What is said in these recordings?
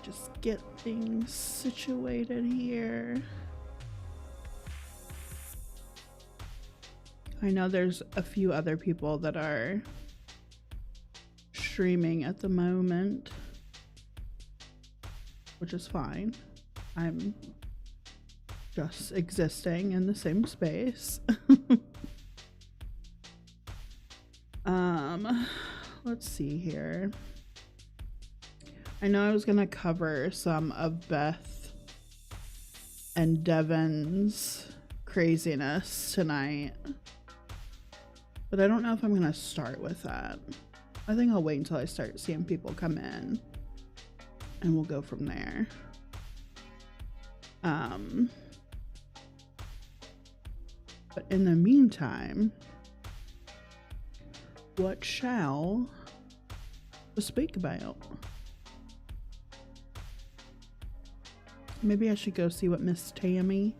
just get things situated here. I know there's a few other people that are streaming at the moment, which is fine. I'm just existing in the same space. Let's see here. I know I was gonna cover some of Beth and Devin's craziness tonight, but I don't know if I'm gonna start with that. I think I'll wait until I start seeing people come in and we'll go from there. But in the meantime, what shall we speak about? Maybe I should go see what Miss Tennessee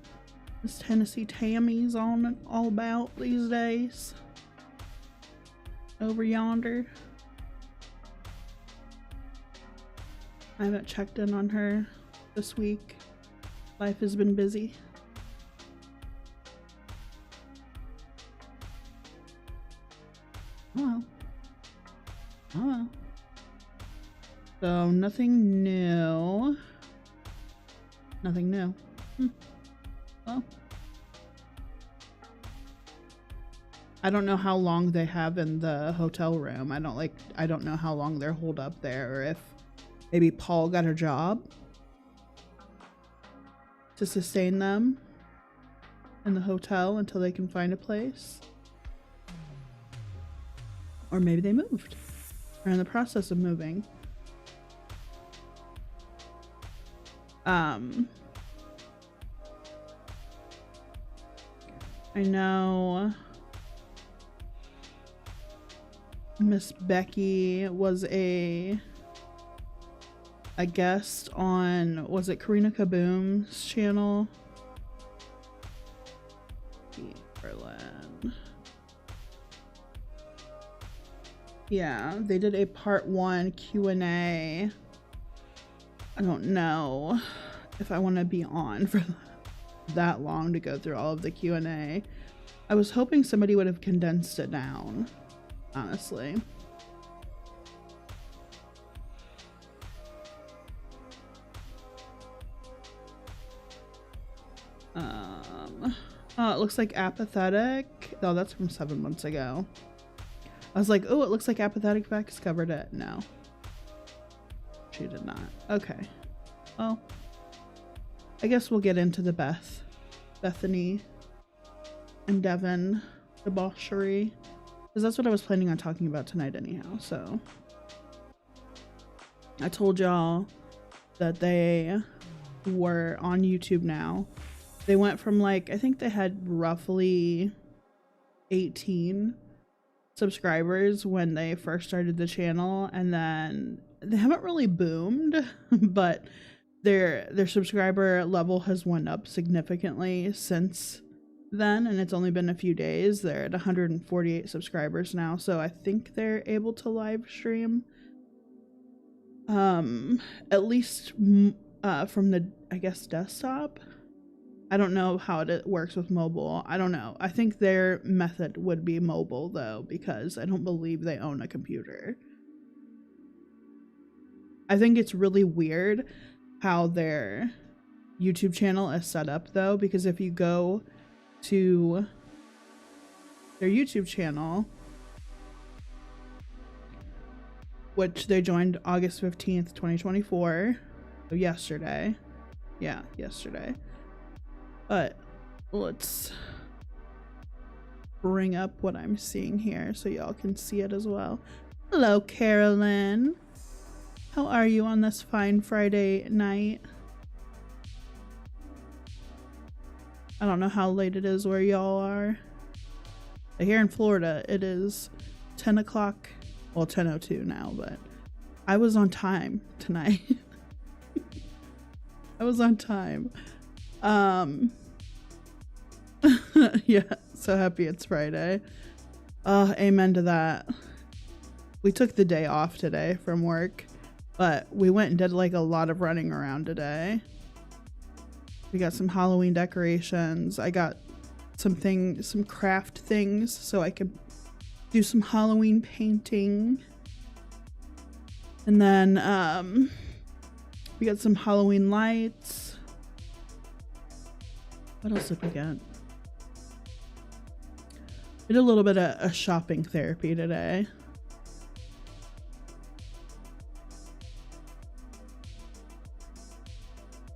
Tammy's on all about these days. Over yonder. I haven't checked in on her this week. Life has been busy. Oh well. So nothing new. Nothing new. Well, I don't know how long they have in the hotel room. I don't know how long they're holed up there, or if maybe Paul got a job to sustain them in the hotel until they can find a place. Or maybe they moved. Or in the process of moving. I know Miss Becky was a guest on, was it Karina Kaboom's channel? Berlin. Yeah, they did a part 1 Q&A. I don't know if I want to be on for that long to go through all of the Q&A. I was hoping somebody would have condensed it down, honestly. Oh, it looks like Apathetic. Oh, that's from 7 months ago. I was like, oh, it looks like Apathetic Bex covered it. No. She did not. Okay. Well, I guess we'll get into the Bethany and Devin debauchery, because that's what I was planning on talking about tonight anyhow. So I told y'all that they were on YouTube now. They went from, like, I think they had roughly 18 subscribers when they first started the channel, and then they haven't really boomed, but their subscriber level has went up significantly since then, and it's only been a few days. They're at 148 subscribers now, so I think they're able to live stream at least from the, I guess, desktop. I don't know how it works with mobile. I don't know. I think their method would be mobile, though, because I don't believe they own a computer. I think it's really weird how their YouTube channel is set up, though, because if you go to their YouTube channel, which they joined August 15th, 2024, so yesterday. Yeah, yesterday. But let's bring up what I'm seeing here so y'all can see it as well. Hello, Carolyn. How are you on this fine Friday night? I don't know how late it is where y'all are. But here in Florida, it is 10 o'clock. Well, 10:02 now, but I was on time tonight. I was on time. Yeah, so happy it's Friday. Amen to that. We took the day off today from work, But we went and did like a lot of running around today. We got some Halloween decorations. I got some craft things so I could do some Halloween painting. And then we got some Halloween lights. What else did we get? We did a little bit of a shopping therapy today.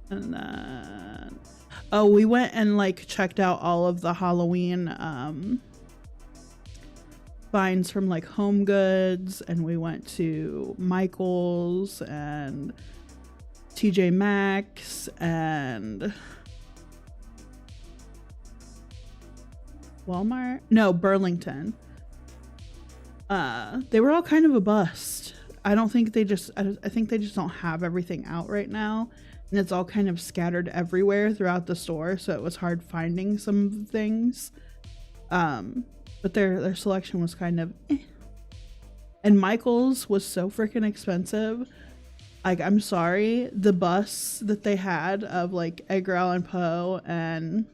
And then, oh, we went and like checked out all of the Halloween finds from like Home Goods, and we went to Michael's and TJ Maxx and Walmart. No, Burlington. They were all kind of a bust. I think they just don't have everything out right now, and it's all kind of scattered everywhere throughout the store, so it was hard finding some of the things. But their selection was kind of eh. And Michael's was so freaking expensive. Like, I'm sorry, the bus that they had of like Edgar Allan Poe and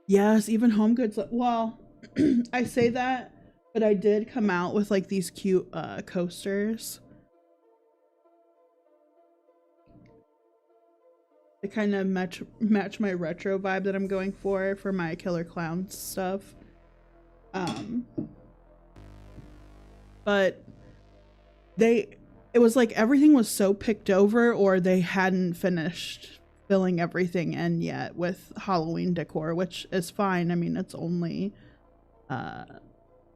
yes, even Home Goods. Well, I say that, but I did come out with like these cute coasters. They kind of match my retro vibe that I'm going for my Killer Clowns stuff. But it was like everything was so picked over, or they hadn't finished filling everything in yet with Halloween decor, which is fine. I mean, it's only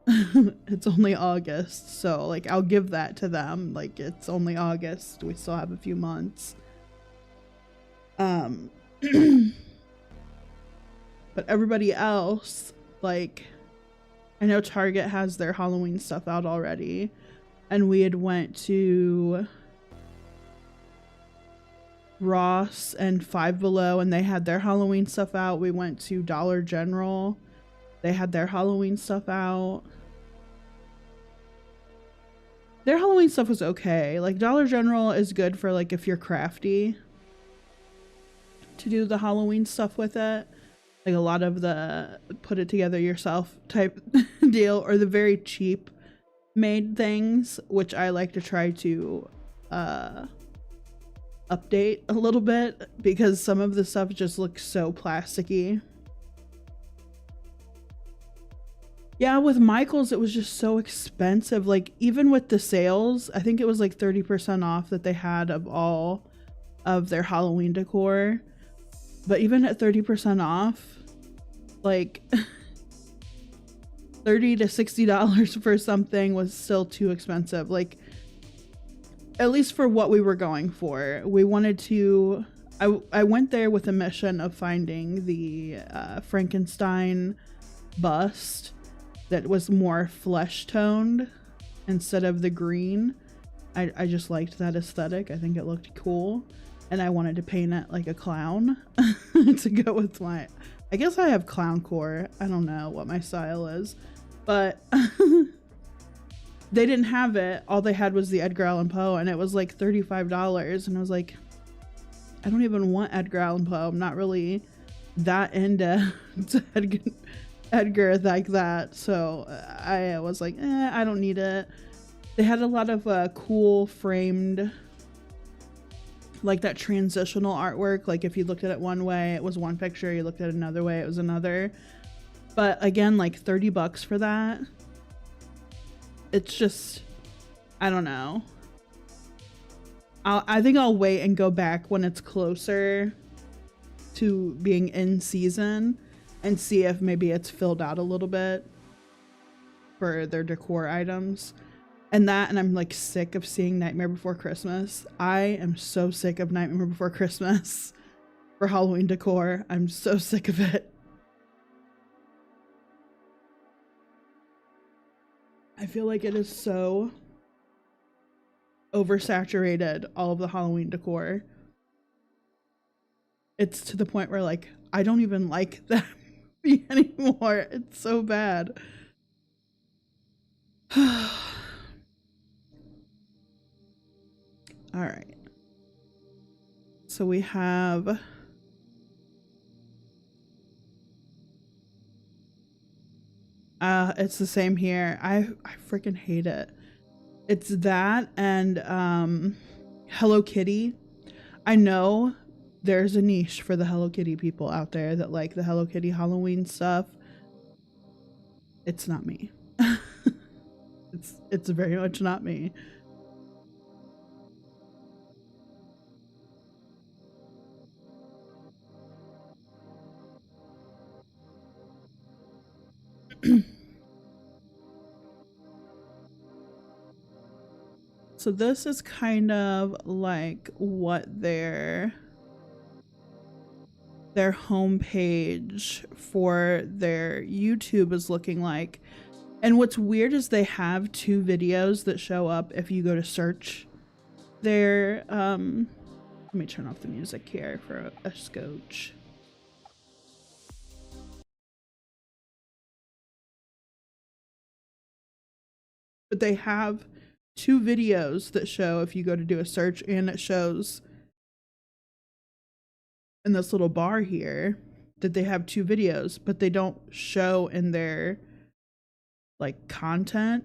it's only August, so like I'll give that to them. Like, it's only August, we still have a few months. But everybody else, like, I know Target has their Halloween stuff out already, and we had went to Ross and Five Below and they had their Halloween stuff out. We went to Dollar General, they had their Halloween stuff out. Their Halloween stuff was okay. Like, Dollar General is good for like if you're crafty to do the Halloween stuff with it, like a lot of the put it together yourself type deal, or the very cheap made things, which I like to try to update a little bit, because some of the stuff just looks so plasticky. Yeah, with Michael's it was just so expensive. Like, even with the sales, I think it was like 30% off that they had of all of their Halloween decor. But even at 30% off, like $30 to $60 for something was still too expensive. Like, at least for what we were going for. We wanted to, I went there with a mission of finding the Frankenstein bust that was more flesh toned instead of the green. I just liked that aesthetic. I think it looked cool. And I wanted to paint it like a clown to go with my, I guess I have clown core. I don't know what my style is, but they didn't have it. All they had was the Edgar Allan Poe, and it was like $35. And I was like, I don't even want Edgar Allan Poe. I'm not really that into Edgar like that. So I was like, I don't need it. They had a lot of cool framed, like that transitional artwork. Like, if you looked at it one way, it was one picture. You looked at it another way, it was another. But again, like $30 for that. It's just, I don't know. I think I'll wait and go back when it's closer to being in season and see if maybe it's filled out a little bit for their decor items. And I'm like sick of seeing Nightmare Before Christmas. I am so sick of Nightmare Before Christmas for Halloween decor. I'm so sick of it. I feel like it is so oversaturated, all of the Halloween decor. It's to the point where like I don't even like that movie anymore. It's so bad. All right. So we have it's the same here. I freaking hate it. It's that and Hello Kitty. I know there's a niche for the Hello Kitty people out there that like the Hello Kitty Halloween stuff. It's not me. It's very much not me. So this is kind of like what their homepage for their YouTube is looking like. And what's weird is they have 2 videos that show up if you go to search their let me turn off the music here for a scotch. But they have 2 videos that show if you go to do a search, and it shows in this little bar here that they have 2 videos, but they don't show in their like content,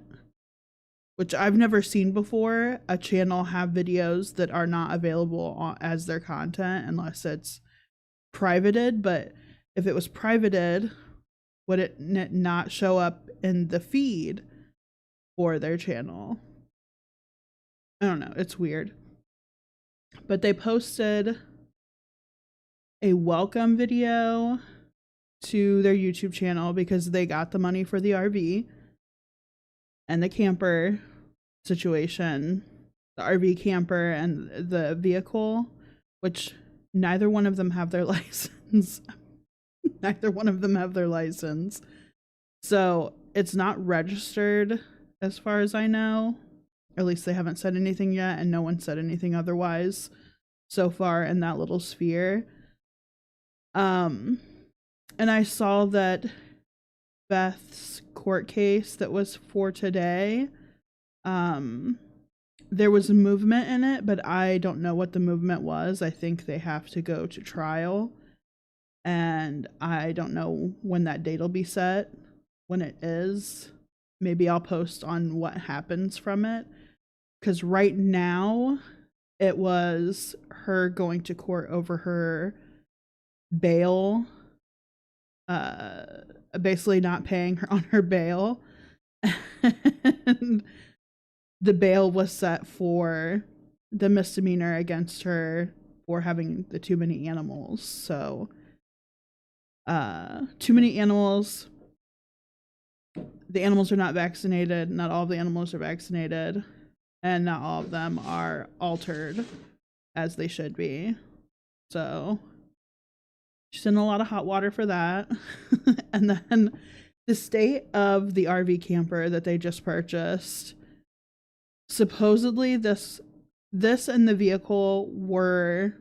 which I've never seen before, a channel have videos that are not available as their content unless it's privated. But if it was privated, would it not show up in the feed for their channel? I don't know. It's weird. But they posted a welcome video to their YouTube channel because they got the money for the RV and the camper situation, the RV camper and the vehicle, which neither one of them have their license. Neither one of them have their license. So it's not registered as far as I know. At least they haven't said anything yet, and no one said anything otherwise so far in that little sphere. And I saw that Beth's court case that was for today, there was a movement in it, but I don't know what the movement was. I think they have to go to trial, and I don't know when that date will be set. When it is, maybe I'll post on what happens from it, because right now it was her going to court over her bail, basically not paying her on her bail. And the bail was set for the misdemeanor against her for having the too many animals. So too many animals. The animals are not vaccinated. Not all of the animals are vaccinated, and not all of them are altered as they should be. So she's in a lot of hot water for that. And then the state of the RV camper that they just purchased, supposedly this and the vehicle were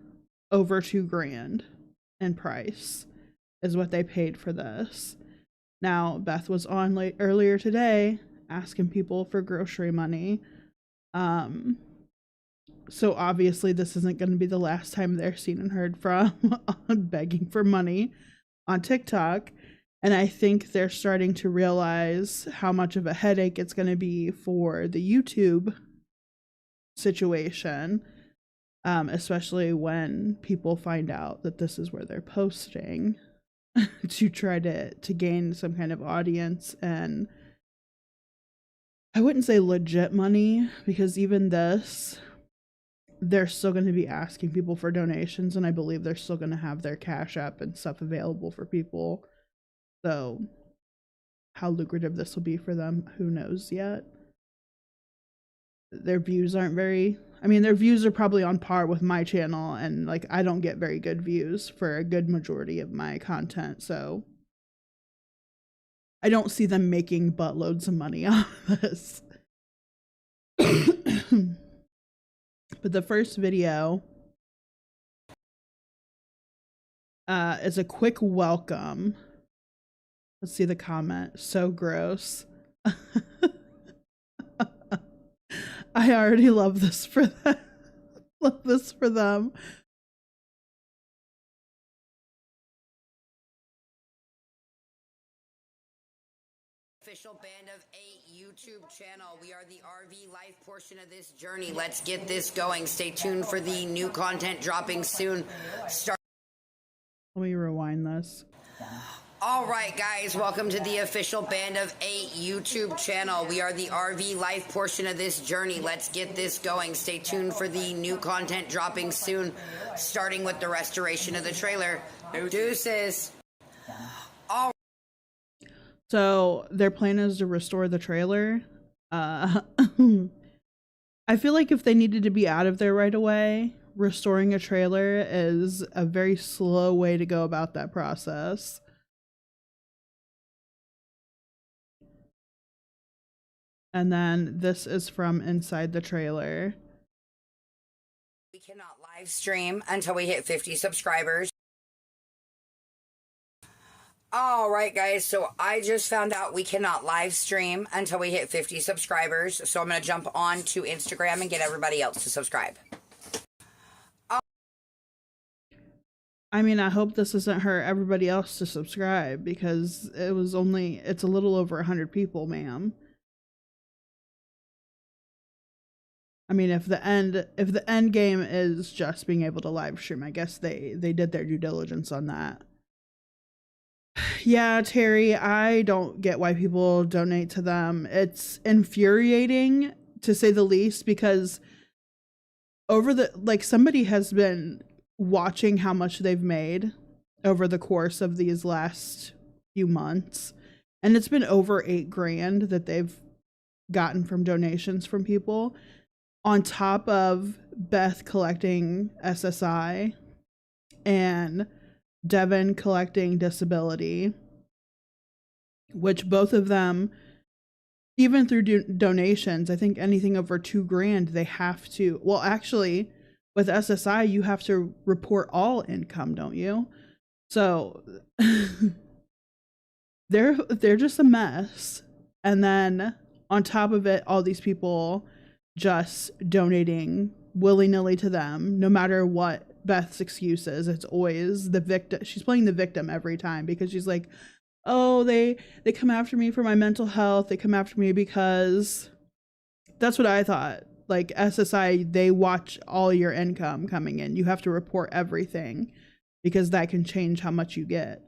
over $2,000 in price is what they paid for this. Now Beth was on earlier today asking people for grocery money. So obviously this isn't going to be the last time they're seen and heard from begging for money on TikTok. And I think they're starting to realize how much of a headache it's going to be for the YouTube situation, especially when people find out that this is where they're posting to try to gain some kind of audience. And I wouldn't say legit money, because even this, they're still going to be asking people for donations, and I believe they're still going to have their Cash App and stuff available for people. So how lucrative this will be for them, who knows yet. Their views aren't very, I mean, their views are probably on par with my channel, and like I don't get very good views for a good majority of my content, so I don't see them making buttloads of money off this. But the first video is a quick welcome. Let's see the comment. So gross. I already love this for them. love this for them. Official Band of 8 YouTube channel. We are the RV life portion of this journey. Let's get this going. Stay tuned for the new content dropping soon. Let me rewind this. All right, guys, welcome to the Official Band of 8 YouTube channel. We are the RV life portion of this journey. Let's get this going. Stay tuned for the new content dropping soon, starting with the restoration of the trailer. Deuces. So their plan is to restore the trailer. I feel like if they needed to be out of there right away, restoring a trailer is a very slow way to go about that process. And then this is from inside the trailer. We cannot live stream until we hit 50 subscribers. All right, guys, so I just found out we cannot live stream until we hit 50 subscribers. So I'm going to jump on to Instagram and get everybody else to subscribe. I mean, I hope this doesn't hurt everybody else to subscribe, because it's a little over 100 people, ma'am. I mean, if the end game is just being able to live stream, I guess they did their due diligence on that. Yeah, Terry, I don't get why people donate to them. It's infuriating, to say the least, because somebody has been watching how much they've made over the course of these last few months, and it's been over $8,000 that they've gotten from donations from people, on top of Beth collecting SSI and Devin collecting disability, which both of them, even through donations, I think anything over $2,000, they have to, well, actually with SSI, you have to report all income, don't you? So they're just a mess. And then on top of it, all these people just donating willy-nilly to them, no matter what Beth's excuse is. It's always the victim. She's playing the victim every time, because she's like, oh, they come after me for my mental health. They come after me because, that's what I thought. Like SSI, they watch all your income coming in. You have to report everything, because that can change how much you get.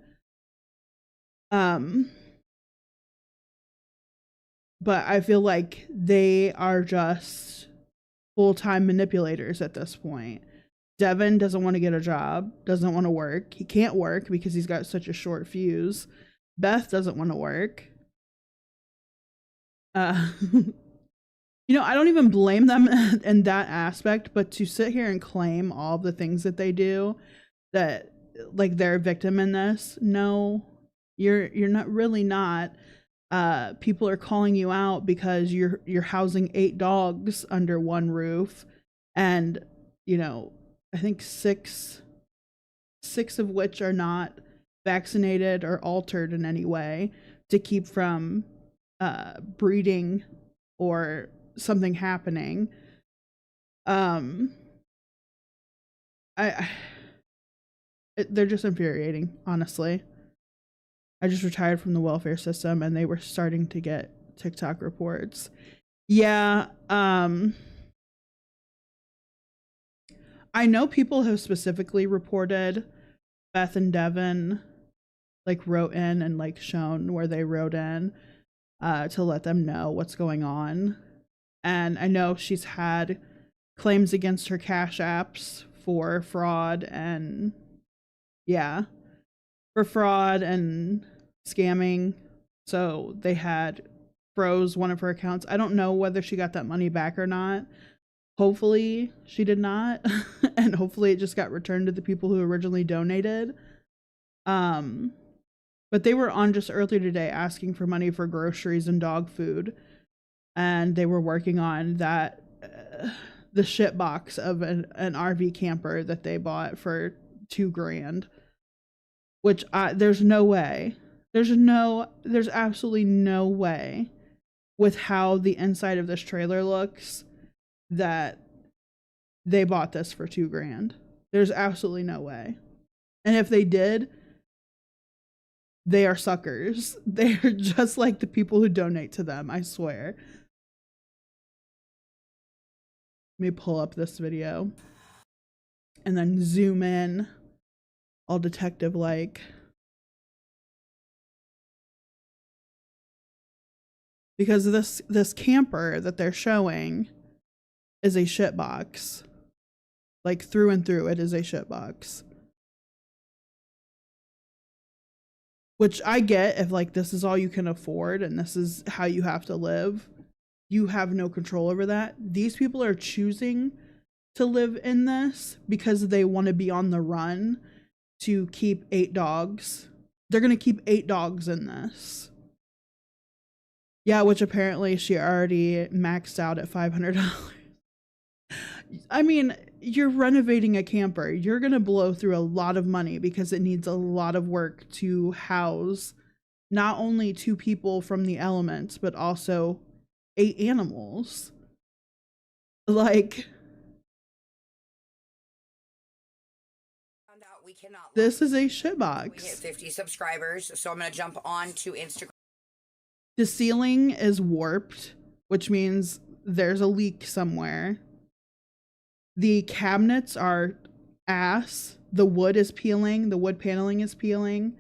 But I feel like they are just full-time manipulators at this point. Devin doesn't want to get a job, doesn't want to work. He can't work because he's got such a short fuse. Beth doesn't want to work. You know, I don't even blame them in that aspect, but to sit here and claim all the things that they do, that like they're a victim in this, no, you're not, really not. People are calling you out because you're housing 8 dogs under one roof, and you know, I think six of which are not vaccinated or altered in any way to keep from breeding or something happening. They're just infuriating, honestly. I just retired from the welfare system and they were starting to get TikTok reports. Yeah, I know people have specifically reported Beth and Devin, like wrote in and like shown where they wrote in to let them know what's going on. And I know she's had claims against her Cash Apps for fraud and for fraud and scamming. So they had froze one of her accounts. I don't know whether she got that money back or not. Hopefully she did not. And hopefully it just got returned to the people who originally donated. But they were on just earlier today asking for money for groceries and dog food. And they were working on that, the shit box of an RV camper that they bought for $2,000, which there's no way. There's absolutely no way with how the inside of this trailer looks that they bought this for $2,000. There's absolutely no way. And if they did, they are suckers. They're just like the people who donate to them, I swear. Let me pull up this video and then zoom in, all detective-like. Because this camper that they're showing is a shitbox. Like, through and through, it is a shitbox. Which I get if, like, this is all you can afford and this is how you have to live. You have no control over that. These people are choosing to live in this because they want to be on the run to keep 8 dogs. They're going to keep 8 dogs in this. Yeah, which apparently she already maxed out at $500. I mean, you're renovating a camper. You're going to blow through a lot of money because it needs a lot of work to house not only 2 people from the elements, but also 8 animals. Like, We cannot. This is a We hit shitbox. 50 subscribers, so I'm going to jump on to Instagram. The ceiling is warped, which means there's a leak somewhere. The cabinets are ass. The wood is peeling. The wood paneling is peeling.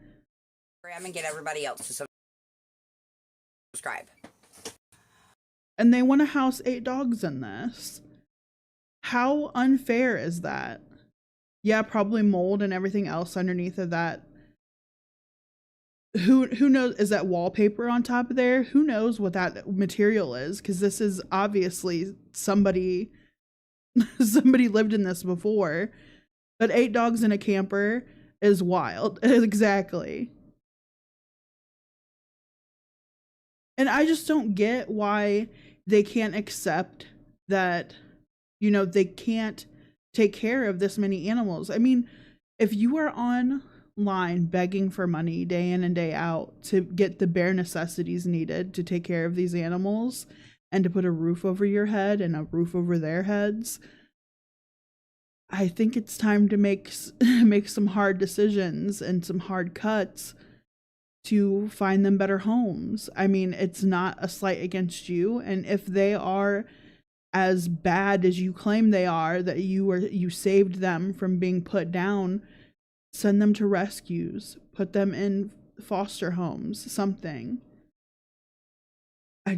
And get everybody else to subscribe. And they want to house 8 dogs in this. How unfair is that? Yeah, probably mold and everything else underneath of that. Who knows? Is that wallpaper on top of there? Who knows what that material is? Because this is obviously somebody lived in this before. But 8 dogs in a camper is wild. Exactly. And I just don't get why they can't accept that, you know, they can't take care of this many animals. I mean, if you are online begging for money day in and day out to get the bare necessities needed to take care of these animals and to put a roof over your head and a roof over their heads, I think it's time to make some hard decisions and some hard cuts to find them better homes. I mean, it's not a slight against you, and if they are as bad as you claim they are, that you saved them from being put down, send them to rescues, put them in foster homes, something. I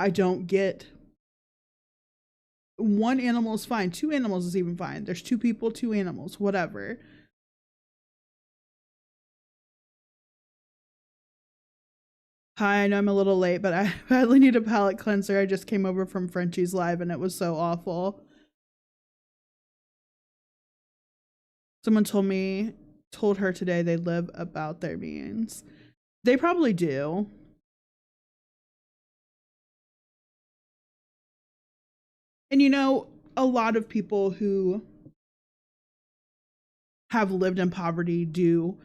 don't get. 1 animal is fine. 2 animals is even fine. There's 2 people, 2 animals, whatever. Hi, I know I'm a little late, but I badly need a palate cleanser. I just came over from Frenchie's Live and it was so awful. Someone told her today they live about their means. They probably do. And you know, a lot of people who have lived in poverty do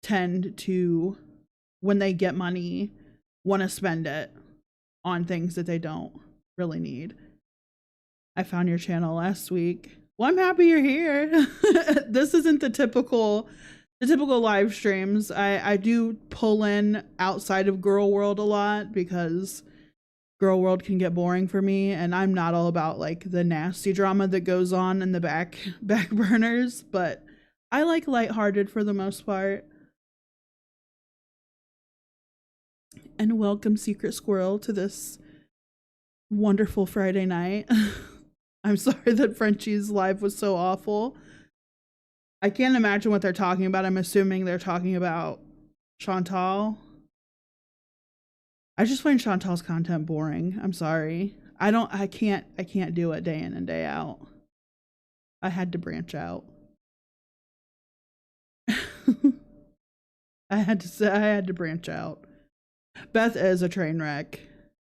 tend to, when they get money, want to spend it on things that they don't really need. I found your channel last week. Well, I'm happy you're here. This isn't the typical live streams. I do pull in outside of Girl World a lot because Girl World can get boring for me, and I'm not all about like the nasty drama that goes on in the back burners, but I like lighthearted for the most part. And welcome, Secret Squirrel, to this wonderful Friday night. I'm sorry that Frenchie's live was so awful. I can't imagine what they're talking about. I'm assuming they're talking about Chantal. I just find Chantal's content boring. I'm sorry. I can't do it day in and day out. I had to branch out. I had to branch out. Beth is a train wreck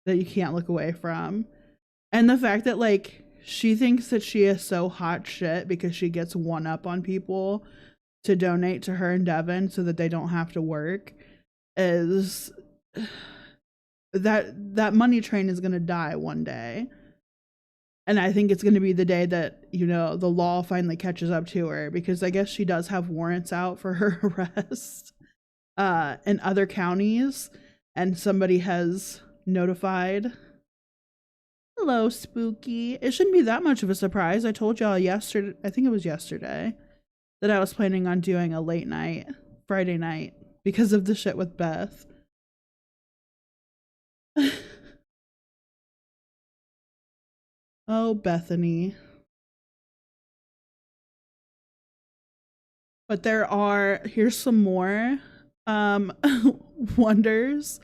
that you can't look away from. And the fact that like she thinks that she is so hot shit because she gets one up on people to donate to her and Devin so that they don't have to work is that money train is going to die one day. And I think it's going to be the day that, you know, the law finally catches up to her, because I guess she does have warrants out for her arrest in other counties, and somebody has notified. Hello, Spooky. It shouldn't be that much of a surprise. I told y'all yesterday, I think it was yesterday, that I was planning on doing a late night, Friday night, because of the shit with Beth. Oh, Bethany. But here's some more wonders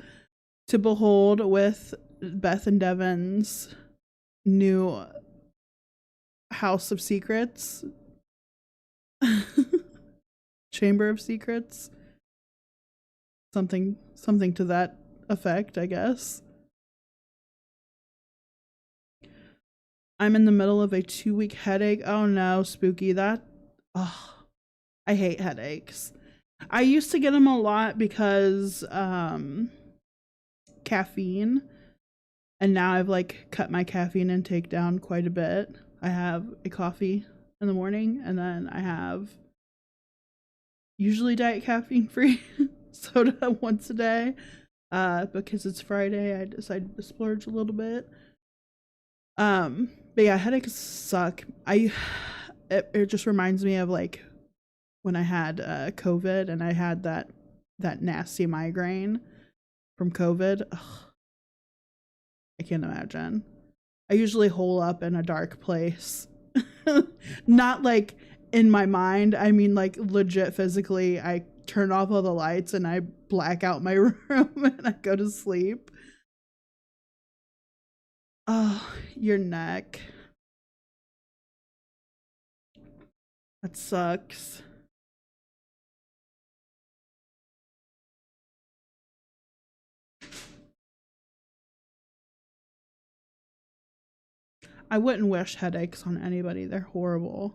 to behold with Beth and Devin's new House of Secrets. Chamber of Secrets. Something to that effect, I guess. I'm in the middle of a 2-week headache. Oh no, Spooky. I hate headaches. I used to get them a lot because caffeine, and now I've like cut my caffeine intake down quite a bit. I have a coffee in the morning, and then I have usually diet caffeine free soda once a day. Because it's Friday, I decided to splurge a little bit. But yeah, headaches suck. It just reminds me of like when I had COVID, and I had that nasty migraine from COVID. Ugh, I can't imagine. I usually hole up in a dark place. Not like in my mind, I mean like legit physically. I turn off all the lights and I black out my room and I go to sleep. Oh, your neck. That sucks. I wouldn't wish headaches on anybody. They're horrible.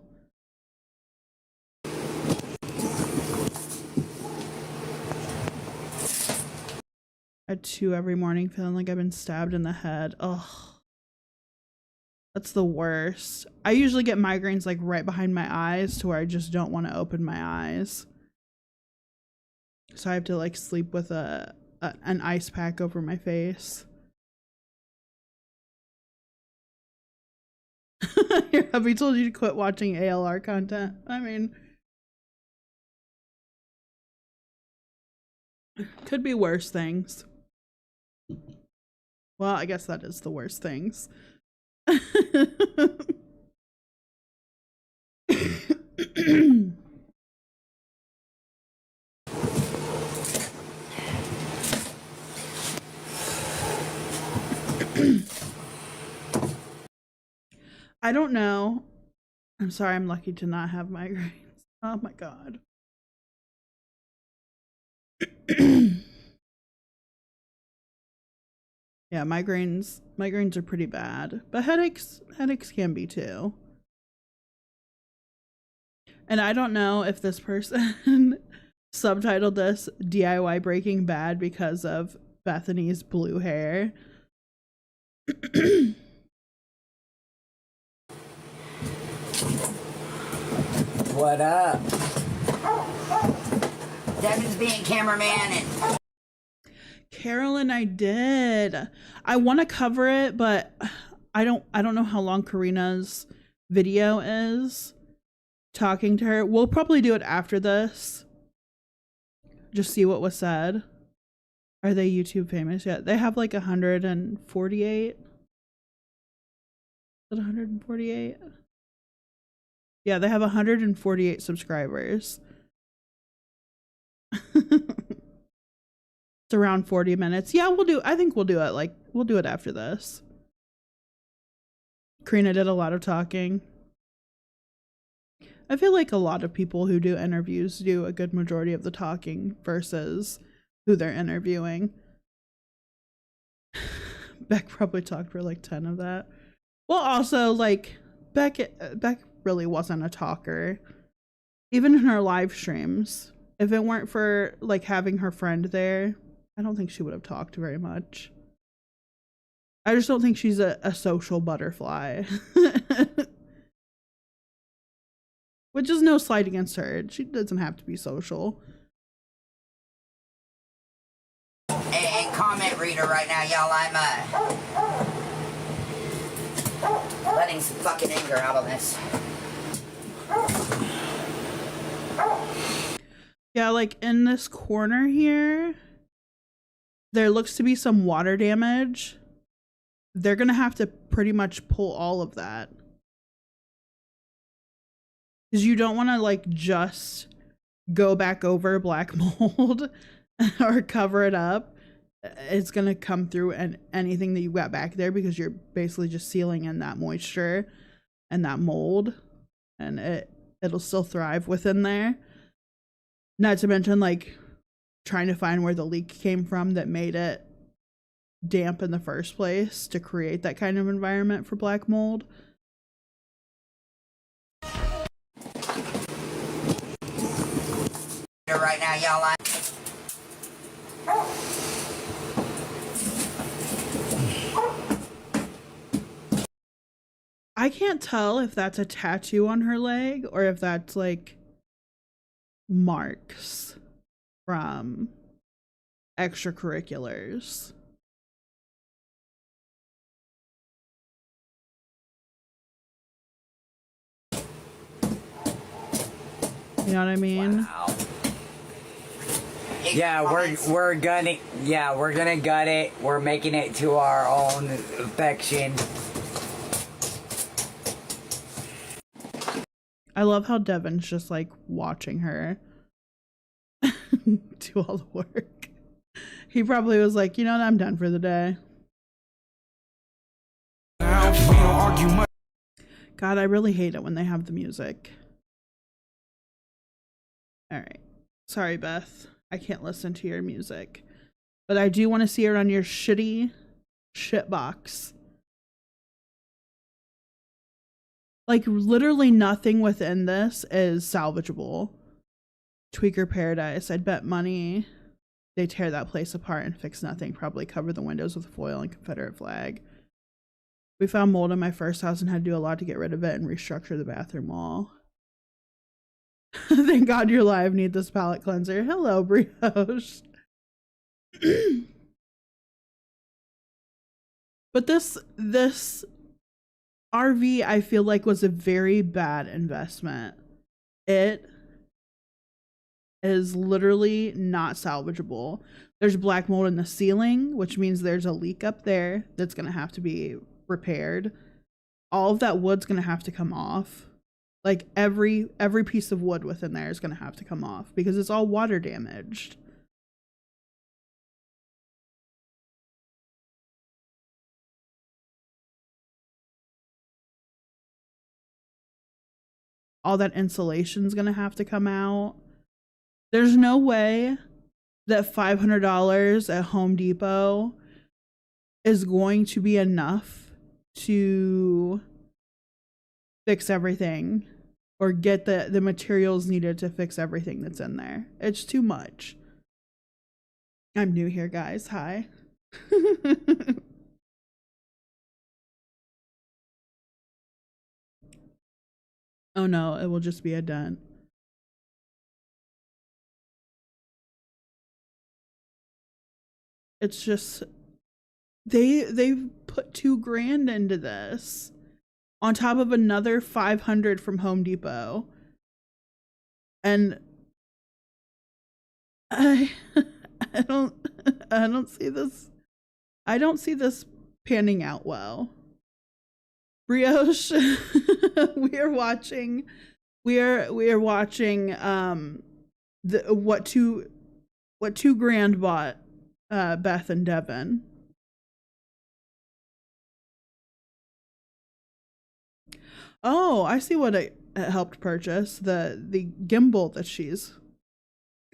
I had 2 every morning, feeling like I've been stabbed in the head. Ugh. That's the worst. I usually get migraines like right behind my eyes, to where I just don't want to open my eyes. So I have to like sleep with an ice pack over my face. Your hubby told you to quit watching ALR content. I mean, could be worse things. Well, I guess that is the worst things. I don't know. I'm sorry, I'm lucky to not have migraines. Oh my god. Yeah, migraines are pretty bad. But headaches can be too. And I don't know if this person subtitled this DIY Breaking Bad because of Bethany's blue hair. What up? Devin's being cameraman and Carolyn, I did. I want to cover it, but I don't know how long Karina's video is talking to her. We'll probably do it after this. Just see what was said. Are they YouTube famous yet? They have like 148. Is it 148? Yeah, they have 148 subscribers. It's around 40 minutes. Yeah, I think we'll do it. Like, we'll do it after this. Karina did a lot of talking. I feel like a lot of people who do interviews do a good majority of the talking versus who they're interviewing. Beck probably talked for like 10 of that. Well, also, like, Beck really wasn't a talker. Even in her live streams. If it weren't for, like, having her friend there, I don't think she would have talked very much. I just don't think she's a social butterfly. Which is no slight against her. She doesn't have to be social. A comment reader right now, y'all. I'm letting some fucking anger out on this. Yeah, like in this corner here, there looks to be some water damage. They're gonna have to pretty much pull all of that. Because you don't want to like just go back over black mold or cover it up. It's going to come through and anything that you got back there, because you're basically just sealing in that moisture and that mold, and it'll still thrive within there. Not to mention like trying to find where the leak came from that made it damp in the first place to create that kind of environment for black mold. Right now, y'all. I can't tell if that's a tattoo on her leg or if that's like marks from extracurriculars. You know what I mean? Wow. Yeah, we're gonna gut it. We're making it to our own affection. I love how Devin's just like watching her do all the work. He probably was like, you know what, I'm done for the day. God, I really hate it when they have the music. All right. Sorry, Beth. I can't listen to your music. But I do want to see it on your shitty shit box. Like, literally nothing within this is salvageable. Tweaker Paradise. I'd bet money they tear that place apart and fix nothing. Probably cover the windows with foil and Confederate flag. We found mold in my first house and had to do a lot to get rid of it and restructure the bathroom wall. Thank God you're live. Need this palette cleanser. Hello, Brioche. But this RV, I feel like, was a very bad investment. It is literally not salvageable. There's black mold in the ceiling, which means there's a leak up there that's going to have to be repaired. All of that wood's going to have to come off. Like every piece of wood within there is going to have to come off because it's all water damaged. All that insulation's going to have to come out. There's no way that $500 at Home Depot is going to be enough to fix everything or get the materials needed to fix everything that's in there. It's too much. I'm new here, guys. Hi. Oh no, it will just be a dent. It's just they've put $2 grand into this on top of another 500 from Home Depot. And I don't see this. I don't see this panning out well. Brioche, we are watching what $2 grand bought Beth and Devin. Oh, I see what it helped purchase. The gimbal that she's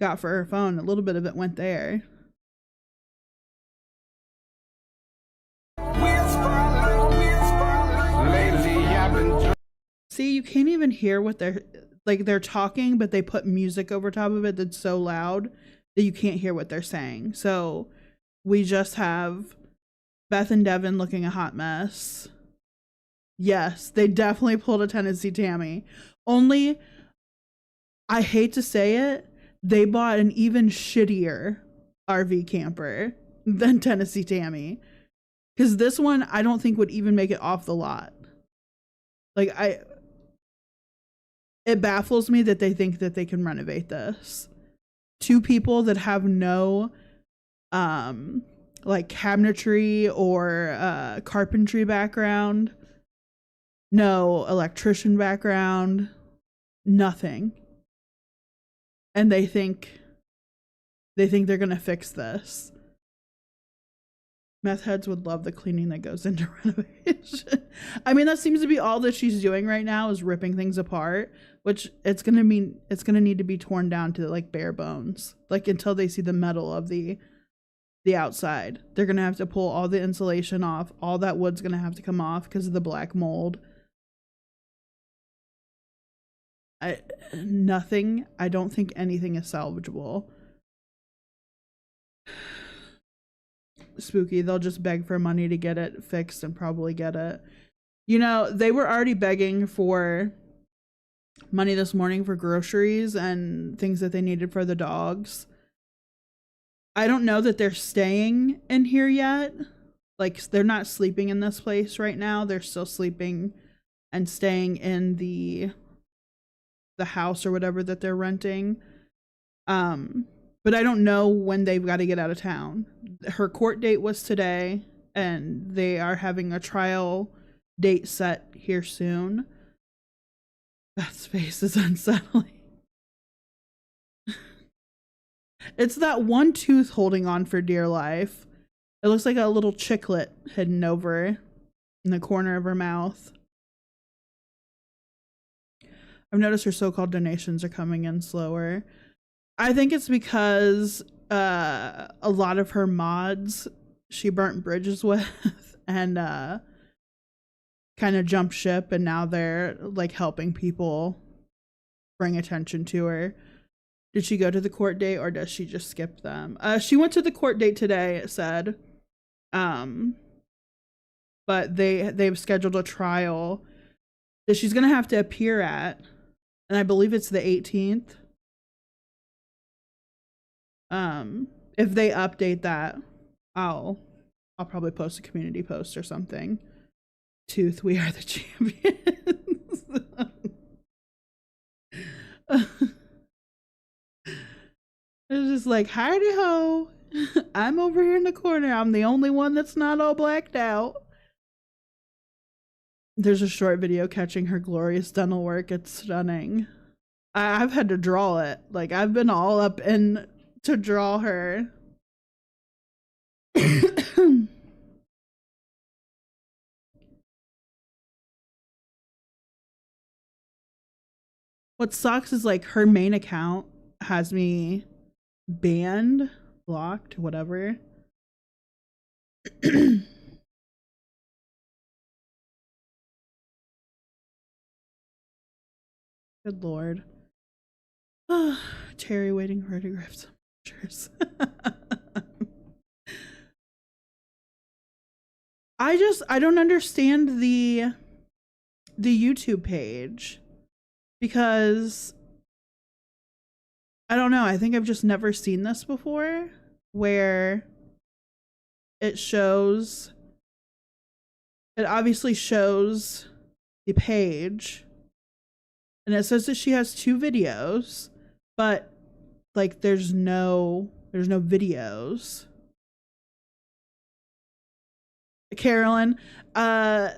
got for her phone. A little bit of it went there. See, you can't even hear what they're talking, but they put music over top of it that's so loud that you can't hear what they're saying. So we just have Beth and Devin looking a hot mess. Yes, they definitely pulled a Tennessee Tammy. Only, I hate to say it, they bought an even shittier RV camper than Tennessee Tammy. Because this one, I don't think would even make it off the lot. Like, it baffles me that they think that they can renovate this. Two people that have no, like, cabinetry or carpentry background, no electrician background, nothing. And they think they're gonna fix this. Meth heads would love the cleaning that goes into renovation. I mean, that seems to be all that she's doing right now is ripping things apart, which it's gonna need to be torn down to like bare bones, like until they see the metal of the outside. They're gonna have to pull all the insulation off. All that wood's gonna have to come off because of the black mold. I don't think anything is salvageable. Spooky, they'll just beg for money to get it fixed and probably get it. You know, they were already begging for money this morning for groceries and things that they needed for the dogs. I don't know that they're staying in here yet. Like, they're not sleeping in this place right now. They're still sleeping and staying in the house or whatever that they're renting. But I don't know when they've got to get out of town. Her court date was today, and they are having a trial date set here soon. Beth's face is unsettling. It's that one tooth holding on for dear life. It looks like a little chiclet hidden over in the corner of her mouth. I've noticed her so-called donations are coming in slower. I think it's because a lot of her mods she burnt bridges with and kind of jumped ship, and now they're like helping people bring attention to her. Did she go to the court date or does she just skip them? She went to the court date today, it said. But they've scheduled a trial that she's gonna have to appear at, and I believe it's the 18th. If they update that, I'll probably post a community post or something. Tooth, we are the champions. It's just like, hidey ho. I'm over here in the corner. I'm the only one that's not all blacked out. There's a short video catching her glorious dental work. It's stunning. I've had to draw it. Like, I've been all up in to draw her. What sucks is like her main account has me banned, blocked, whatever. Good Lord. Terry waiting for her to grab some pictures. I don't understand the YouTube page, because I don't know, I think I've just never seen this before, where it obviously shows the page and it says that she has 2 videos, but like there's no videos. Carolyn, I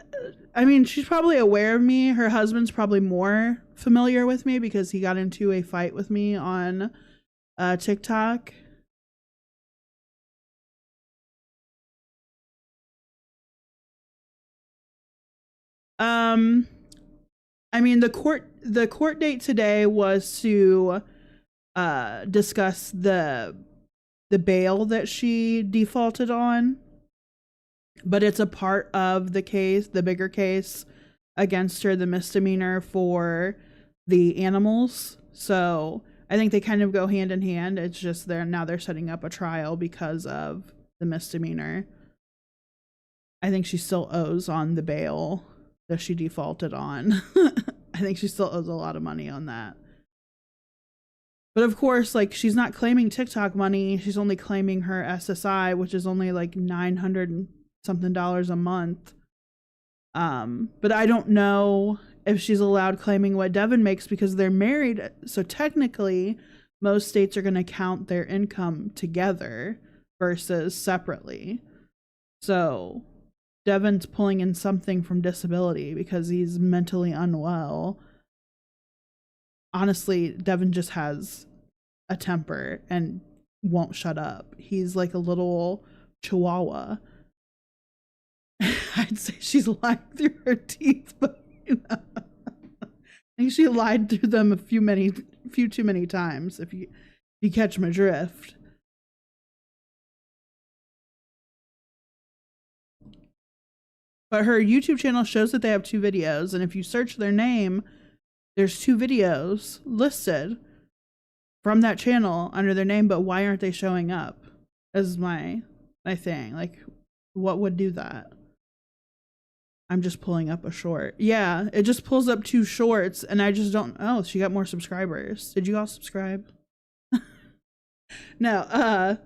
mean, she's probably aware of me. Her husband's probably more familiar with me because he got into a fight with me on TikTok. I mean, the court date today was to discuss the bail that she defaulted on, but it's a part of the case, the bigger case against her, the misdemeanor for the animals. So I think they kind of go hand in hand. It's just they're setting up a trial because of the misdemeanor. I think she still owes on the bail that she defaulted on. I think she still owes a lot of money on that. But of course, like, she's not claiming TikTok money. She's only claiming her SSI, which is only like $900 and something a month. But I don't know if she's allowed claiming what Devin makes because they're married. So technically, most states are going to count their income together versus separately. So Devin's pulling in something from disability because he's mentally unwell. Honestly, Devin just has a temper and won't shut up. He's like a little chihuahua. I'd say she's lied through her teeth, but you know, I think she lied through them a few too many times. If you catch my drift. But her YouTube channel shows that they have 2 videos, and if you search their name, there's 2 videos listed from that channel under their name, but why aren't they showing up? Is my thing. Like, what would do that? I'm just pulling up a short. Yeah, it just pulls up 2 shorts, and I just don't. Oh, she got more subscribers. Did you all subscribe? No,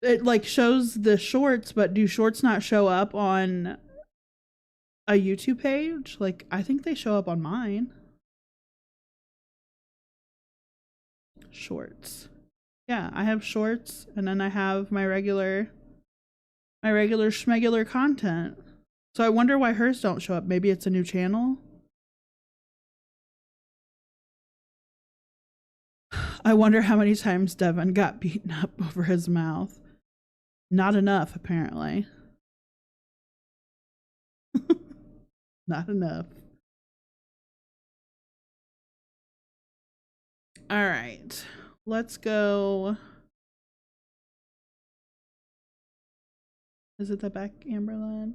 it like shows the shorts, but do shorts not show up on a YouTube page? Like, I think they show up on mine. Shorts. Yeah, I have shorts, and then I have my regular schmegular content. So I wonder why hers don't show up. Maybe it's a new channel. I wonder how many times Devin got beaten up over his mouth. Not enough, apparently. Not enough. All right. Let's go. Is it the back Amberlin?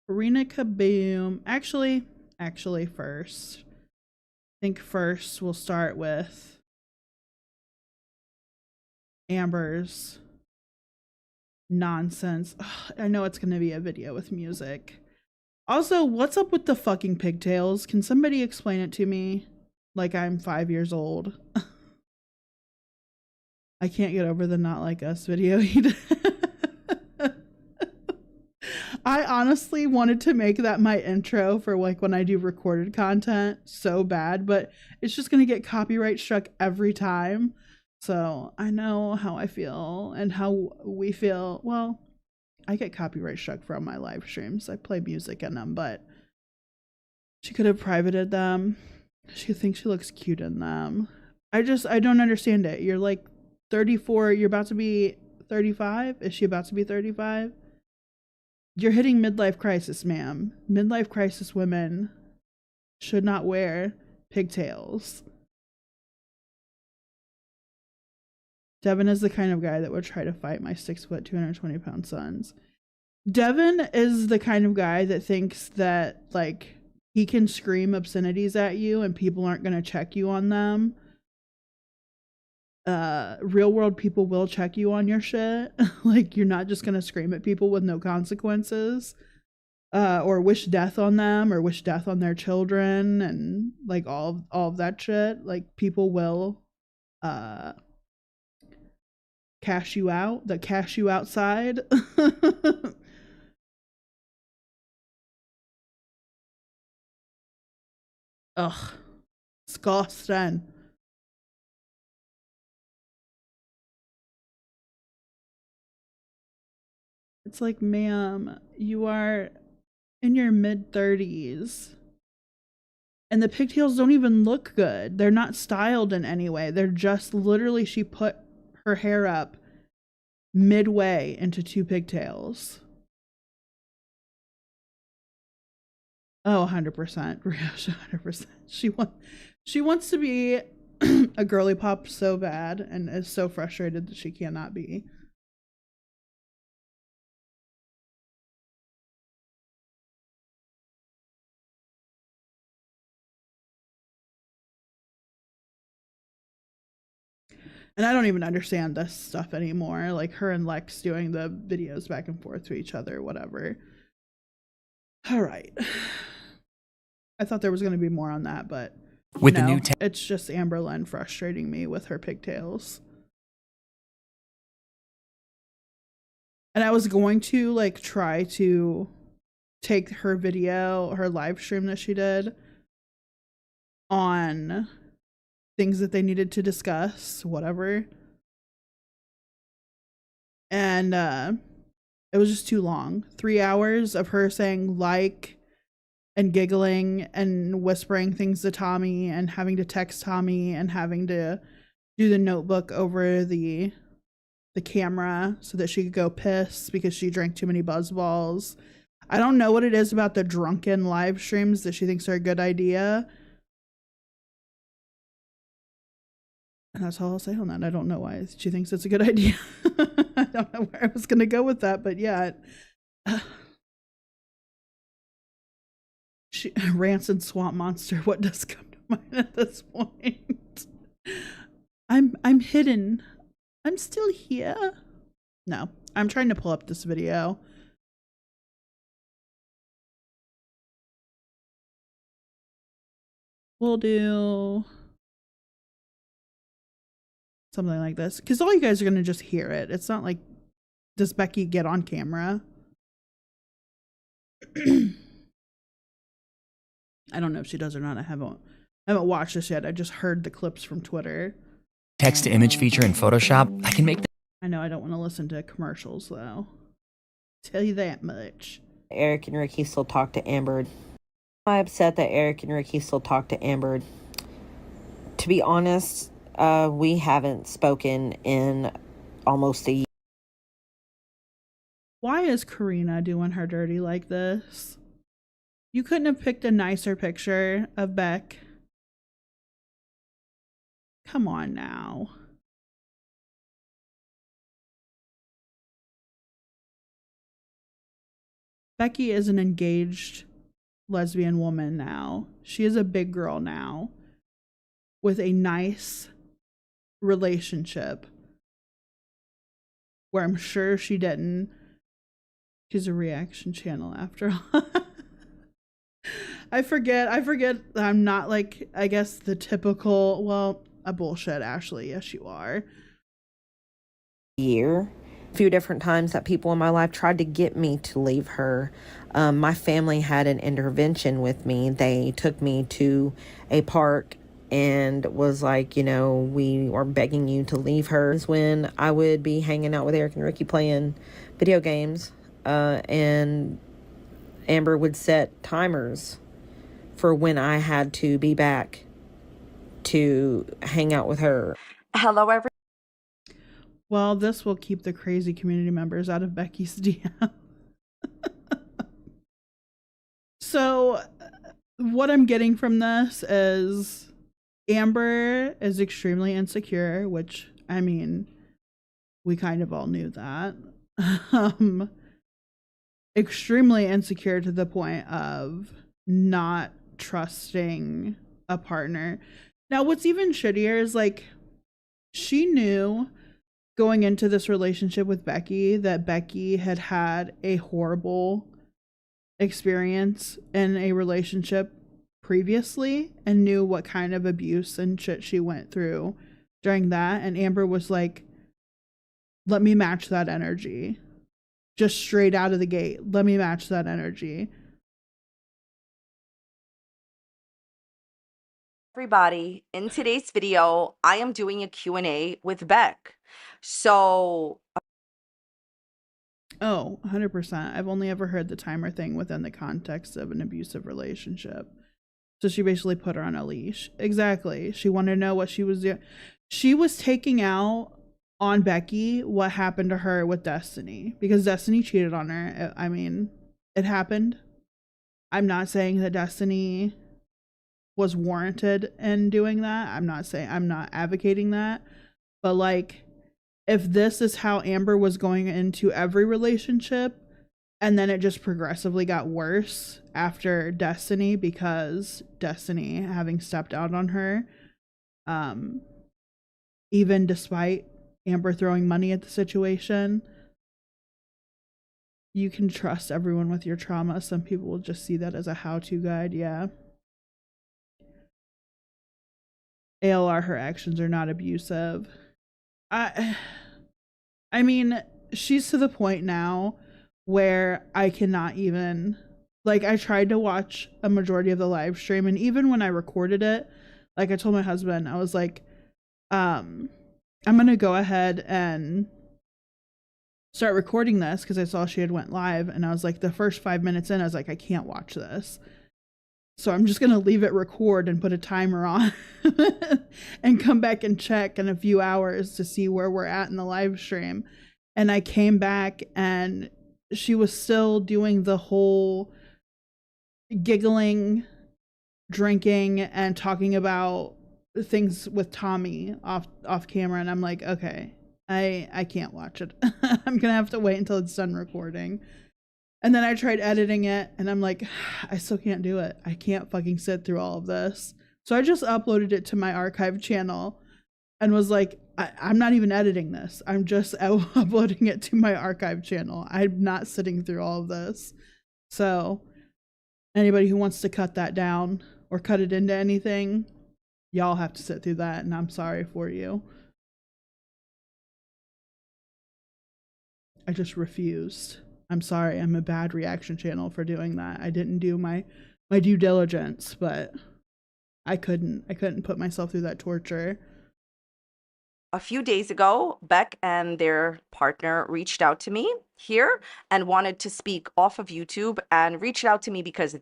Karina Kaboom. Actually, first. I think first we'll start with Amber's nonsense. Ugh, I know it's going to be a video with music. Also, what's up with the fucking pigtails? Can somebody explain it to me? Like I'm 5 years old. I can't get over the Not Like Us video he did. I honestly wanted to make that my intro for like when I do recorded content so bad, but it's just going to get copyright struck every time. So I know how I feel and how we feel. Well, I get copyright struck from my live streams. I play music in them, but she could have privated them. She thinks she looks cute in them. I don't understand it. You're like 34. You're about to be 35. Is she about to be 35? You're hitting midlife crisis, ma'am. Midlife crisis women should not wear pigtails. Devin is the kind of guy that would try to fight my 6 foot, 220 pound sons. Devin is the kind of guy that thinks that like he can scream obscenities at you and people aren't going to check you on them. Real world people will check you on your shit. Like, you're not just going to scream at people with no consequences. Or wish death on them or wish death on their children and like all of that shit. Like, people will cash you out, that cash you outside. Ugh, disgusting. It's like, ma'am, you are in your mid-30s. And the pigtails don't even look good. They're not styled in any way. They're just literally, she put her hair up midway into 2 pigtails. Oh, 100%. 100%. She wants to be a girly pop so bad and is so frustrated that she cannot be. And I don't even understand this stuff anymore. Like her and Lex doing the videos back and forth to each other, whatever. All right. I thought there was going to be more on that, but with no, the new it's just Amberlynn frustrating me with her pigtails. And I was going to like try to take her video, her live stream that she did on things that they needed to discuss, whatever. And it was just too long. 3 hours of her saying like and giggling and whispering things to Tommy and having to text Tommy and having to do the notebook over the camera so that she could go piss because she drank too many buzz balls. I don't know what it is about the drunken live streams that she thinks are a good idea. And that's all I'll say on that. I don't know why she thinks it's a good idea. I don't know where I was going to go with that, but yeah. She rancid swamp monster. What does come to mind at this point? I'm hidden. I'm still here. No, I'm trying to pull up this video. We'll do something like this because all you guys are gonna just hear it. It's not like, does Becky get on camera? I don't know if she does or not. I haven't watched this yet. I just heard the clips from Twitter. text to image feature in Photoshop, I can make the I know I don't want to listen to commercials though. Tell you that much. Eric and Ricky still talk to Amber. I'm upset that Eric and Ricky still talk to Amber. To be honest, we haven't spoken in almost a year. Why is Karina doing her dirty like this? You couldn't have picked a nicer picture of Beck. Come on now. Becky is an engaged lesbian woman now. She is a big girl now with a nice relationship where I'm sure she didn't. She's a reaction channel after all. I forget I'm not like, I guess the typical, well, a bullshit, Ashley. Yes, you are. A few different times that people in my life tried to get me to leave her. My family had an intervention with me. They took me to a park and was like, you know, we are begging you to leave her. It's when I would be hanging out with Eric and Ricky playing video games, and Amber would set timers for when I had to be back to hang out with her. Hello, everyone. Well, this will keep the crazy community members out of Becky's DM. So, what I'm getting from this is Amber is extremely insecure, which, I mean, we kind of all knew that. Extremely insecure to the point of not trusting a partner. Now, what's even shittier is like, she knew going into this relationship with Becky that Becky had had a horrible experience in a relationship previously and knew what kind of abuse and shit she went through during that. And Amber was like, let me match that energy. Just straight out of the gate. Let me match that energy. Everybody, in today's video, I am doing a Q&A with Beck. So, Oh, 100%. I've only ever heard the timer thing within the context of an abusive relationship. So she basically put her on a leash. Exactly. She wanted to know what she was doing. She was taking out on Becky what happened to her with Destiny because Destiny cheated on her. I mean, it happened. I'm not saying that Destiny was warranted in doing that. I'm not advocating that. But like, if this is how Amber was going into every relationship and then it just progressively got worse after Destiny because Destiny having stepped out on her, even despite Amber throwing money at the situation, you can trust everyone with your trauma. Some people will just see that as a how-to guide. Yeah. ALR, her actions are not abusive. I mean, she's to the point now where I cannot even, like, I tried to watch a majority of the live stream, and even when I recorded it, like, I told my husband, I was like, I'm gonna go ahead and start recording this because I saw she had went live, and I was like, the first 5 minutes in, I was like, I can't watch this. So I'm just gonna leave it record and put a timer on and come back and check in a few hours to see where we're at in the live stream. And I came back and she was still doing the whole giggling, drinking, and talking about things with Tommy off camera. And I'm like, okay, I can't watch it. I'm gonna have to wait until it's done recording. And then I tried editing it, and I'm like, I still can't do it. I can't fucking sit through all of this. So I just uploaded it to my archive channel and was like, I'm not even editing this. I'm just uploading it to my archive channel. I'm not sitting through all of this. So anybody who wants to cut that down or cut it into anything, y'all have to sit through that, and I'm sorry for you. I just refused. I'm sorry, I'm a bad reaction channel for doing that. I didn't do my due diligence, but I couldn't put myself through that torture. A few days ago, Beck and their partner reached out to me here and wanted to speak off of YouTube, and reached out to me because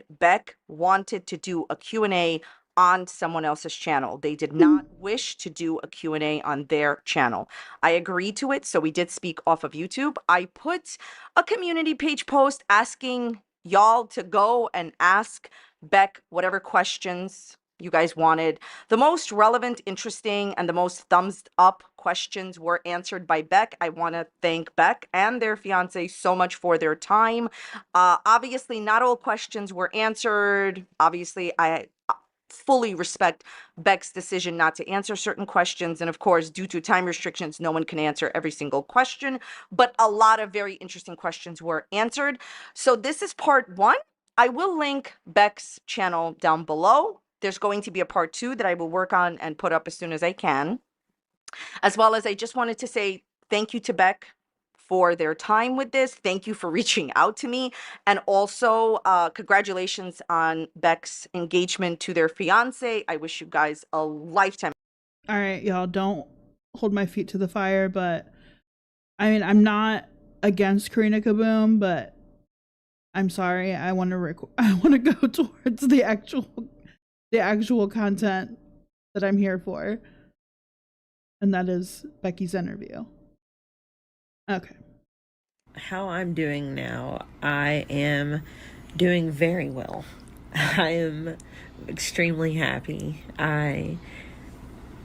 Beck wanted to do a Q&A on someone else's channel. They did not wish to do a Q&A on their channel. I agreed to it, so we did speak off of YouTube. I put a community page post asking y'all to go and ask Beck whatever questions you guys wanted. The most relevant, interesting, and the most thumbs up questions were answered by Beck. I want to thank Beck and their fiance so much for their time. Obviously, not all questions were answered. Obviously, I fully respect Beck's decision not to answer certain questions. And of course, due to time restrictions, no one can answer every single question, but a lot of very interesting questions were answered. So this is part one. I will link Beck's channel down below. There's going to be a part two that I will work on and put up as soon as I can. As well as I just wanted to say thank you to Beck for their time with this. Thank you for reaching out to me. And also, congratulations on Beck's engagement to their fiance. I wish you guys a lifetime. All right, y'all, don't hold my feet to the fire, but I mean, I'm not against Karina Kaboom, but I'm sorry. I want to go towards the actual content that I'm here for. And that is Becky's interview. Okay. How I'm doing now, I am doing very well. I am extremely happy. I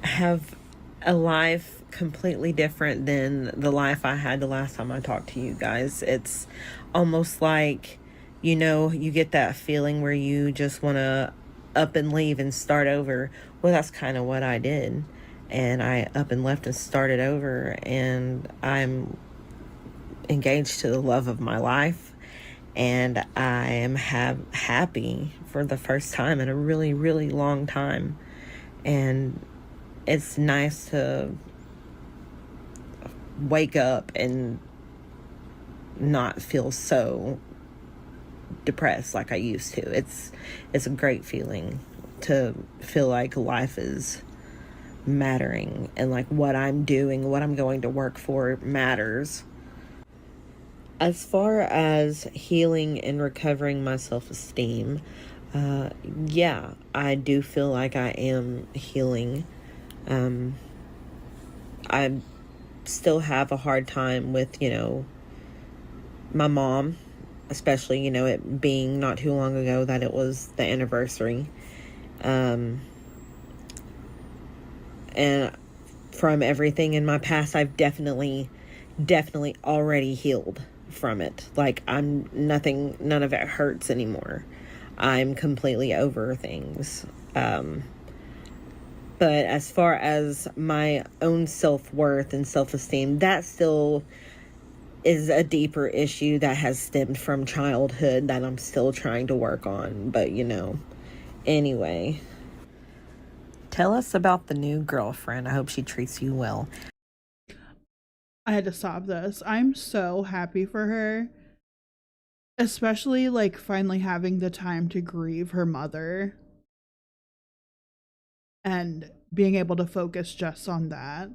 have a life completely different than the life I had the last time I talked to you guys. It's almost like, you know, you get that feeling where you just want to up and leave and start over. Well, that's kind of what I did. And I up and left and started over, and I'm engaged to the love of my life, and I am happy for the first time in a really, really long time. And it's nice to wake up and not feel so depressed like I used to. It's a great feeling to feel like life is mattering, and like what I'm doing, what I'm going to work for matters. As far as healing and recovering my self-esteem, yeah, I do feel like I am healing. I still have a hard time with, you know, my mom, especially, you know, it being not too long ago that it was the anniversary. And from everything in my past, I've definitely already healed from it. Like, none of it hurts anymore. I'm completely over things. But as far as my own self-worth and self-esteem, that still is a deeper issue that has stemmed from childhood that I'm still trying to work on. But, you know, anyway. Tell us about the new girlfriend. I hope she treats you well. I had to stop this. I'm so happy for her. Especially, like, finally having the time to grieve her mother. And being able to focus just on that.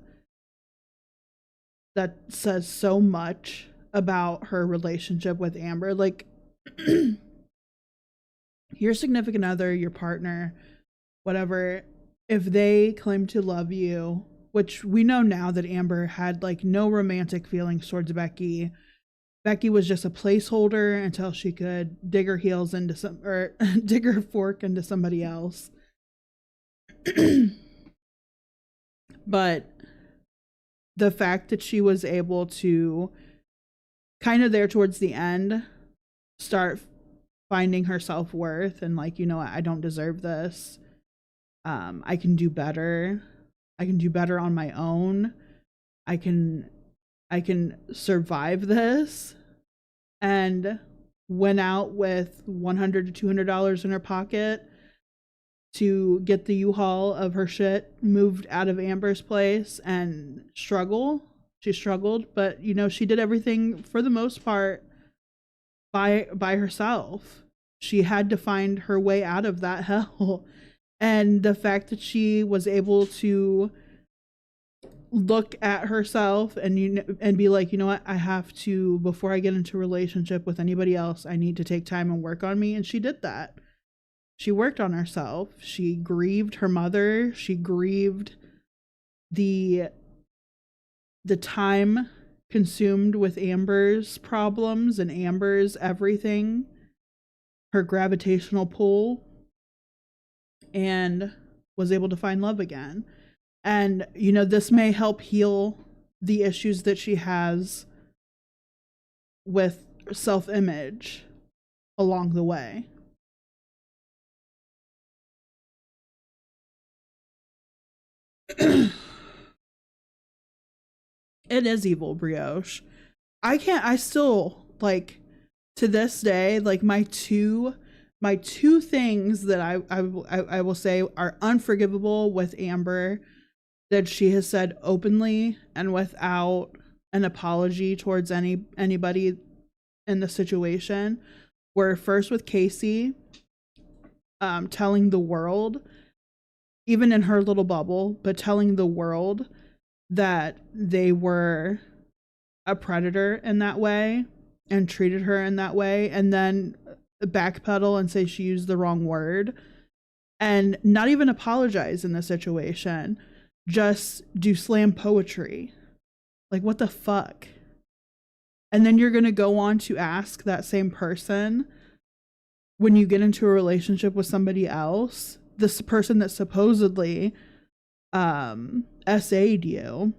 That says so much about her relationship with Amber. Like, your significant other, your partner, whatever, if they claim to love you, which we know now that Amber had like no romantic feelings towards Becky. Becky was just a placeholder until she could dig her heels into some, or dig her fork into somebody else. But the fact that she was able to kind of there towards the end start finding her self-worth and like, you know what, I don't deserve this. I can do better. I can do better on my own. I can survive this. And went out with $100 to $200 in her pocket to get the U-Haul of her shit moved out of Amber's place and She struggled, but you know, she did everything for the most part by herself. She had to find her way out of that hell. And the fact that she was able to look at herself and be like, you know what, I have to, before I get into a relationship with anybody else, I need to take time and work on me. And she did that. She worked on herself. She grieved her mother. She grieved the time consumed with Amber's problems and Amber's everything, her gravitational pull, and was able to find love again. And, you know, this may help heal the issues that she has with self-image along the way. It is evil, Brioche. I still, like, to this day, like, my two things that I will say are unforgivable with Amber that she has said openly and without an apology towards anybody in the situation were first with Casey, telling the world, even in her little bubble, but telling the world that they were a predator in that way and treated her in that way, and then backpedal and say she used the wrong word and not even apologize in the situation, just do slam poetry. Like, what the fuck? And then you're gonna go on to ask that same person, when you get into a relationship with somebody else, this person that supposedly SA'd you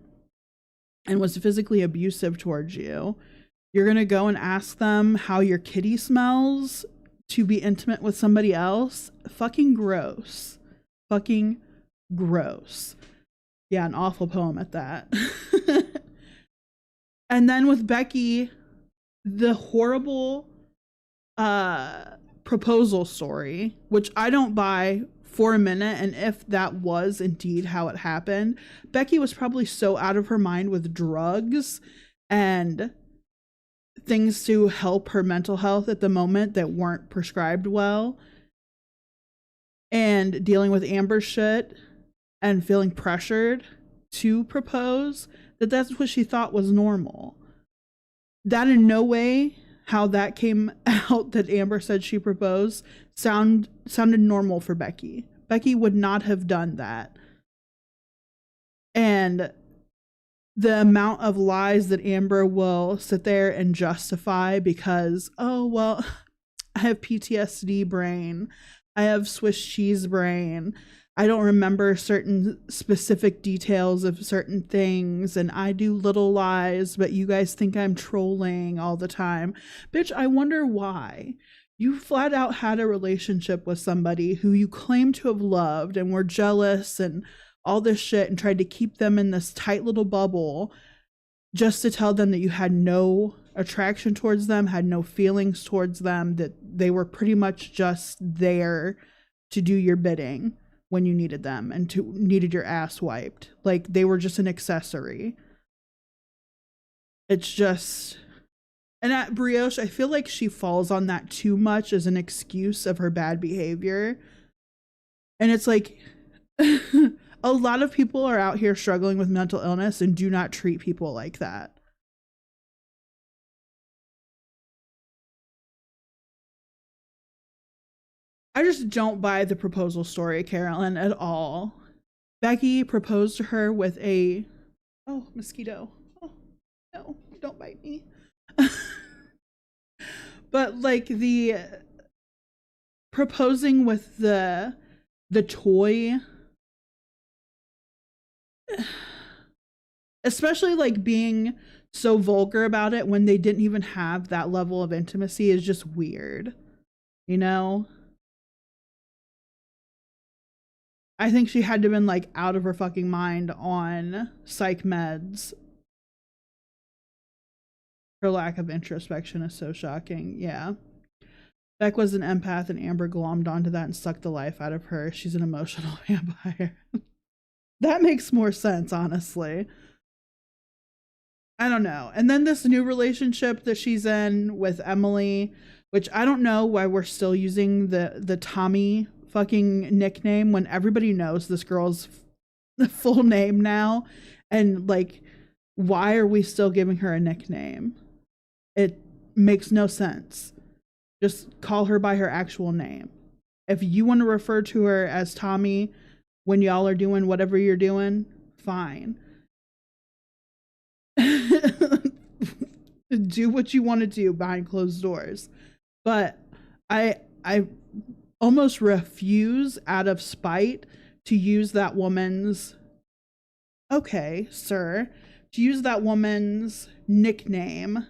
and was physically abusive towards you, you're gonna go and ask them how your kitty smells to be intimate with somebody else? Fucking gross. Fucking gross. Yeah, an awful poem at that. And then with Becky, the horrible proposal story, which I don't buy for a minute, and if that was indeed how it happened, Becky was probably so out of her mind with drugs and things to help her mental health at the moment that weren't prescribed well, and dealing with Amber's shit and feeling pressured to propose, that's what she thought was normal. That in no way, how that came out that Amber said she proposed, sounded normal for Becky. Becky would not have done that. And the amount of lies that Amber will sit there and justify because, oh, well, I have PTSD brain. I have Swiss cheese brain. I don't remember certain specific details of certain things, and I do little lies, but you guys think I'm trolling all the time. Bitch, I wonder why. You flat out had a relationship with somebody who you claim to have loved and were jealous and all this shit and tried to keep them in this tight little bubble just to tell them that you had no attraction towards them, had no feelings towards them, that they were pretty much just there to do your bidding when you needed them and needed your ass wiped. Like, they were just an accessory. It's just... And at Brioche, I feel like she falls on that too much as an excuse of her bad behavior. And it's like... a lot of people are out here struggling with mental illness and do not treat people like that. I just don't buy the proposal story, Carolyn, at all. Becky proposed to her with a... Oh, mosquito. Oh, no, don't bite me. But like the proposing with the toy, especially like being so vulgar about it when they didn't even have that level of intimacy, is just weird, you know? I think she had to have been like out of her fucking mind on psych meds. Her lack of introspection is so shocking. Yeah. Beck was an empath and Amber glommed onto that and sucked the life out of her. She's an emotional vampire. That makes more sense, honestly. I don't know. And then this new relationship that she's in with Emily, which I don't know why we're still using the Tommy fucking nickname when everybody knows this girl's full name now. And like, why are we still giving her a nickname? It makes no sense. Just call her by her actual name. If you want to refer to her as Tommy when y'all are doing whatever you're doing, fine. Do what you want to do behind closed doors. But I almost refuse out of spite to use that woman's, okay, sir, to use that woman's nickname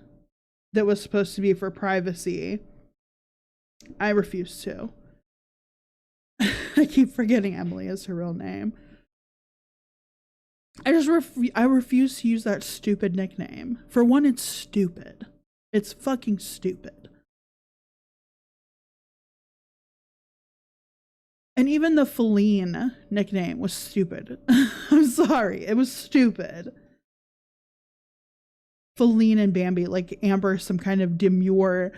that was supposed to be for privacy. I refuse to. I keep forgetting Emily is her real name. I refuse to use that stupid nickname. For one, it's stupid. It's fucking stupid. And even the Feline nickname was stupid. I'm sorry. It was stupid. Feline and Bambi, like Amber, some kind of demure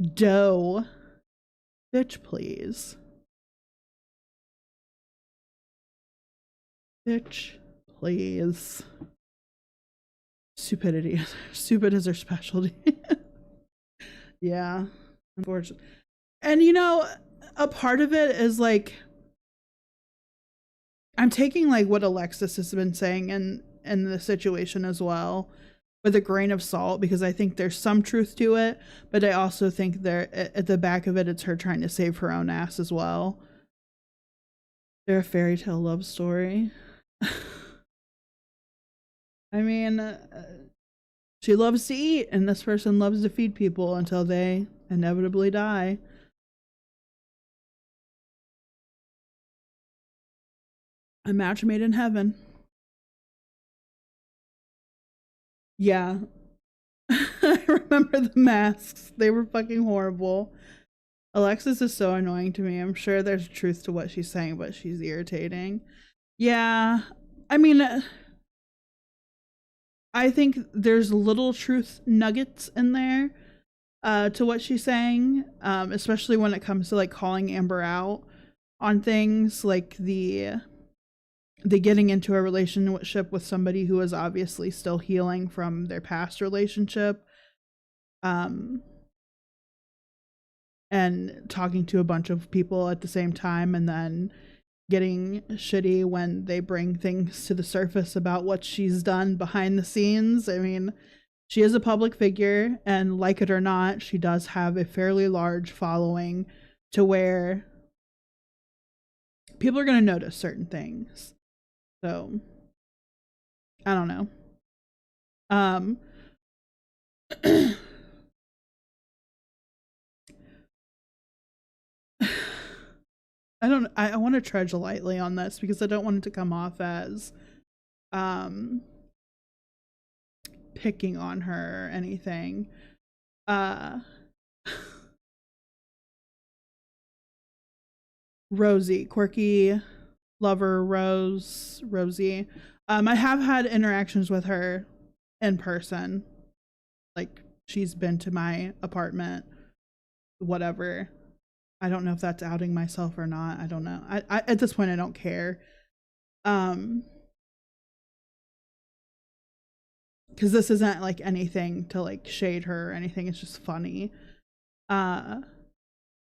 doe. Bitch, please. Bitch, please. Stupidity. Stupid is her specialty. Yeah, unfortunately. And you know, a part of it is like, I'm taking like what Alexis has been saying in the situation as well with a grain of salt, because I think there's some truth to it, but I also think there at the back of it, it's her trying to save her own ass as well. They're a fairy tale love story. I mean, she loves to eat, and this person loves to feed people until they inevitably die. A match made in heaven. Yeah. I remember the masks. They were fucking horrible. Alexis is so annoying to me. I'm sure there's truth to what she's saying, but she's irritating. Yeah. I mean, I think there's little truth nuggets in there to what she's saying, especially when it comes to like calling Amber out on things like the getting into a relationship with somebody who is obviously still healing from their past relationship, and talking to a bunch of people at the same time, and then getting shitty when they bring things to the surface about what she's done behind the scenes. I mean, she is a public figure, and like it or not, she does have a fairly large following to where people are going to notice certain things. So, I don't know. I want to tread lightly on this because I don't want it to come off as picking on her or anything. Rosie, quirky lover Rosie. I have had interactions with her in person. Like, she's been to my apartment, whatever. I don't know if that's outing myself or not. I don't know. I at this point I don't care. Because this isn't like anything to like shade her or anything. It's just funny. My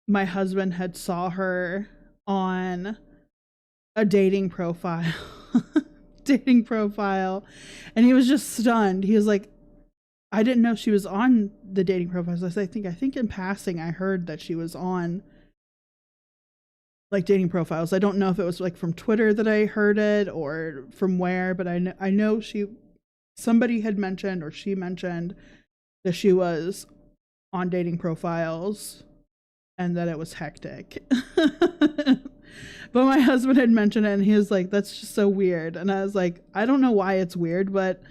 husband had saw her on a dating profile. And he was just stunned. He was like, I didn't know she was on the dating profiles. I think in passing I heard that she was on like dating profiles. I don't know if it was like from Twitter that I heard it or from where, but I know somebody had mentioned, or she mentioned, that she was on dating profiles and that it was hectic. But my husband had mentioned it and he was like, that's just so weird. And I was like, I don't know why it's weird, but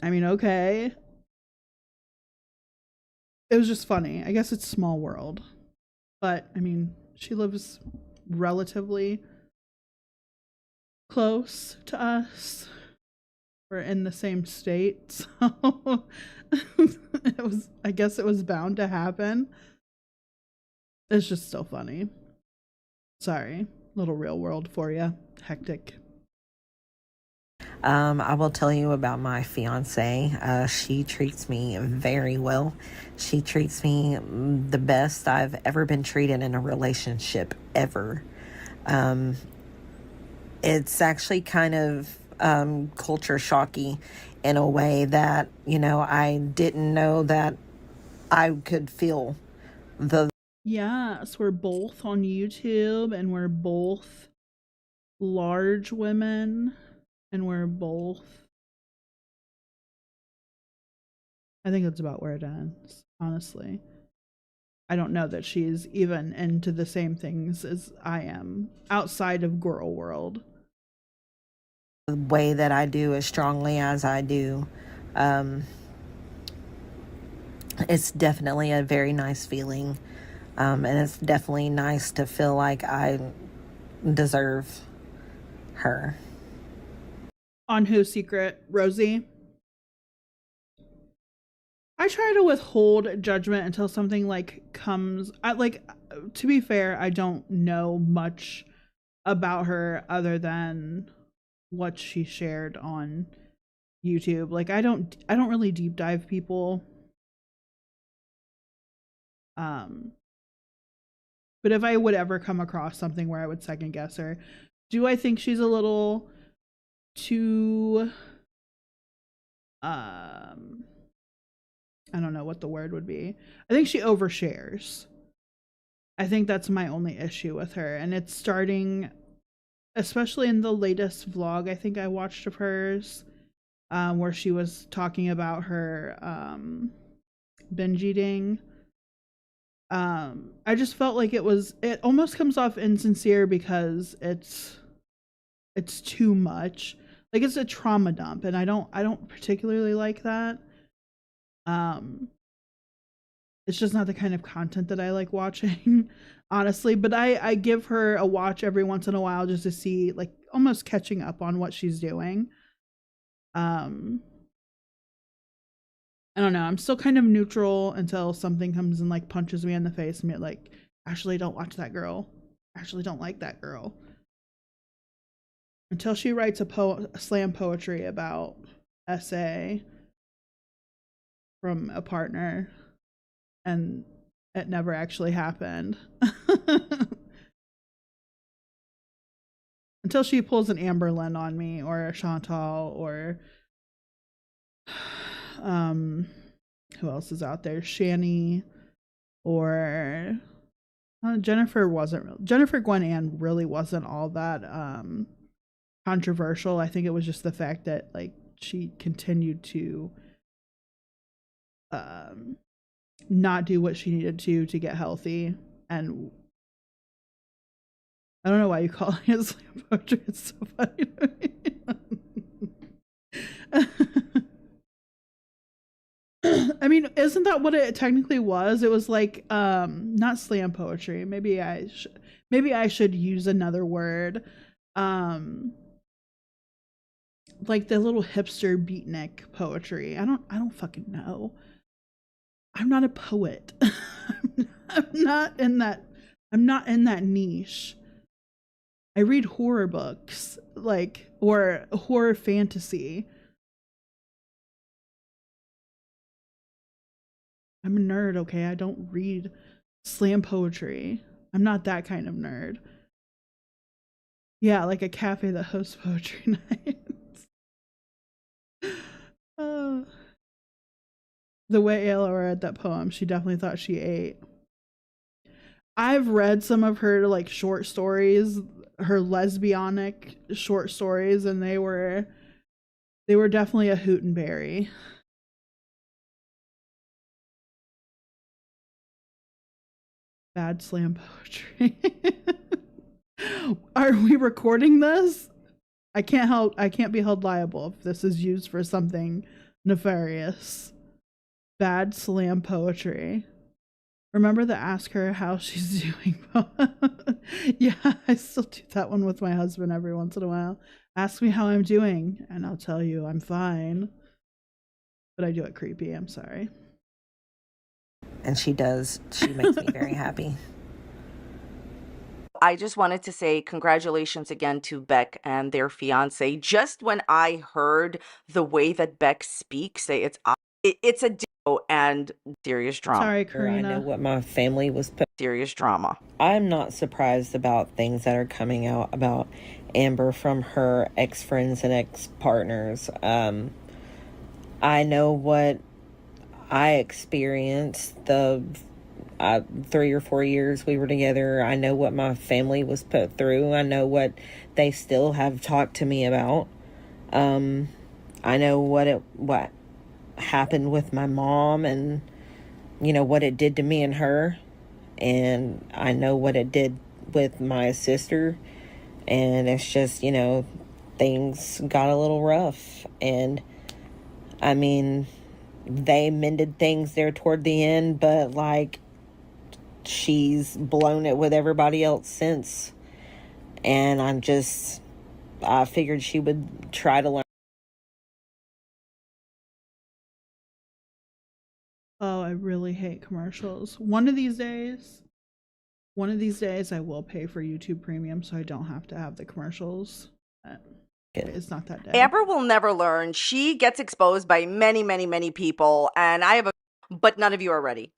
I mean, okay. It was just funny. I guess it's small world. But I mean, she lives relatively close to us. We're in the same state, so I guess it was bound to happen. It's just still funny. Sorry, little real world for you. Hectic. I will tell you about my fiance. She treats me very well. She treats me the best I've ever been treated in a relationship ever. It's actually kind of culture shocky in a way that, I didn't know that I could feel the. Yes, we're both on YouTube and we're both large women and we're both. I think that's about where it ends, honestly. I don't know that she's even into the same things as I am outside of girl world. The way that I do as strongly as I do. It's definitely a very nice feeling. And it's definitely nice to feel like I deserve her. On whose secret? Rosie? I try to withhold judgment until something like comes. To be fair, I don't know much about her other than what she shared on YouTube. Like, I don't really deep dive people. But if I would ever come across something where I would second guess her, do I think she's a little too I don't know what the word would be. I think she overshares. I think that's my only issue with her, and it's starting, especially in the latest vlog I think I watched of hers, where she was talking about her binge eating. I just felt like it almost comes off insincere because it's too much. Like, it's a trauma dump, and I don't particularly like that. It's just not the kind of content that I like watching, honestly. But I give her a watch every once in a while just to see, like, almost catching up on what she's doing. I don't know. I'm still kind of neutral until something comes and like punches me in the face and be like, Ashley, don't watch that girl. Ashley, don't like that girl. Until she writes a slam poetry about SA from a partner, and it never actually happened. Until she pulls an Amberlynn on me, or a Chantal, or who else is out there? Shani, or Jennifer Gwen Ann really wasn't all that controversial. I think it was just the fact that, like, she continued to not do what she needed to get healthy, and I don't know why you call it slam poetry. It's so funny to me. I mean, isn't that what it technically was? It was like not slam poetry. Maybe I should use another word. Like the little hipster beatnik poetry. I don't fucking know. I'm not a poet. I'm not in that niche. I read horror books, like, or horror fantasy. I'm a nerd, okay? I don't read slam poetry. I'm not that kind of nerd. Yeah, like a cafe that hosts poetry nights. The way Ayla read that poem, she definitely thought she ate. I've read some of her like short stories, her lesbianic short stories, and they were definitely a hoot and berry. Bad slam poetry. Are we recording this? I can't be held liable if this is used for something nefarious. Bad slam poetry. Remember the ask her how she's doing. Yeah, I still do that one with my husband every once in a while. Ask me how I'm doing, and I'll tell you I'm fine. But I do it creepy, I'm sorry. And she does. She makes me very happy. I just wanted to say congratulations again to Beck and their fiance. Just when I heard the way that Beck speaks, say it's a deal and serious drama. Sorry, I Karina. know what my family was put. Serious drama. I'm not surprised about things that are coming out about Amber from her ex-friends and ex-partners. I know what I experienced the 3 or 4 years we were together. I know what my family was put through. I know what they still have talked to me about. I know what happened with my mom, and you know what it did to me and her, and I know what it did with my sister. And it's just, you know, things got a little rough, and I mean, they mended things there toward the end, but like, she's blown it with everybody else since. And I figured she would try to learn. Oh, I really hate commercials. One of these days I will pay for YouTube Premium so I don't have to have the commercials. It's not that day. Amber will never learn. She gets exposed by many, many, many people, and but none of you are ready.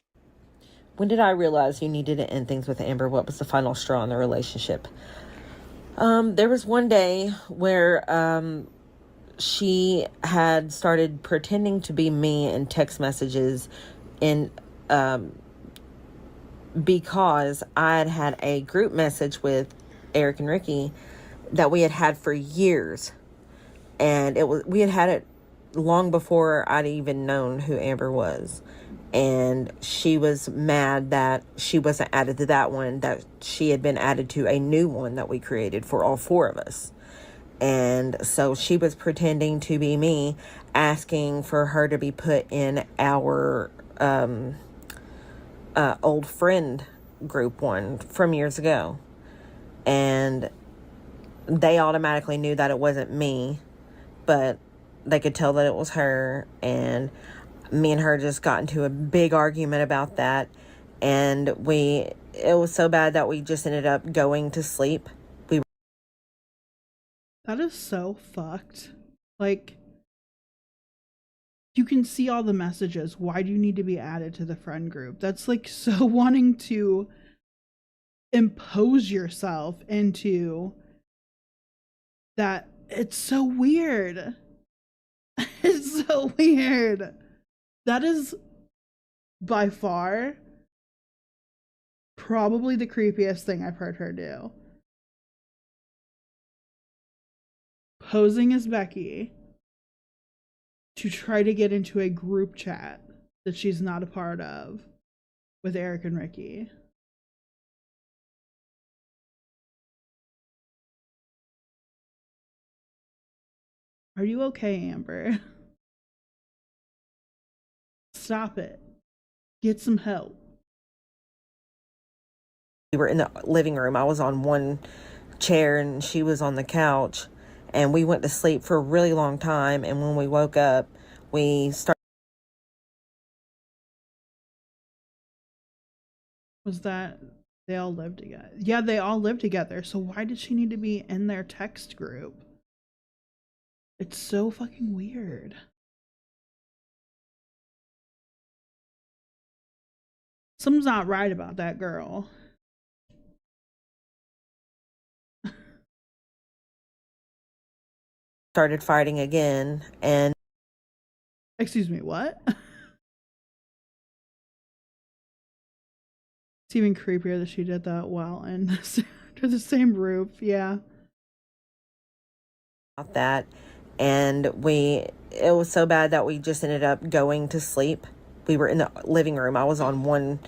When did I realize you needed to end things with Amber? What was the final straw in the relationship? There was one day where she had started pretending to be me in text messages because I had a group message with Eric and Ricky that we had for years. And we had it long before I'd even known who Amber was. And she was mad that she wasn't added to that one, that she had been added to a new one that we created for all four of us. And so she was pretending to be me, asking for her to be put in our old friend group one from years ago. And they automatically knew that it wasn't me, but they could tell that it was her. And me and her just got into a big argument about that. And it was so bad that we just ended up going to sleep. That is so fucked. Like, you can see all the messages. Why do you need to be added to the friend group? That's like so wanting to impose yourself into that. It's so weird. It's so weird. That is by far probably the creepiest thing I've heard her do. Posing as Becky to try to get into a group chat that she's not a part of with Eric and Ricky. Are you okay, Amber? Stop it. Get some help. We were in the living room. I was on one chair and she was on the couch, and we went to sleep for a really long time, and when we woke up, we started. Was that they all lived together? Yeah, they all lived together. So why did she need to be in their text group? It's so fucking weird. Something's not right about that girl. Started fighting again, and Excuse me, what? It's even creepier that she did that while in under the same roof. Yeah. about that, and it was so bad that we just ended up going to sleep. We were in the living room. I was on one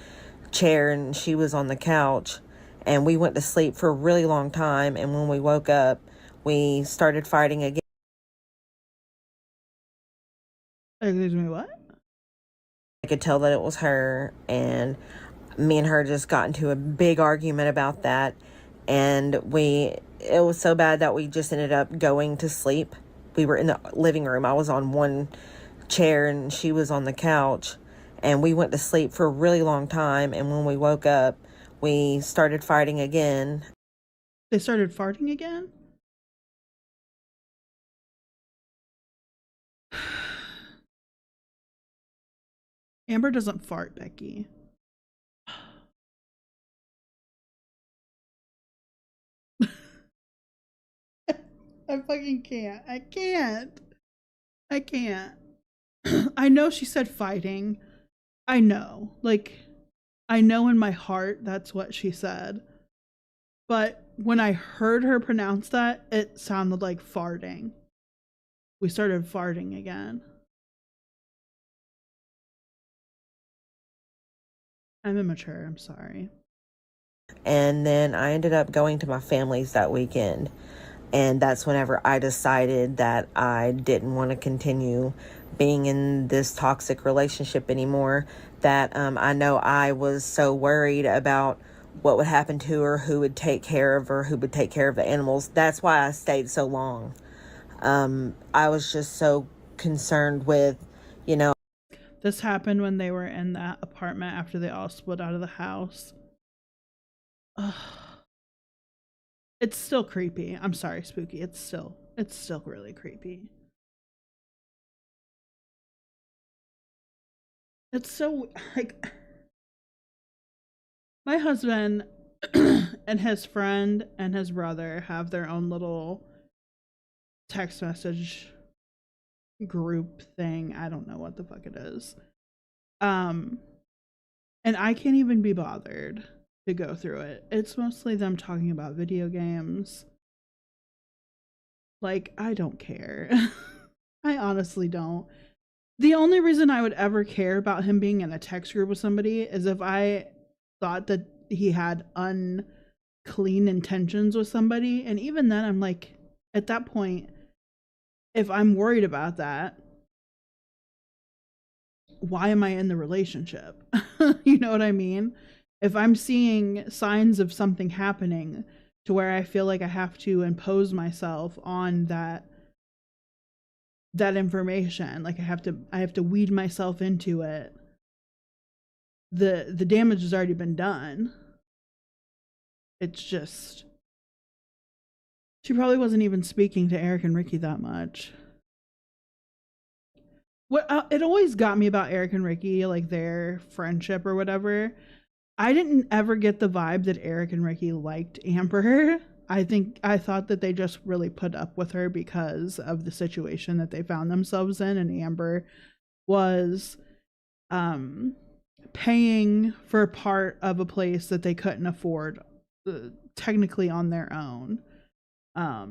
chair and she was on the couch, and we went to sleep for a really long time, and when we woke up, we started fighting again. Excuse me, what? I could tell that it was her, and me and her just got into a big argument about that, and it was so bad that we just ended up going to sleep. We were in the living room. I was on one chair and she was on the couch, and we went to sleep for a really long time, and when we woke up, we started fighting again. They started farting again? Amber doesn't fart, Becky. I fucking can't. I can't. I can't. I know she said fighting. I know. Like, I know in my heart that's what she said. But when I heard her pronounce that, it sounded like farting. We started farting again. I'm immature. I'm sorry. And then I ended up going to my family's that weekend. And that's whenever I decided that I didn't want to continue being in this toxic relationship anymore. That I know I was so worried about what would happen to her, who would take care of her, who would take care of the animals. That's why I stayed so long. I was just so concerned with, This happened when they were in that apartment after they all split out of the house. Ugh. It's still creepy. I'm sorry, Spooky. It's still really creepy. It's so, like, my husband and his friend and his brother have their own little text message group thing. I don't know what the fuck it is. And I can't even be bothered to go through it. It's mostly them talking about video games. Like, I don't care. I honestly don't. The only reason I would ever care about him being in a text group with somebody is if I thought that he had unclean intentions with somebody. And even then, I'm like, at that point, if I'm worried about that, why am I in the relationship? You know what I mean? If I'm seeing signs of something happening to where I feel like I have to impose myself on that information, like I have to weed myself into it, the damage has already been done. It's just, she probably wasn't even speaking to Eric and Ricky that much. What it always got me about Eric and Ricky, like their friendship or whatever, I didn't ever get the vibe that Eric and Ricky liked Amber. I thought that they just really put up with her because of the situation that they found themselves in, and Amber was paying for part of a place that they couldn't afford, technically on their own. At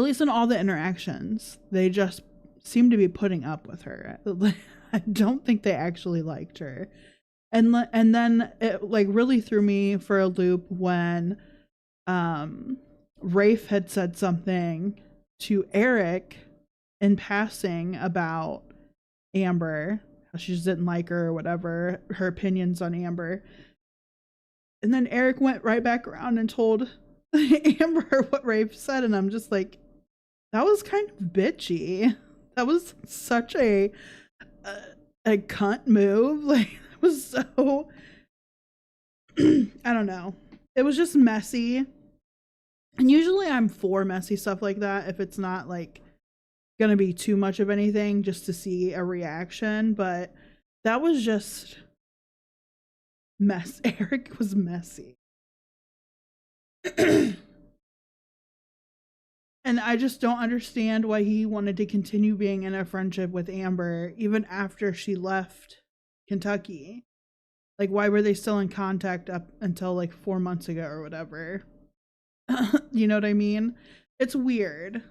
least in all the interactions, they just seemed to be putting up with her. I don't think they actually liked her. And then it like really threw me for a loop when Rafe had said something to Eric in passing about Amber, how she just didn't like her or whatever, her opinions on Amber. And then Eric went right back around and told Amber what Rafe said, and I'm just like, that was kind of bitchy. That was such a cunt move. Like, it was so I don't know. It was just messy. And usually I'm for messy stuff like that if it's not like gonna be too much of anything, just to see a reaction. But that was just mess. Eric was messy. And I just don't understand why he wanted to continue being in a friendship with Amber even after she left Kentucky. Like, why were they still in contact up until like 4 months ago or whatever? You know what I mean? It's weird.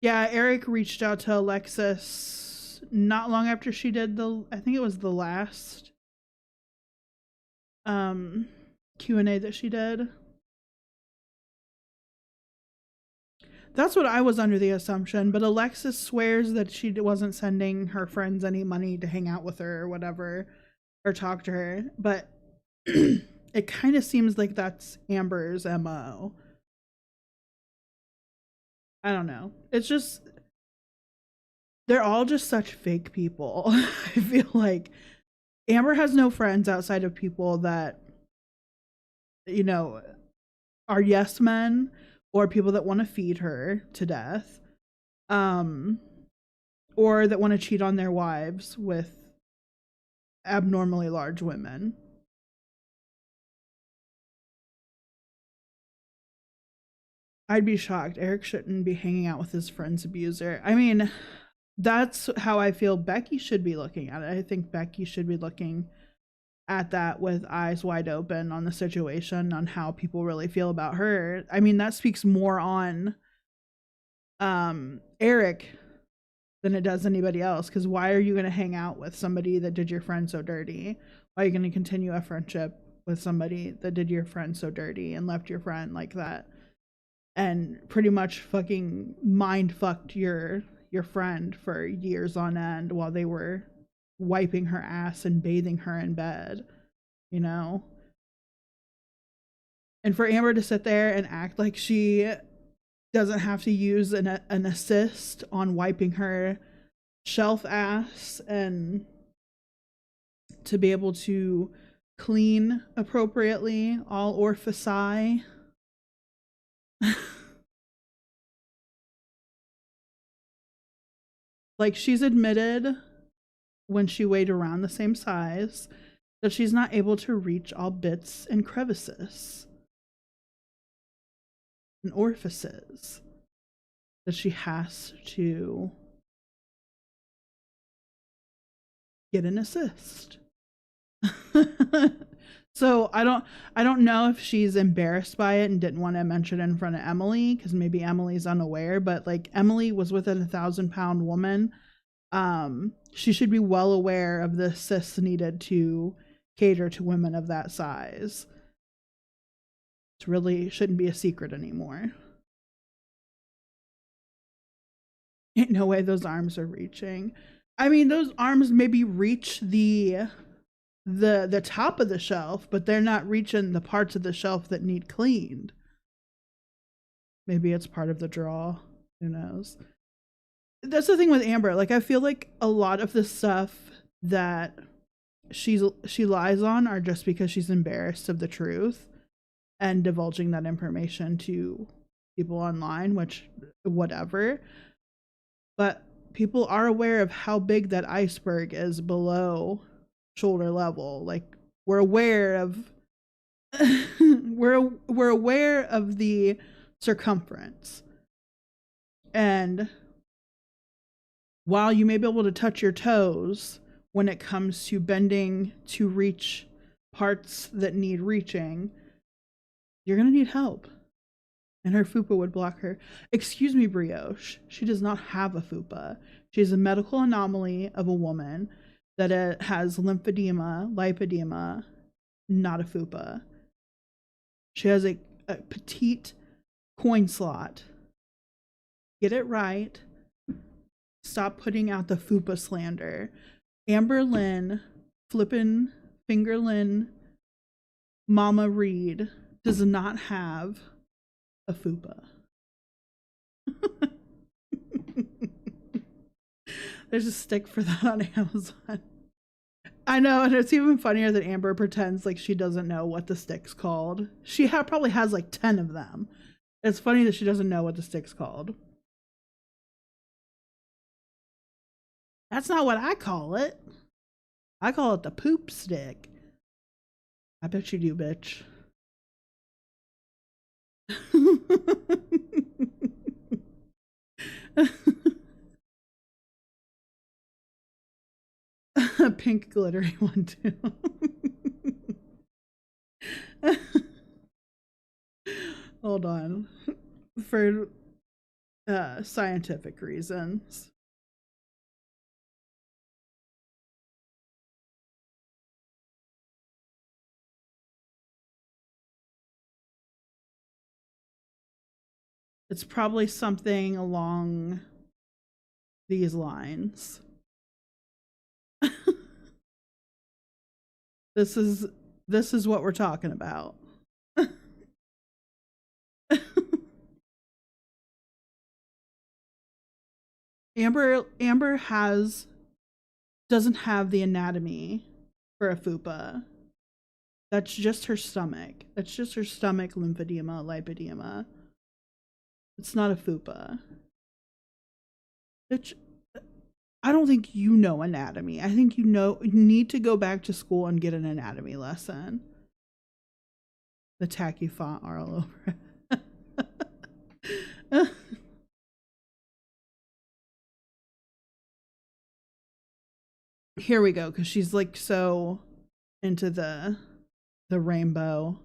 Yeah, Eric reached out to Alexis not long after she did I think it was the last Q&A that she did. That's what I was under the assumption, but Alexis swears that she wasn't sending her friends any money to hang out with her or whatever, or talk to her, but it kind of seems like that's Amber's MO. I don't know. It's just, they're all just such fake people. I feel like Amber has no friends outside of people that, you know, are yes men, or people that want to feed her to death, or that want to cheat on their wives with abnormally large women. I'd be shocked. Eric shouldn't be hanging out with his friend's abuser. I mean, that's how I feel Becky should be looking at it. I think Becky should be looking at that with eyes wide open on the situation, on how people really feel about her. I mean, that speaks more on Eric than it does anybody else, because why are you going to hang out with somebody that did your friend so dirty? Why are you going to continue a friendship with somebody that did your friend so dirty and left your friend like that and pretty much fucking mind fucked your friend for years on end while they were wiping her ass and bathing her in bed, you know? And for Amber to sit there and act like she doesn't have to use an assist on wiping her shelf ass and to be able to clean appropriately all orifici. Like, she's admitted when she weighed around the same size that she's not able to reach all bits and crevices and orifices, that she has to get an assist. So I don't know if she's embarrassed by it and didn't want to mention it in front of Emily, because maybe Emily's unaware, but like, Emily was with a 1,000-pound woman. She should be well aware of the assists needed to cater to women of that size. It really shouldn't be a secret anymore. Ain't no way those arms are reaching. I mean, those arms maybe reach the top of the shelf, but they're not reaching the parts of the shelf that need cleaned. Maybe it's part of the draw. Who knows? That's the thing with Amber. Like, I feel like a lot of the stuff that she lies on are just because she's embarrassed of the truth and divulging that information to people online, which, whatever. But people are aware of how big that iceberg is below shoulder level. Like, we're aware of we're aware of the circumference. And while you may be able to touch your toes when it comes to bending to reach parts that need reaching, you're going to need help. And her fupa would block her. Excuse me, Brioche. She does not have a fupa. She is a medical anomaly of a woman that has lymphedema, lipedema, not a fupa. She has a petite Coin slot. Get it right. Stop putting out the FUPA slander. Amber Lynn, Flippin' Finger Lynn, Mama Reed does not have a FUPA. There's a stick for that on Amazon. I know, and it's even funnier that Amber pretends like she doesn't know what the stick's called. She probably has like 10 of them. It's funny that she doesn't know what the stick's called. That's not what I call it. I call it the poop stick. I bet you do, bitch. A pink glittery one too. Hold on. For scientific reasons. It's probably something along these lines. This is what we're talking about. Amber doesn't have the anatomy for a FUPA. That's just her stomach. That's just her stomach lymphedema, lipedema. It's not a FUPA. Bitch, I don't think you know anatomy. I think you need to go back to school and get an anatomy lesson. The tacky font are all over it. Here we go, because she's like so into the rainbow.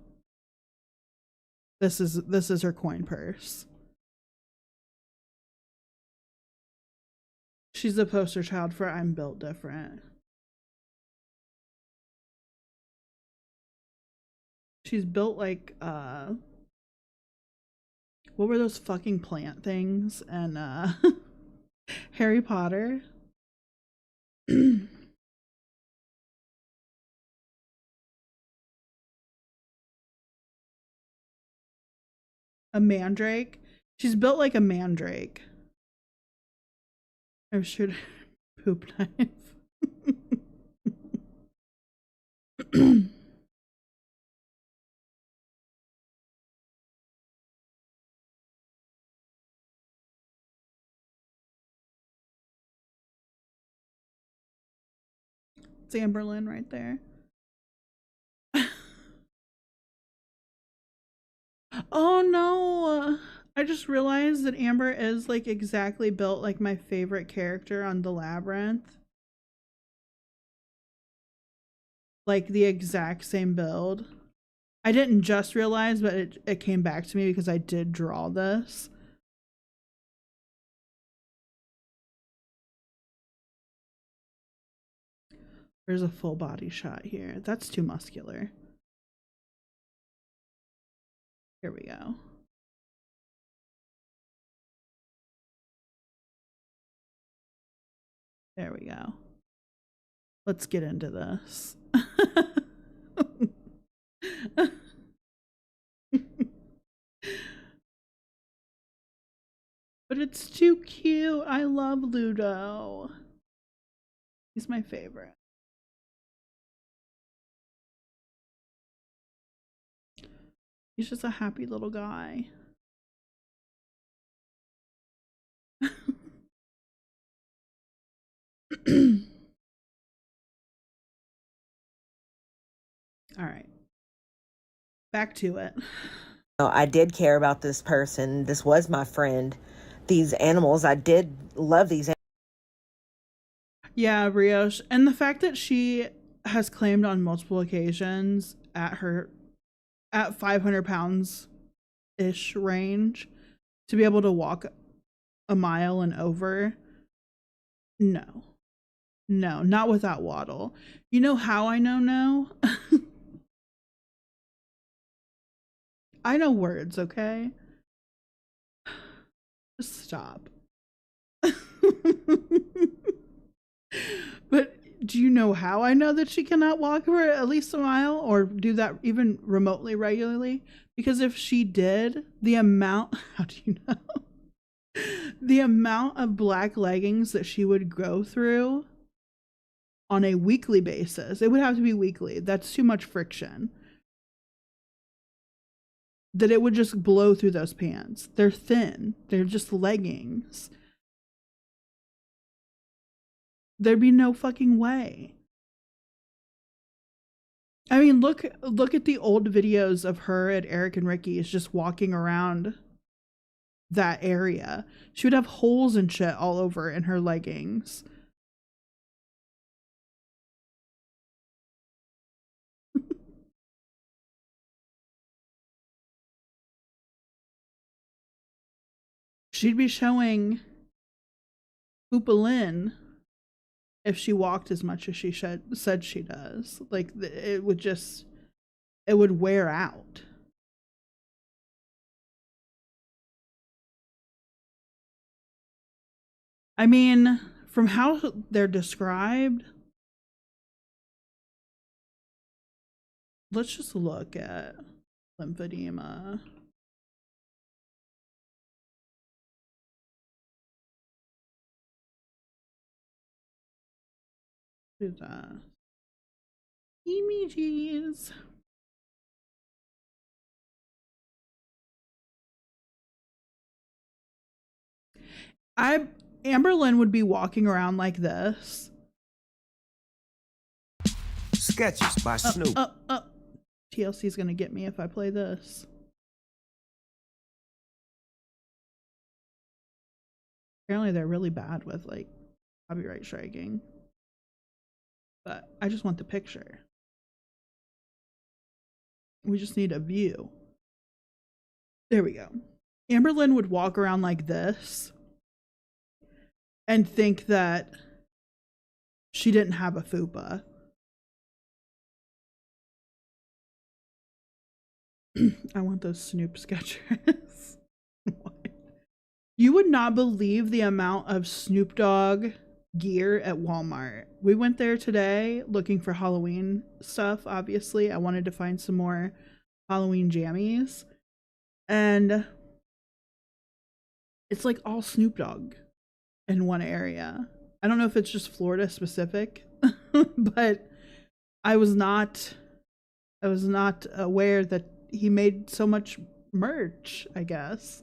This is her coin purse. She's the poster child for I'm built different. She's built like what were those fucking plant things and Harry Potter. A mandrake. She's built like a mandrake. I should poop knife. It's Amberlyn right there. Oh no! I just realized that Amber is like exactly built like my favorite character on The Labyrinth. Like the exact same build. I didn't just realize, but it came back to me because I did draw this. There's a full body shot here. That's too muscular. Here we go. There we go. Let's get into this. But it's too cute. I love Ludo. He's my favorite. He's just a happy little guy. All right. Back to it. I did care about this person. This was my friend. These animals, I did love these. Yeah, Brioche. And the fact that she has claimed on multiple occasions at 500 pounds ish range to be able to walk a mile and over. No, not without Waddle. You know how I know no? I know words, okay? Just stop. But do you know how I know that she cannot walk for at least a mile or do that even remotely regularly? Because if she did, the amount, how do you know? The amount of black leggings that she would go through on a weekly basis, it would have to be weekly. That's too much friction. That it would just blow through those pants. They're thin. They're just leggings. There'd be no fucking way. I mean, look at the old videos of her at Eric and Ricky's just walking around that area. She would have holes and shit all over in her leggings. She'd be showing Oopalin if she walked as much as she said she does. Like, it would wear out. I mean, from how they're described, let's just look at lymphedema. Who's that? Emojis. Amberlynn would be walking around like this. Sketches by Snoop. TLC's gonna get me if I play this. Apparently they're really bad with like copyright striking. But I just want the picture. We just need a view. There we go. Amberlynn would walk around like this and think that she didn't have a fupa. I want those Snoop sketchers. You would not believe the amount of Snoop Dogg gear at Walmart. We went there today looking for Halloween stuff, obviously. I wanted to find some more Halloween jammies. And it's like all Snoop Dogg in one area. I don't know if it's just Florida specific, but I was not aware that he made so much merch, I guess.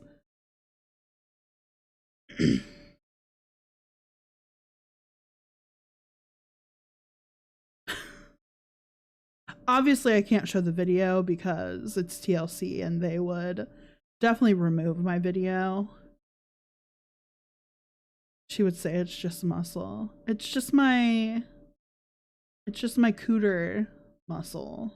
Obviously, I can't show the video because it's TLC and they would definitely remove my video. She would say it's just muscle. It's just my cooter muscle.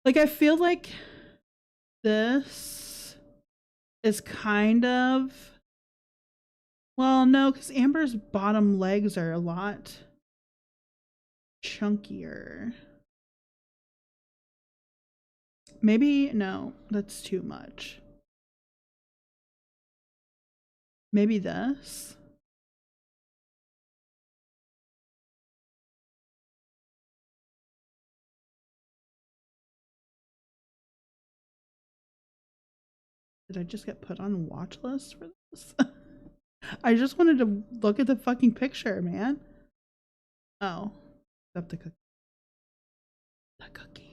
Like, I feel like this is kind of, well, no, because Amber's bottom legs are a lot chunkier. Maybe, no, that's too much. Maybe this? Did I just get put on a watch list for this? I just wanted to look at the fucking picture, man. Oh, except the cookies. The cookies.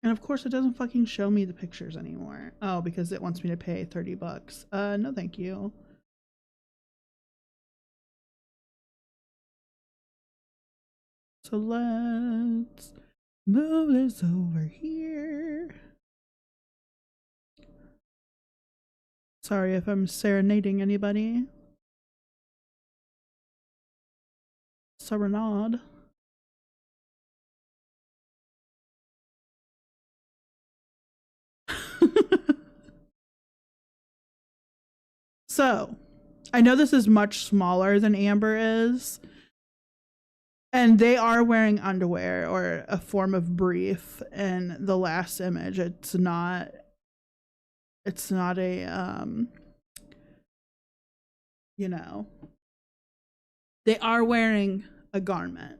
And of course it doesn't fucking show me the pictures anymore. Oh, because it wants me to pay $30. No thank you. So let's move this over here. Sorry if I'm serenading anybody. Serenade. So, I know this is much smaller than Amber is, And they are wearing underwear or a form of brief in the last image. It's not a you know, they are wearing a garment.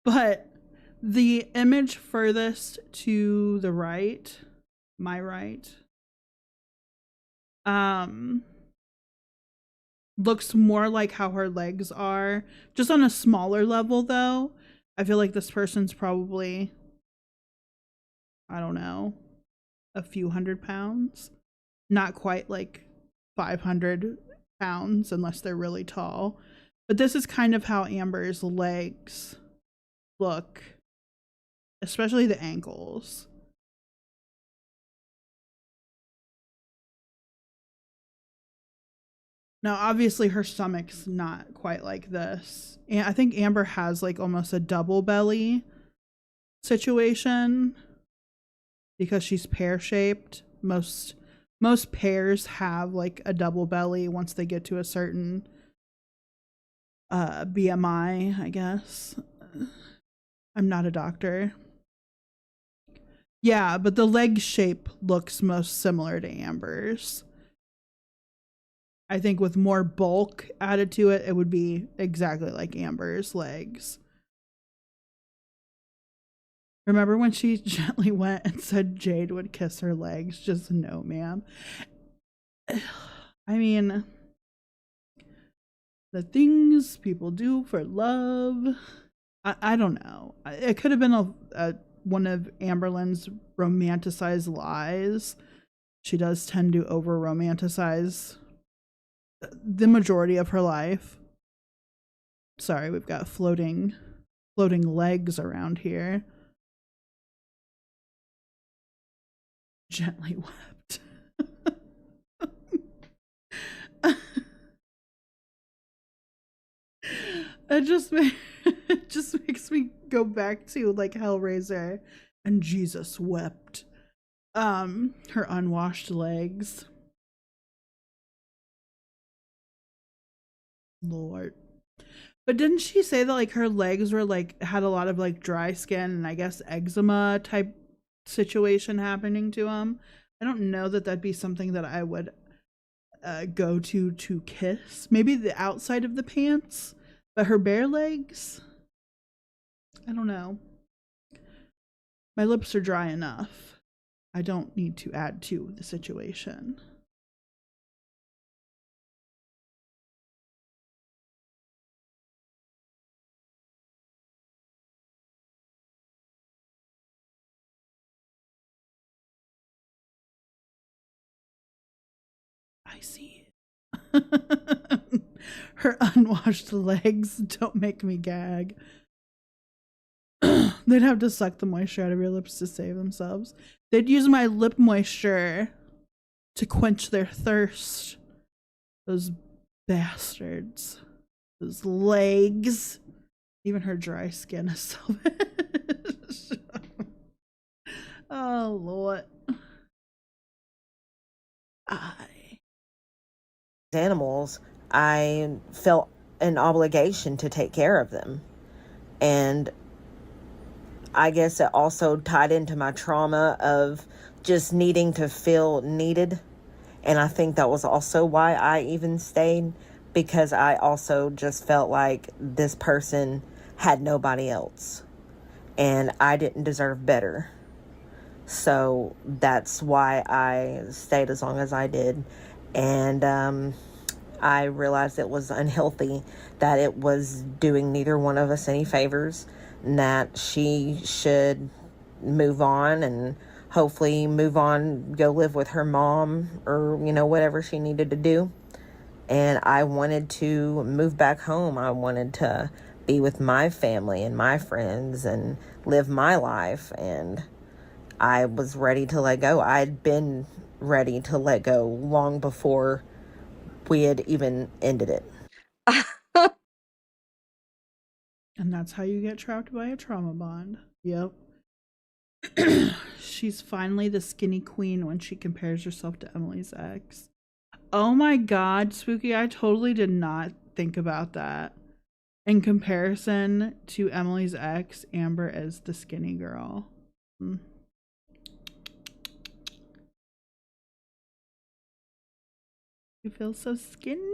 But the image furthest to the right, my right, looks more like how her legs are, just on a smaller level though. I feel like this person's probably, I don't know, a few 100 pounds. Not quite like 500 pounds unless they're really tall. But this is kind of how Amber's legs look, especially the ankles. Now, obviously, her stomach's not quite like this. And I think Amber has like almost a double belly situation because she's pear-shaped. Most pears have like a double belly once they get to a certain BMI, I guess. I'm not a doctor. Yeah, but the leg shape looks most similar to Amber's. I think with more bulk added to it, it would be exactly like Amber's legs. Remember when she gently went and said Jade would kiss her legs? Just no, ma'am. I mean, the things people do for love. I don't know. It could have been one of Amberlynn's romanticized lies. She does tend to over romanticize the majority of her life. Sorry, we've got floating legs around here. Gently wept. It just makes me go back to like Hellraiser and Jesus wept. Her unwashed legs. Lord. But didn't she say that like her legs were like had a lot of like dry skin and I guess eczema type situation happening to them? I don't know that that'd be something that I would go to kiss. Maybe the outside of the pants, but her bare legs? I don't know. My lips are dry enough. I don't need to add to the situation. I see it. Her unwashed legs don't make me gag. They'd have to suck the moisture out of your lips to save themselves. They'd use my lip moisture to quench their thirst. Those bastards. Those legs. Even her dry skin is selfish. Oh, Lord. Animals, I felt an obligation to take care of them. And I guess it also tied into my trauma of just needing to feel needed. And I think that was also why I even stayed, because I also just felt like this person had nobody else and I didn't deserve better. So that's why I stayed as long as I did. And I realized it was unhealthy, that it was doing neither one of us any favors, and that she should move on and hopefully move on, go live with her mom or, whatever she needed to do. And I wanted to move back home. I wanted to be with my family and my friends and live my life. And I was ready to let go. I'd been ready to let go long before we had even ended it. And that's how you get trapped by a trauma bond. Yep. She's finally the skinny queen when she compares herself to Emily's ex. Oh my god, Spooky, I totally did not think about that. In comparison to Emily's ex, Amber is the skinny girl. Mm. You feel so skinny.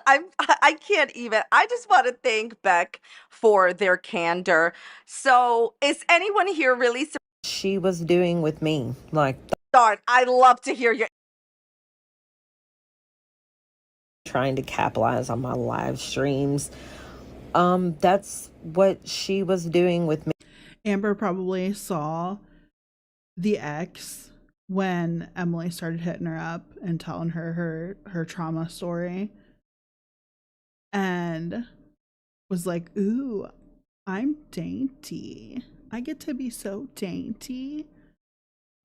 I can't even. I just want to thank Beck for their candor. So, is anyone here really She was doing with me, like darn? I love to hear your trying to capitalize on my live streams. That's what she was doing with me. Amber probably saw the ex when Emily started hitting her up and telling her trauma story, and was like, ooh, I'm dainty. I get to be so dainty.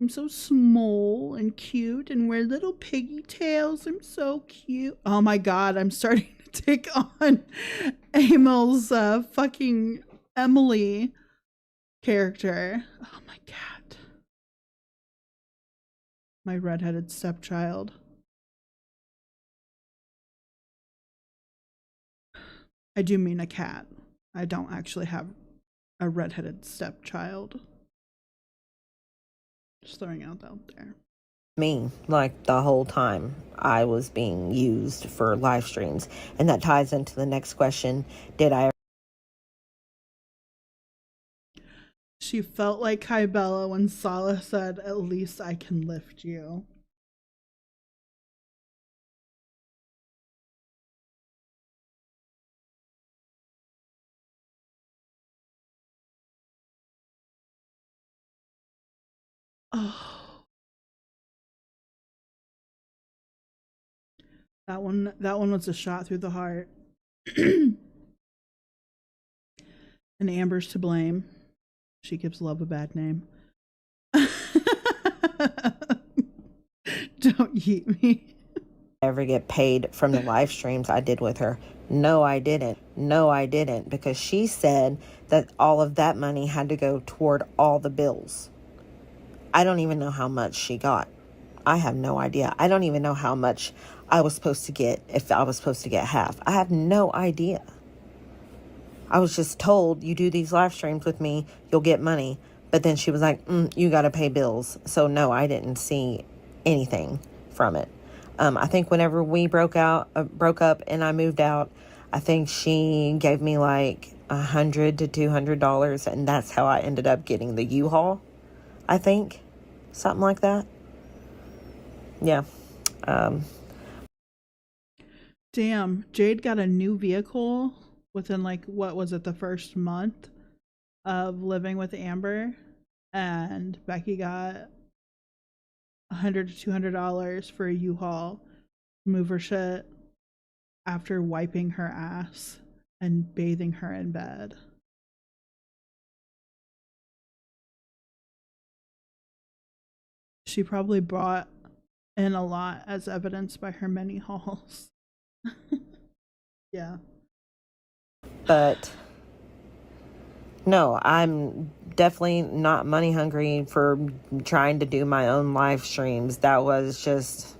I'm so small and cute and wear little piggy tails. I'm so cute. Oh my god, I'm starting to take on Emil's fucking Emily character. Oh my god. My redheaded stepchild. I do mean a cat. I don't actually have a redheaded stepchild. Just throwing out there. Me, like the whole time I was being used for live streams. And that ties into the next question. Did I She felt like Kybella when Sala said, at least I can lift you. Oh. That one was a shot through the heart. And Amber's to blame. She gives love a bad name. Don't yeet me. ever get paid from the live streams I did with her? No, I didn't. No, I didn't. Because she said that all of that money had to go toward all the bills. I don't even know how much she got. I have no idea. I don't even know how much I was supposed to get, if I was supposed to get half. I have no idea. I was just told, you do these live streams with me, you'll get money. But then she was like, you got to pay bills. So no, I didn't see anything from it. I think whenever we broke up and I moved out, I think she gave me like $100 to $200, and that's how I ended up getting the U-Haul. I think something like that. Yeah. Damn, Jade got a new vehicle within like, what was it, the first month of living with Amber, and Becky got $100 to $200 for a U-Haul to move her shit after wiping her ass and bathing her in bed. She probably brought in a lot, as evidenced by her many hauls. Yeah. But no, I'm definitely not money hungry for trying to do my own live streams. That was just,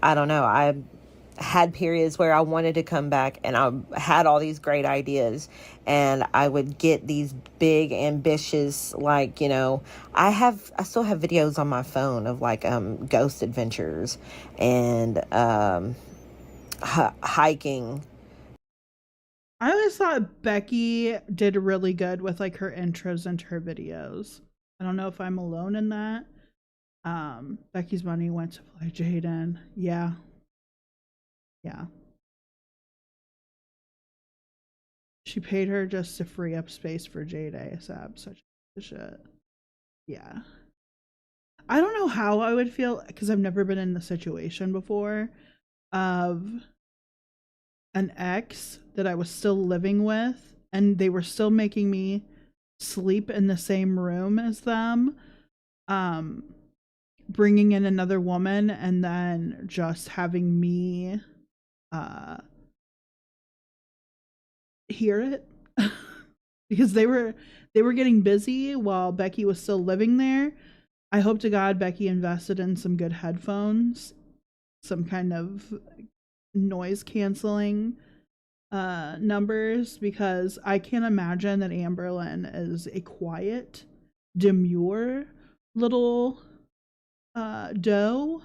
I don't know. I had periods where I wanted to come back and I had all these great ideas, and I would get these big ambitious, like, you know, I still have videos on my phone of like ghost adventures and hiking. I always thought Becky did really good with like her intros into her videos. I don't know if I'm alone in that. Becky's money went to fly Jaden. Yeah. Yeah. She paid her just to free up space for Jade ASAP. Such a shit. Yeah. I don't know how I would feel, because I've never been in the situation before of an ex that I was still living with, and they were still making me sleep in the same room as them, bringing in another woman, and then just having me hear it. Because they were getting busy while Becky was still living there. I hope to God Becky invested in some good headphones some kind of noise canceling numbers, because I can't imagine that Amberlyn is a quiet, demure little doe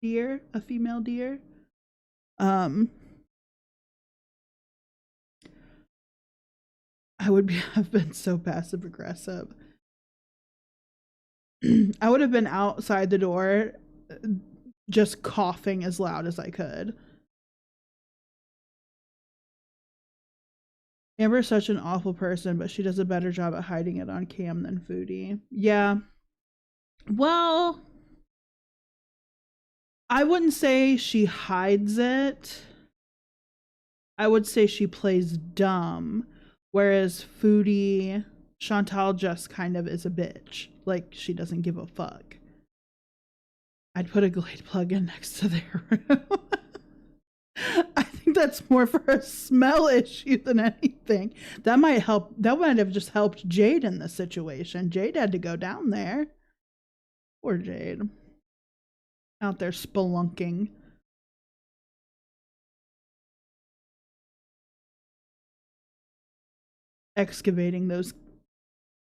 deer, a female deer. I would have been so passive aggressive. I would have been outside the door just coughing as loud as I could. Amber's such an awful person, but she does a better job at hiding it on cam than Foodie. Yeah. Well, I wouldn't say she hides it. I would say she plays dumb, whereas Foodie, Chantal just kind of is a bitch. Like, she doesn't give a fuck. I'd put a Glade plug-in next to their room. I think that's more for a smell issue than anything. That might help. That might have just helped Jade in this situation. Jade had to go down there. Poor Jade. Out there spelunking. Excavating those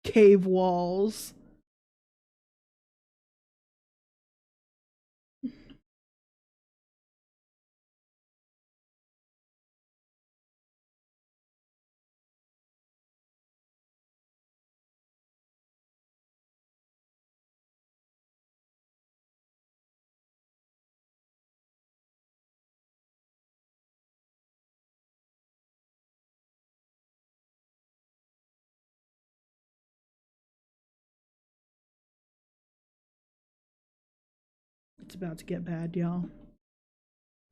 cave walls. It's about to get bad, y'all.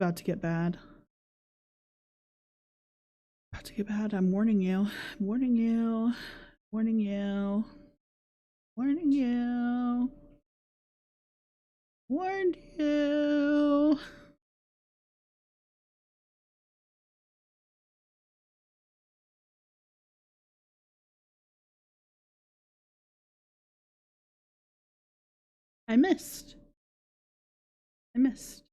About to get bad. About to get bad. I'm warning you. I'm warning you. Warning you. Warning you. Warned you. I missed. I missed.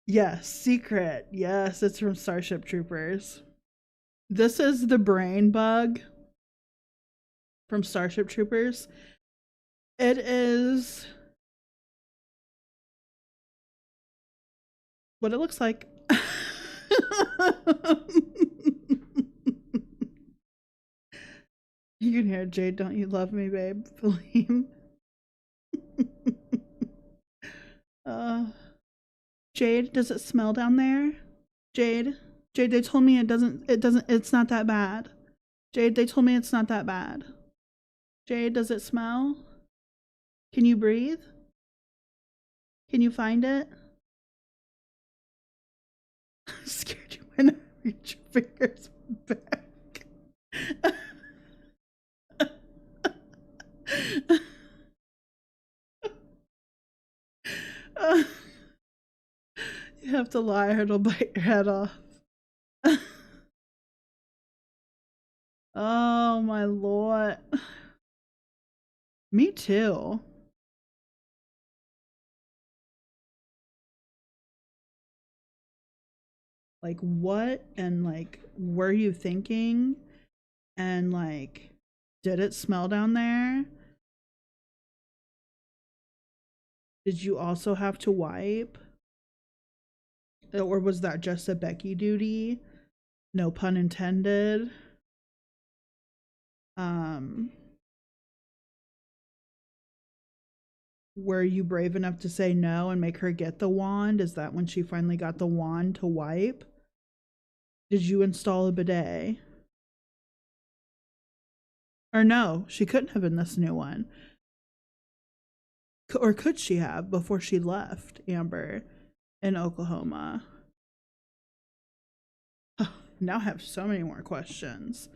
Yes, secret. Yes, it's from Starship Troopers. This is the brain bug from Starship Troopers. It is what it looks like. You can hear Jade, don't you love me, babe? Phileme. Jade, does it smell down there? Jade, they told me it's not that bad. Jade, they told me it's not that bad. Jade, does it smell? Can you breathe? Can you find it? I'm scared you might not reach your fingers back. You have to lie or it'll bite your head off. Oh my lord. Me too. Like, what? And like, were you thinking? And like, did it smell down there? Did you also have to wipe? Or was that just a Becky duty? No pun intended. Were you brave enough to say no and make her get the wand? Is that when she finally got the wand to wipe? Did you install a bidet? Or no, she couldn't have in this new one. Or could she have before she left Amber in Oklahoma? now I have so many more questions.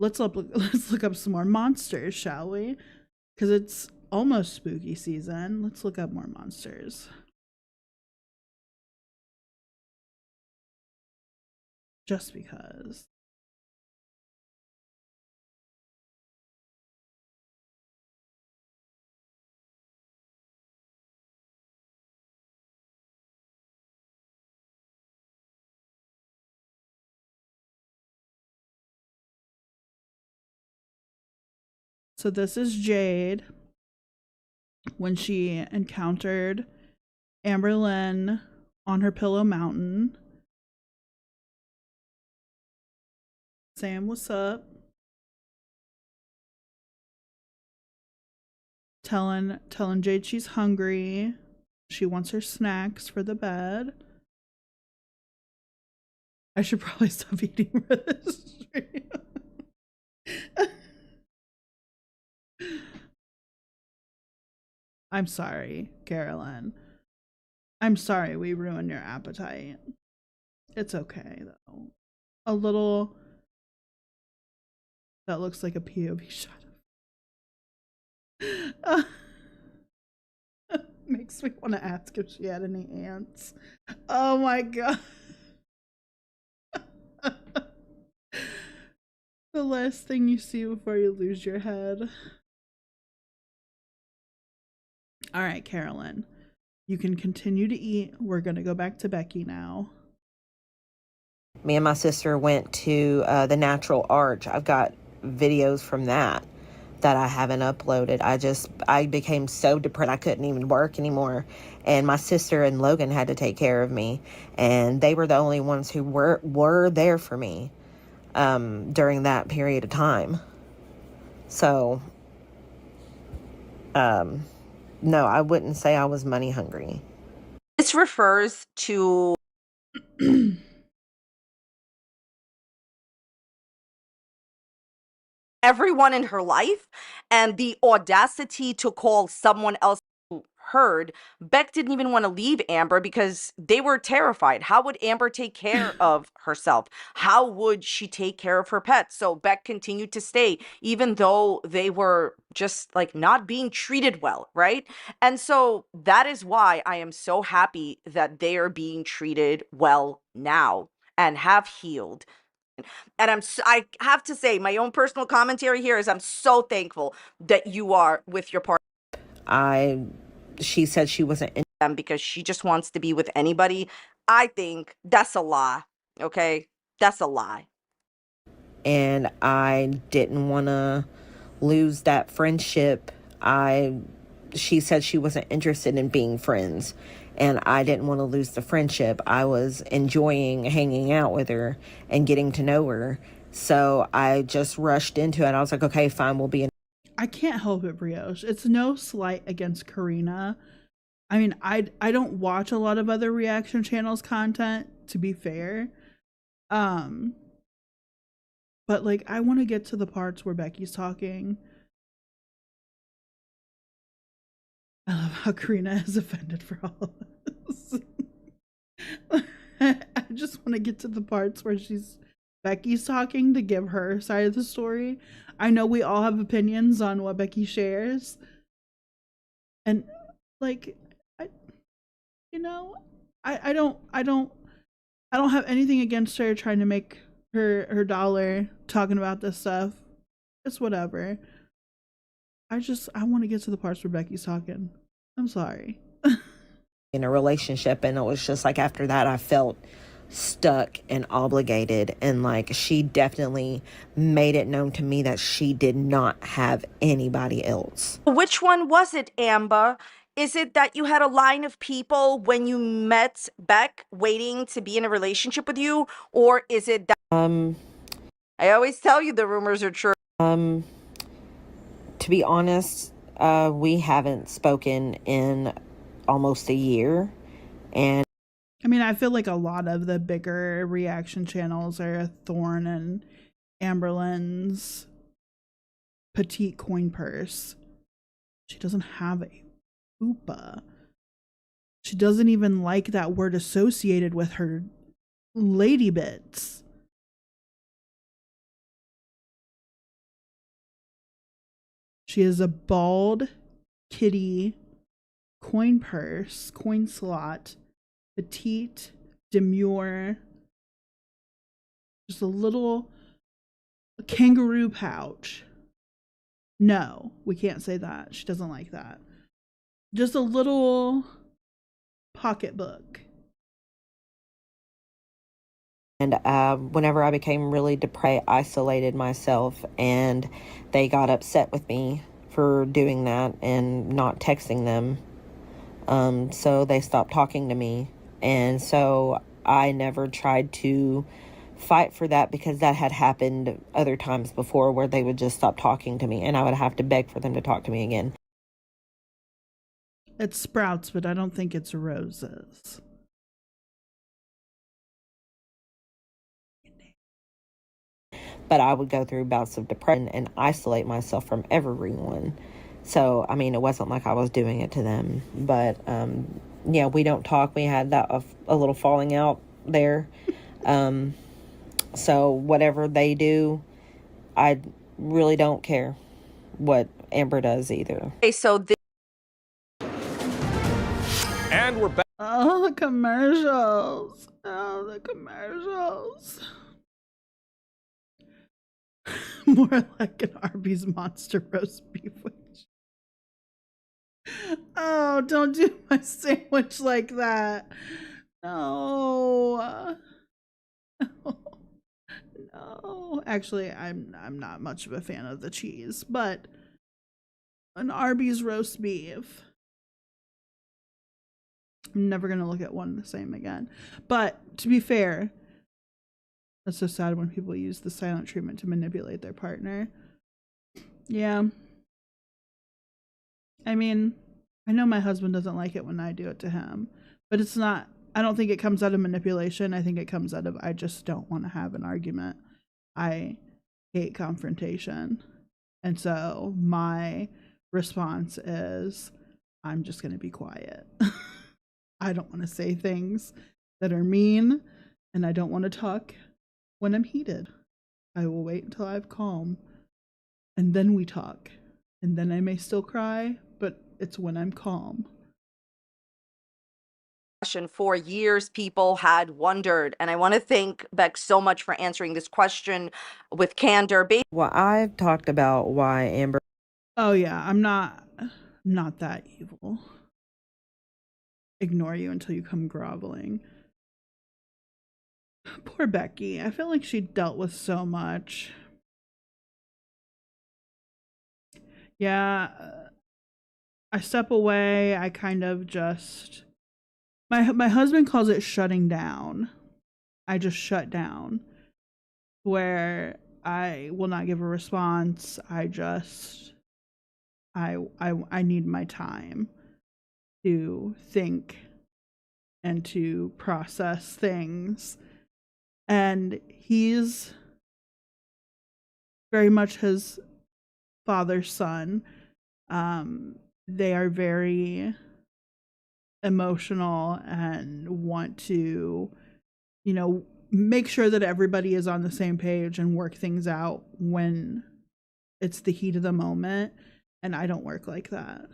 Let's look up some more monsters, shall we? Because it's almost spooky season. Let's look up more monsters. Just because. So this is Jade when she encountered Amberlynn on her Pillow Mountain. Saying what's up. Telling Jade she's hungry. She wants her snacks for the bed. I should probably stop eating for this stream. I'm sorry, Carolyn. I'm sorry we ruined your appetite. It's okay, though. A little... That looks like a POV shot. Makes me want to ask if she had any ants. Oh my god. The last thing you see before you lose your head. All right, Carolyn. You can continue to eat. We're going to go back to Becky now. Me and my sister went to the Natural Arch. I've got videos from that I haven't uploaded. I became so depressed I couldn't even work anymore. And my sister and Logan had to take care of me. And they were the only ones who were there for me during that period of time. So, no, I wouldn't say I was money hungry. This refers to everyone in her life, and the audacity to call someone else who heard. Beck didn't even want to leave Amber because they were terrified. How would Amber take care of herself? How would she take care of her pets? So Beck continued to stay, even though they were just like not being treated well, right? And so that is why I am so happy that they are being treated well now and have healed. And I have to say, my own personal commentary here is I'm so thankful that you are with your partner. She said she wasn't in Them because she just wants to be with anybody. I think that's a lie. Okay? That's a lie. And I didn't want to lose that friendship. She said she wasn't interested in being friends, and I didn't want to lose the friendship. I was enjoying hanging out with her and getting to know her. So I just rushed into it. I was like, okay, fine, we'll be in. I can't help it, Brioche. It's no slight against Karina. I mean, I don't watch a lot of other reaction channels content, to be fair. But like, I want to get to the parts where Becky's talking. I love how Karina is offended for all of this. I just want to get to the parts where Becky's talking to give her side of the story. I know we all have opinions on what Becky shares. And like, I don't have anything against her trying to make her dollar talking about this stuff. It's whatever. I want to get to the parts where Becky's talking. I'm sorry. In a relationship, and it was just like after that I felt stuck and obligated, and like she definitely made it known to me that she did not have anybody else. Which one was it, Amber? Is it that you had a line of people when you met Beck waiting to be in a relationship with you? Or is it that I always tell you the rumors are true. To be honest, we haven't spoken in almost a year. And I mean, I feel like a lot of the bigger reaction channels are a thorn in Amberlynn's petite coin purse. She doesn't have a fupa. She doesn't even like that word associated with her lady bits. She is a bald kitty coin purse, coin slot, petite, demure, just a little kangaroo pouch. No, we can't say that. She doesn't like that. Just a little pocketbook. And whenever I became really depressed, I isolated myself, and they got upset with me for doing that and not texting them. So they stopped talking to me. And so I never tried to fight for that, because that had happened other times before where they would just stop talking to me and I would have to beg for them to talk to me again. It's sprouts, but I don't think it's roses. But I would go through bouts of depression and isolate myself from everyone. So, I mean, it wasn't like I was doing it to them. But, yeah, we don't talk. We had that a little falling out there. So whatever they do, I really don't care what Amber does either. Okay, so And we're back. Oh, the commercials. Oh, the commercials. More like an Arby's monster roast beef witch. Oh, don't do my sandwich like that. No. No. Actually, I'm not much of a fan of the cheese, but an Arby's roast beef. I'm never gonna look at one the same again. But to be fair, that's so sad when people use the silent treatment to manipulate their partner. Yeah. I mean, I know my husband doesn't like it when I do it to him, but it's not, I don't think it comes out of manipulation. I think it comes out of, I just don't want to have an argument. I hate confrontation. And so my response is, I'm just going to be quiet. I don't want to say things that are mean, and I don't want to talk when I'm heated. I will wait until I'm calm, and then we talk. And then I may still cry, but it's when I'm calm. for years people had wondered, and I want to thank Beck so much for answering this question with candor. Well, I've talked about why Amber. Oh yeah, I'm not that evil. Ignore you until you come groveling. Poor Becky. I feel like she dealt with so much. Yeah, I step away. I kind of just, my husband calls it shutting down. I just shut down, where I will not give a response. I need my time to think and to process things. And he's very much his father's son. They are very emotional and want to, make sure that everybody is on the same page and work things out when it's the heat of the moment. And I don't work like that.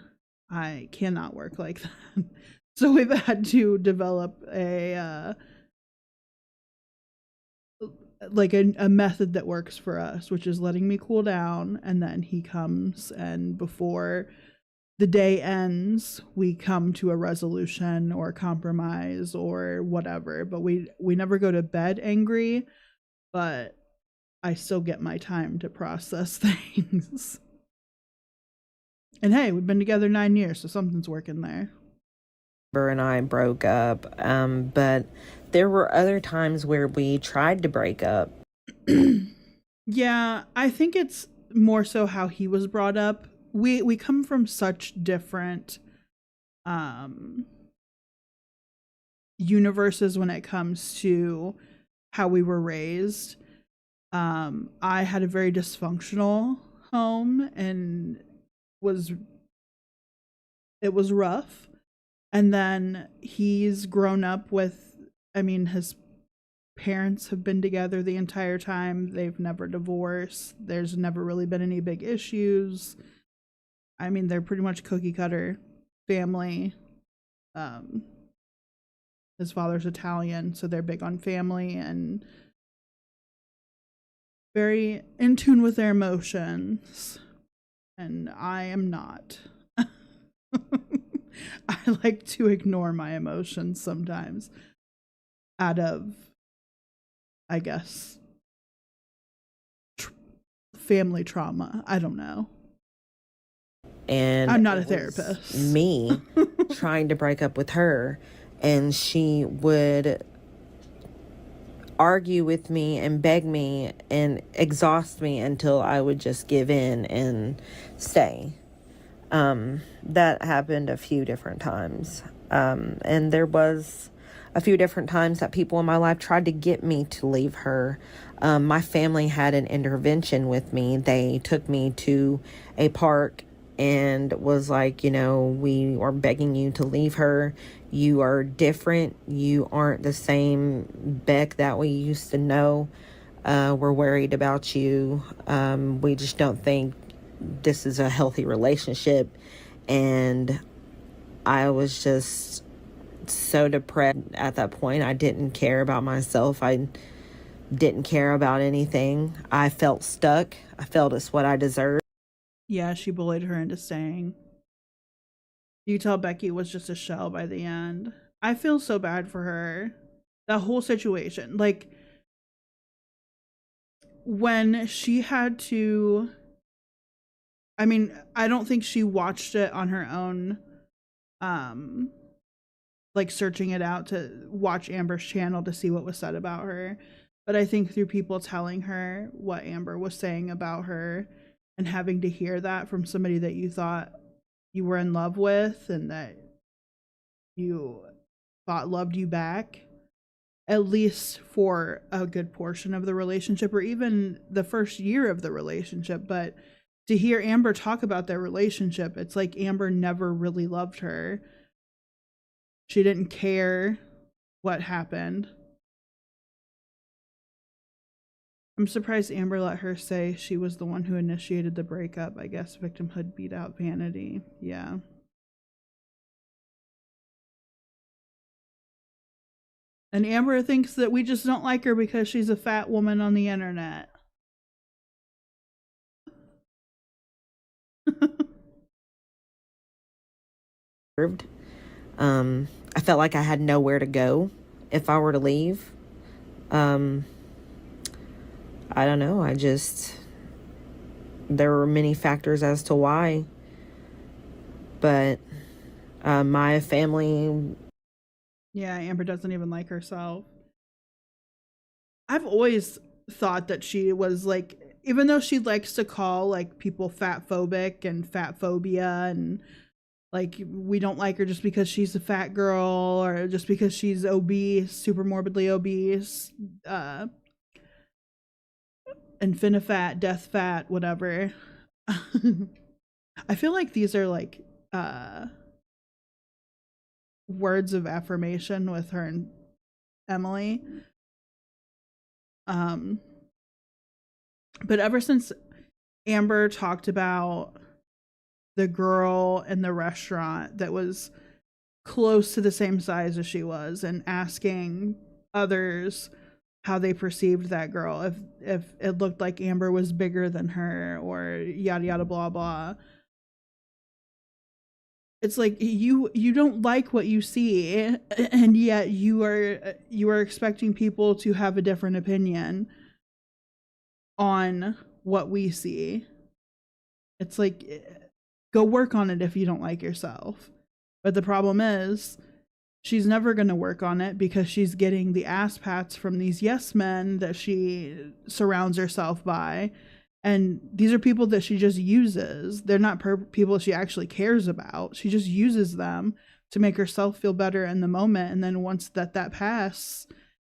I cannot work like that. So we've had to develop a method that works for us, which is letting me cool down, and then he comes, and before the day ends, we come to a resolution or a compromise or whatever. But we never go to bed angry, but I still get my time to process things. And hey, we've been together 9 years, so something's working there. Amber and I broke up, but there were other times where we tried to break up. Yeah, I think it's more so how he was brought up. We come from such different universes when it comes to how we were raised. I had a very dysfunctional home, and it was rough. And then he's grown up with, his parents have been together the entire time. They've never divorced. There's never really been any big issues. I mean, they're pretty much cookie cutter family. His father's Italian, so they're big on family and very in tune with their emotions. And I am not. I like to ignore my emotions sometimes out of, I guess, family trauma. I don't know. And I'm not a it was therapist. Me trying to break up with her, and she would argue with me and beg me and exhaust me until I would just give in and stay. That happened a few different times. And there was a few different times that people in my life tried to get me to leave her. My family had an intervention with me. They took me to a park and was like, you know, we are begging you to leave her. You are different. You aren't the same Beck that we used to know. We're worried about you. We just don't think this is a healthy relationship. And I was just so depressed at that point. I didn't care about myself. I didn't care about anything. I felt stuck. I felt it's what I deserved. Yeah, she bullied her into staying. You could tell Becky was just a shell by the end. I feel so bad for her. That whole situation. Like, when she had to... I mean, I don't think she watched it on her own, like searching it out to watch Amber's channel to see what was said about her. But I think through people telling her what Amber was saying about her and having to hear that from somebody that you thought you were in love with and that you thought loved you back, at least for a good portion of the relationship or even the first year of the relationship. But to hear Amber talk about their relationship, it's like Amber never really loved her. She didn't care what happened. I'm surprised Amber let her say she was the one who initiated the breakup. I guess victimhood beat out vanity. Yeah. And Amber thinks that we just don't like her because she's a fat woman on the internet. I felt like I had nowhere to go if I were to leave. I don't know. There were many factors as to why. But my family... Yeah, Amber doesn't even like herself. I've always thought that she was like, even though she likes to call like people fat phobic and fat phobia and like we don't like her just because she's a fat girl or just because she's obese, super morbidly obese, infinifat, death fat, whatever. I feel like these are like words of affirmation with her and Emily. But ever since Amber talked about the girl in the restaurant that was close to the same size as she was and asking others how they perceived that girl, if it looked like Amber was bigger than her or yada yada blah blah. It's like you don't like what you see, and yet you are expecting people to have a different opinion on what we see. It's like, go work on it if you don't like yourself. But the problem is, she's never going to work on it because she's getting the ass pats from these yes men that she surrounds herself by. And these are people that she just uses. They're not people she actually cares about. She just uses them to make herself feel better in the moment. And then once that passes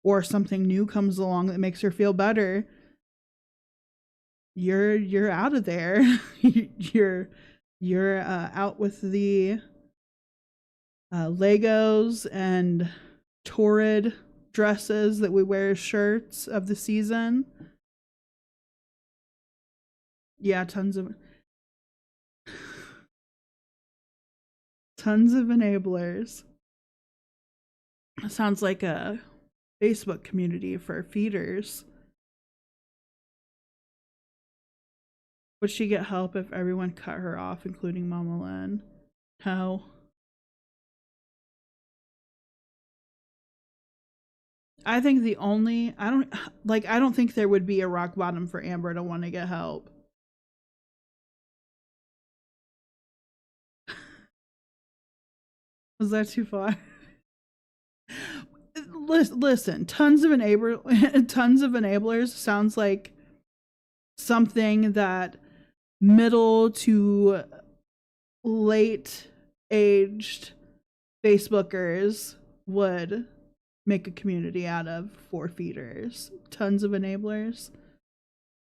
or something new comes along that makes her feel better, you're out of there. you're out with the Legos and torrid dresses that we wear as shirts of the season. Yeah, tons of Tons of enablers. Sounds like a Facebook community for feeders. Would she get help if everyone cut her off, including Mama Lynn? How? I think the only I don't think there would be a rock bottom for Amber to want to get help. Was that too far? Listen, tons of enablers sounds like something that middle to late aged Facebookers would make a community out of for feeders. Tons of enablers,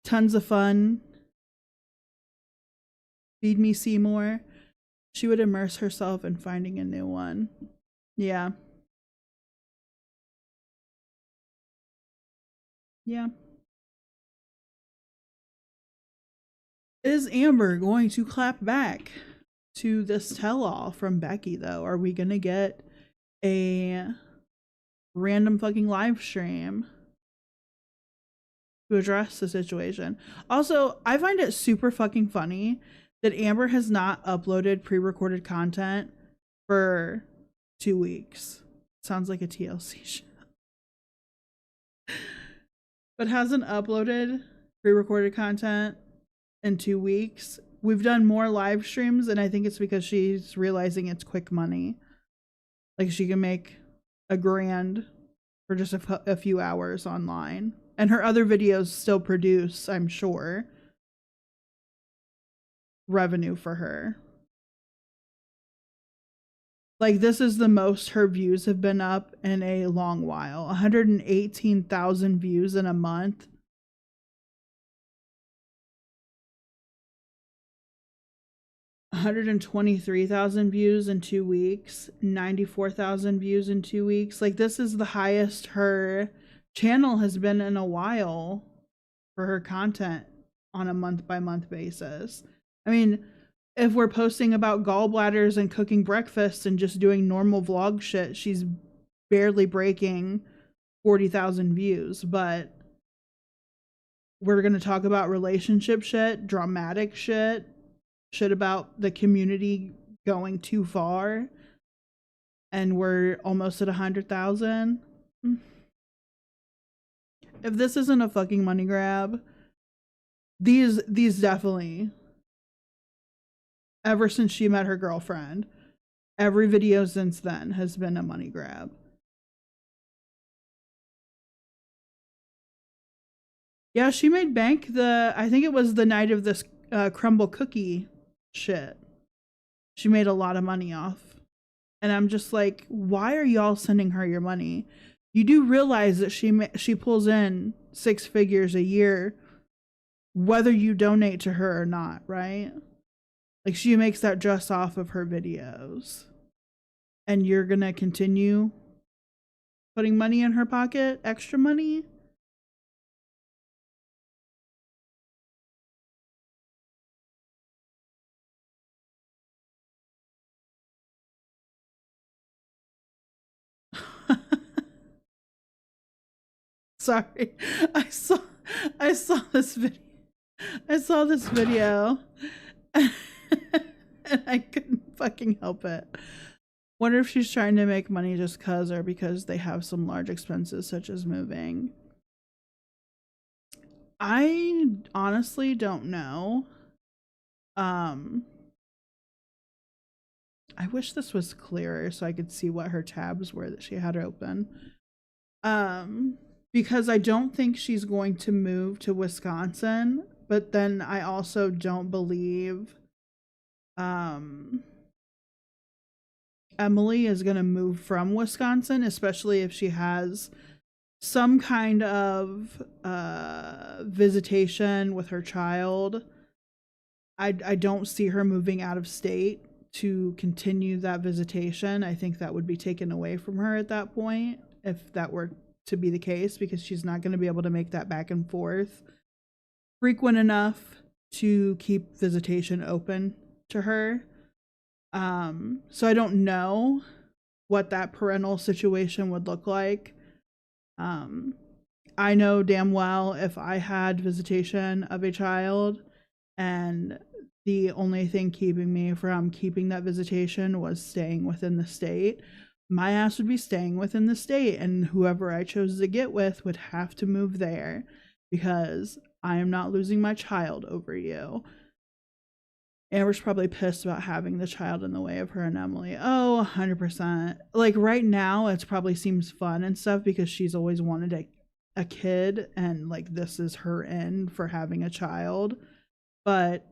tons of fun. Feed me Seymour. She would immerse herself in finding a new one. Yeah. Yeah. Is Amber going to clap back to this tell-all from Becky, though? Are we gonna get a random fucking live stream to address the situation? Also, I find it super fucking funny that Amber has not uploaded pre-recorded content for 2 weeks. Sounds like a TLC show. But hasn't uploaded pre-recorded content in 2 weeks. We've done more live streams, and I think it's because she's realizing it's quick money. Like, she can make $1,000 for just a few hours online. And her other videos still produce, I'm sure, revenue for her. Like, this is the most her views have been up in a long while. 118,000 views in a month. 123,000 views in 2 weeks. 94,000 views in 2 weeks. Like, this is the highest her channel has been in a while for her content on a month-by-month basis. I mean, if we're posting about gallbladders and cooking breakfast and just doing normal vlog shit, she's barely breaking 40,000 views. But we're going to talk about relationship shit, dramatic shit about the community going too far, and we're almost at 100,000. If this isn't a fucking money grab, these definitely, ever since she met her girlfriend, every video since then has been a money grab. Yeah, she made bank I think it was the night of this crumble cookie shit. She made a lot of money off. And I'm just like, why are y'all sending her your money? You do realize that she pulls in 6 figures a year, whether you donate to her or not, right? Like, she makes that just off of her videos. And you're gonna continue putting money in her pocket? Extra money? Sorry. I saw this video. I saw this video. And I couldn't fucking help it. Wonder if she's trying to make money just cause or because they have some large expenses such as moving. I honestly don't know. I wish this was clearer so I could see what her tabs were that she had open. Because I don't think she's going to move to Wisconsin, but then I also don't believe Emily is going to move from Wisconsin, especially if she has some kind of visitation with her child. I don't see her moving out of state to continue that visitation. I think that would be taken away from her at that point, if that were to be the case, because she's not going to be able to make that back and forth frequent enough to keep visitation open to her. So I don't know what that parental situation would look like. I know damn well if I had visitation of a child and the only thing keeping me from keeping that visitation was staying within the state, my ass would be staying within the state, and whoever I chose to get with would have to move there because I am not losing my child over you. Amber's probably pissed about having the child in the way of her and Emily. Oh, 100%. Like right now, it probably seems fun and stuff because she's always wanted a kid, and like this is her end for having a child. But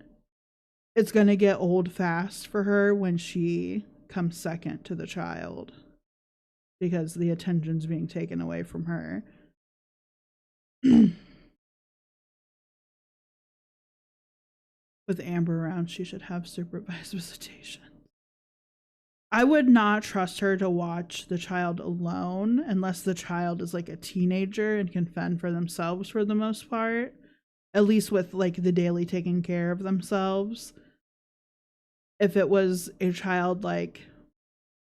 it's going to get old fast for her when she comes second to the child because the attention's being taken away from her. With Amber around, she should have supervised visitation. I would not trust her to watch the child alone unless the child is like a teenager and can fend for themselves for the most part. At least with like the daily taking care of themselves. If it was a child like,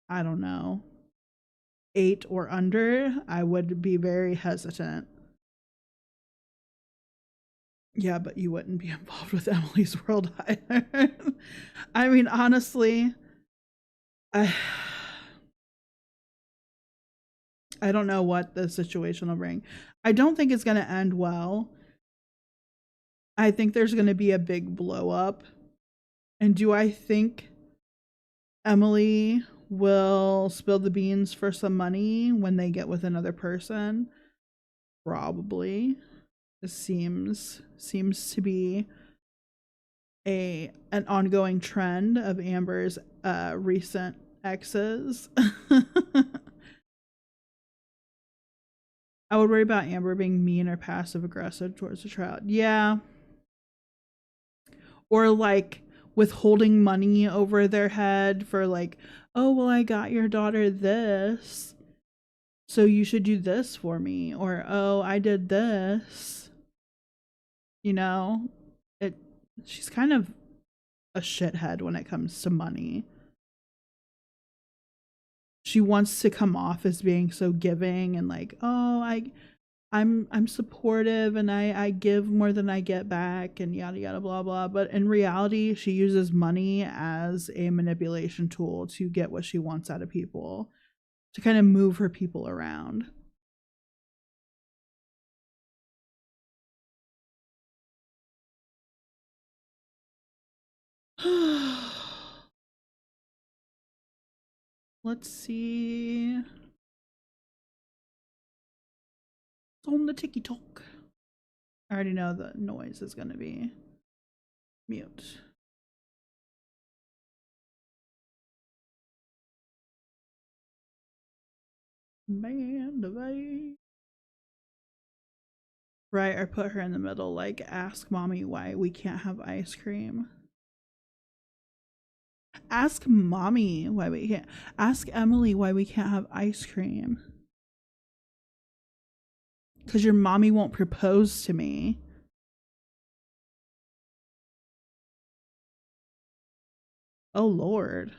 I don't know, 8 or under, I would be very hesitant. Yeah, but you wouldn't be involved with Emily's World either. I mean, honestly, I don't know what the situation will bring. I don't think it's going to end well. I think there's going to be a big blow up. And do I think Emily will spill the beans for some money when they get with another person? Probably. This seems to be an ongoing trend of Amber's recent exes. I would worry about Amber being mean or passive aggressive towards the child. Yeah. Or like withholding money over their head for like, oh, well, I got your daughter this, so you should do this for me. Or, oh, I did this. You know, she's kind of a shithead when it comes to money. She wants to come off as being so giving and like, oh, I'm supportive and I give more than I get back and yada yada blah blah. But in reality, she uses money as a manipulation tool to get what she wants out of people, to kind of move her people around. Let's see. It's on the TikTok. I already know the noise is going to be mute. Band of Aid. Right, or put her in the middle, like, ask mommy why we can't have ice cream. Ask mommy why we can't. Ask Emily why we can't have ice cream. Because your mommy won't propose to me. Oh, Lord.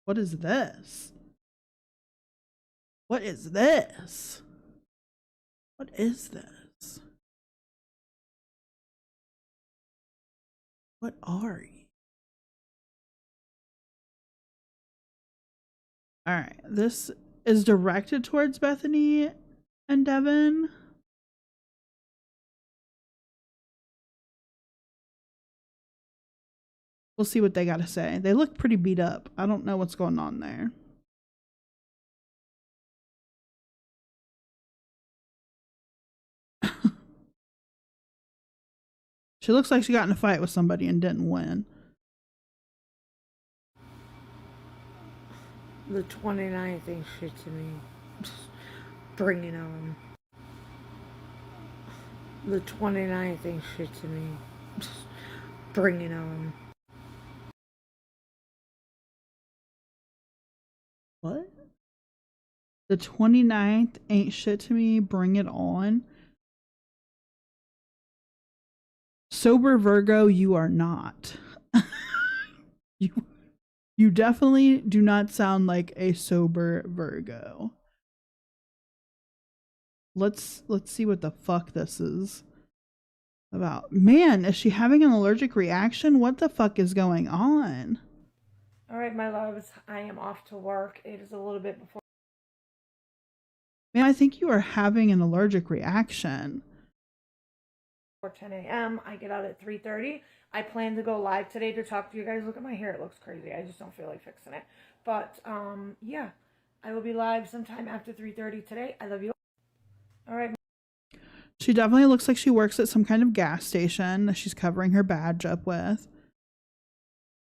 What is this? What is this? What is this? What are you? All right. This is directed towards Bethany and Devin. We'll see what they got to say. They look pretty beat up. I don't know what's going on there. She looks like she got in a fight with somebody and didn't win. The 29th ain't shit to me. Bring it on. The 29th ain't shit to me. Bring it on. What? The 29th ain't shit to me. Bring it on. Sober Virgo, you are not. you You definitely do not sound like a sober Virgo. Let's see what the fuck this is about. Man, is she having an allergic reaction? What the fuck is going on? All right, my loves, I am off to work. It is a little bit before. Man, I think you are having an allergic reaction. 10 a.m. I get out at 3:30. I plan to go live today to talk to you guys. Look at my hair. It looks crazy. I just don't feel like fixing it. But, yeah. I will be live sometime after 3:30 today. I love you. All right. She definitely looks like she works at some kind of gas station that she's covering her badge up with.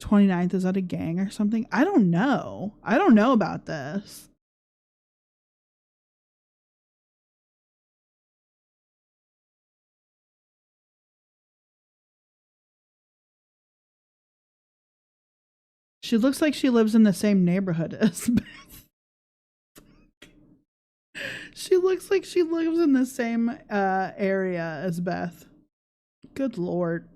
29th, is that a gang or something? I don't know. I don't know about this. She looks like she lives in the same neighborhood as Beth. She looks like she lives in the same area as Beth. Good Lord.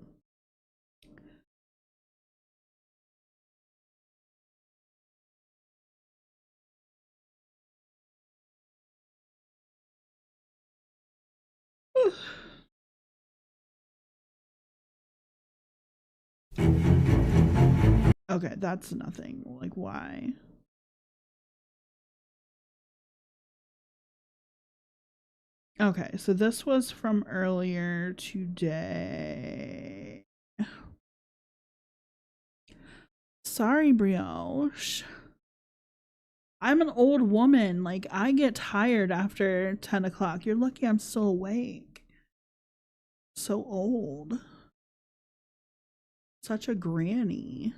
Okay, that's nothing. Like, why? Okay, so this was from earlier today. Sorry, Brioche. I'm an old woman. Like, I get tired after 10 o'clock. You're lucky I'm still awake. So old. Such a granny.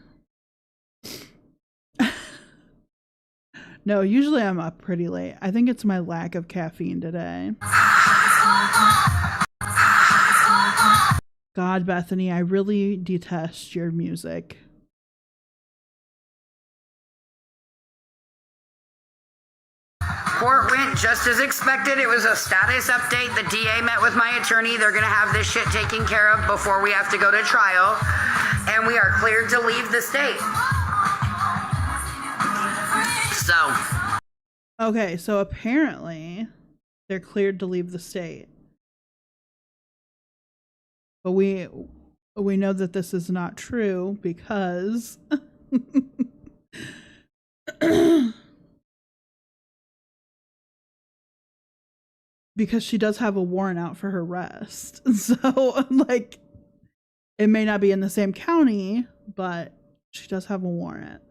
No, usually I'm up pretty late. I think it's my lack of caffeine today. God, Bethany, I really detest your music. Court went just as expected. It was a status update. The DA met with my attorney. They're going to have this shit taken care of before we have to go to trial. And we are cleared to leave the state. So. Okay, so apparently they're cleared to leave the state. But we know that this is not true because because she does have a warrant out for her arrest. So, like, it may not be in the same county, but she does have a warrant.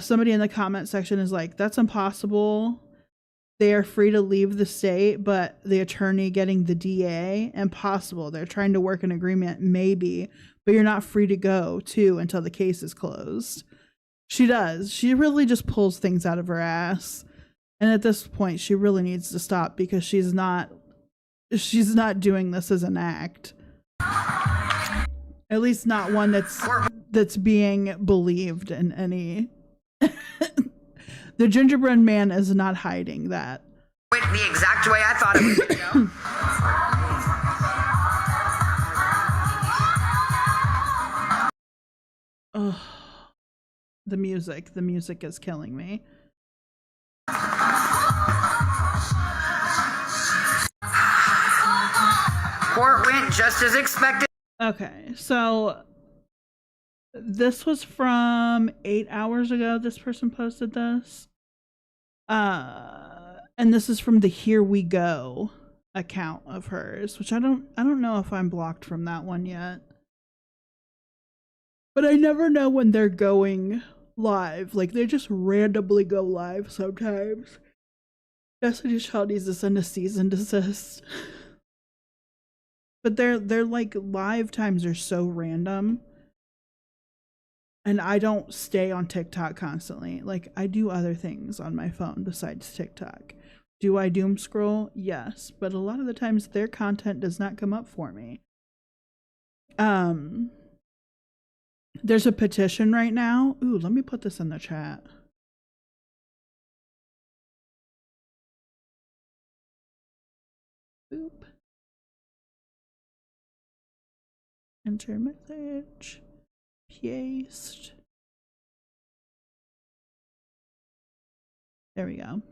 Somebody in the comment section is like, that's impossible. They are free to leave the state, but the attorney getting the DA, impossible. They're trying to work an agreement, maybe, but you're not free to go too until the case is closed. She does. She really just pulls things out of her ass. And at this point, she really needs to stop because she's not doing this as an act. At least not one that's being believed in any. The gingerbread man is not hiding that. Went the exact way I thought it would go. Oh, the music is killing me. Court went just as expected. Okay, so this was from 8 hours ago. This person posted this. And this is from the Here We Go account of hers, which I don't know if I'm blocked from that one yet. But I never know when they're going live. Like, they just randomly go live sometimes. Destiny Child needs to send a cease and desist. But they're like live times are so random. And I don't stay on TikTok constantly. Like, I do other things on my phone besides TikTok. Do I doom scroll? Yes. But a lot of the times their content does not come up for me. There's a petition right now. Ooh, let me put this in the chat. Boop. Enter message. Paste. There we go.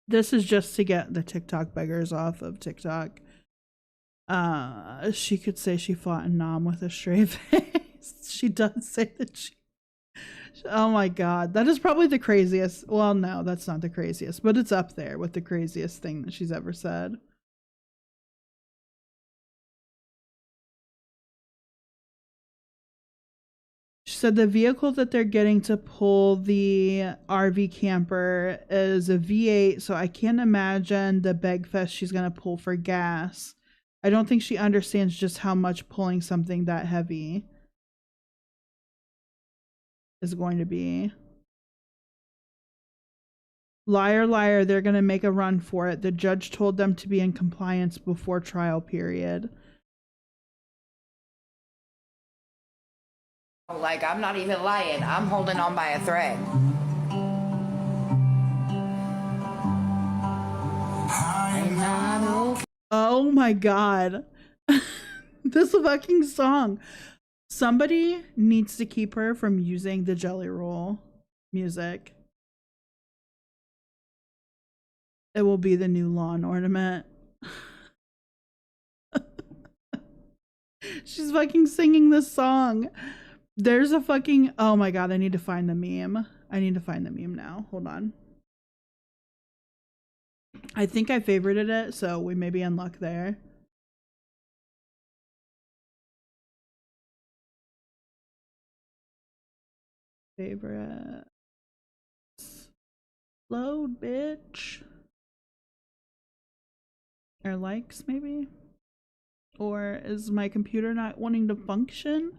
This is just to get the TikTok beggars off of TikTok. She could say she fought in Nam with a straight face. She does say that she. Oh my god, that is probably the craziest. Well, no, that's not the craziest, but it's up there with the craziest thing that she's ever said. She said the vehicle that they're getting to pull the RV camper is a V8, so I can't imagine the beg fest she's going to pull for gas. I don't think she understands just how much pulling something that heavy is going to be. Liar, liar, they're going to make a run for it. The judge told them to be in compliance before trial period. Like, I'm not even lying. I'm holding on by a thread. I'm not okay. Oh my god. This fucking song. Somebody needs to keep her from using the Jelly Roll music. It will be the new lawn ornament. She's fucking singing this song. There's a fucking, oh my god, I need to find the meme. I need to find the meme now. Hold on. I think I favorited it, so we may be in luck there. Favorites. Load, bitch. Or likes, maybe? Or is my computer not wanting to function?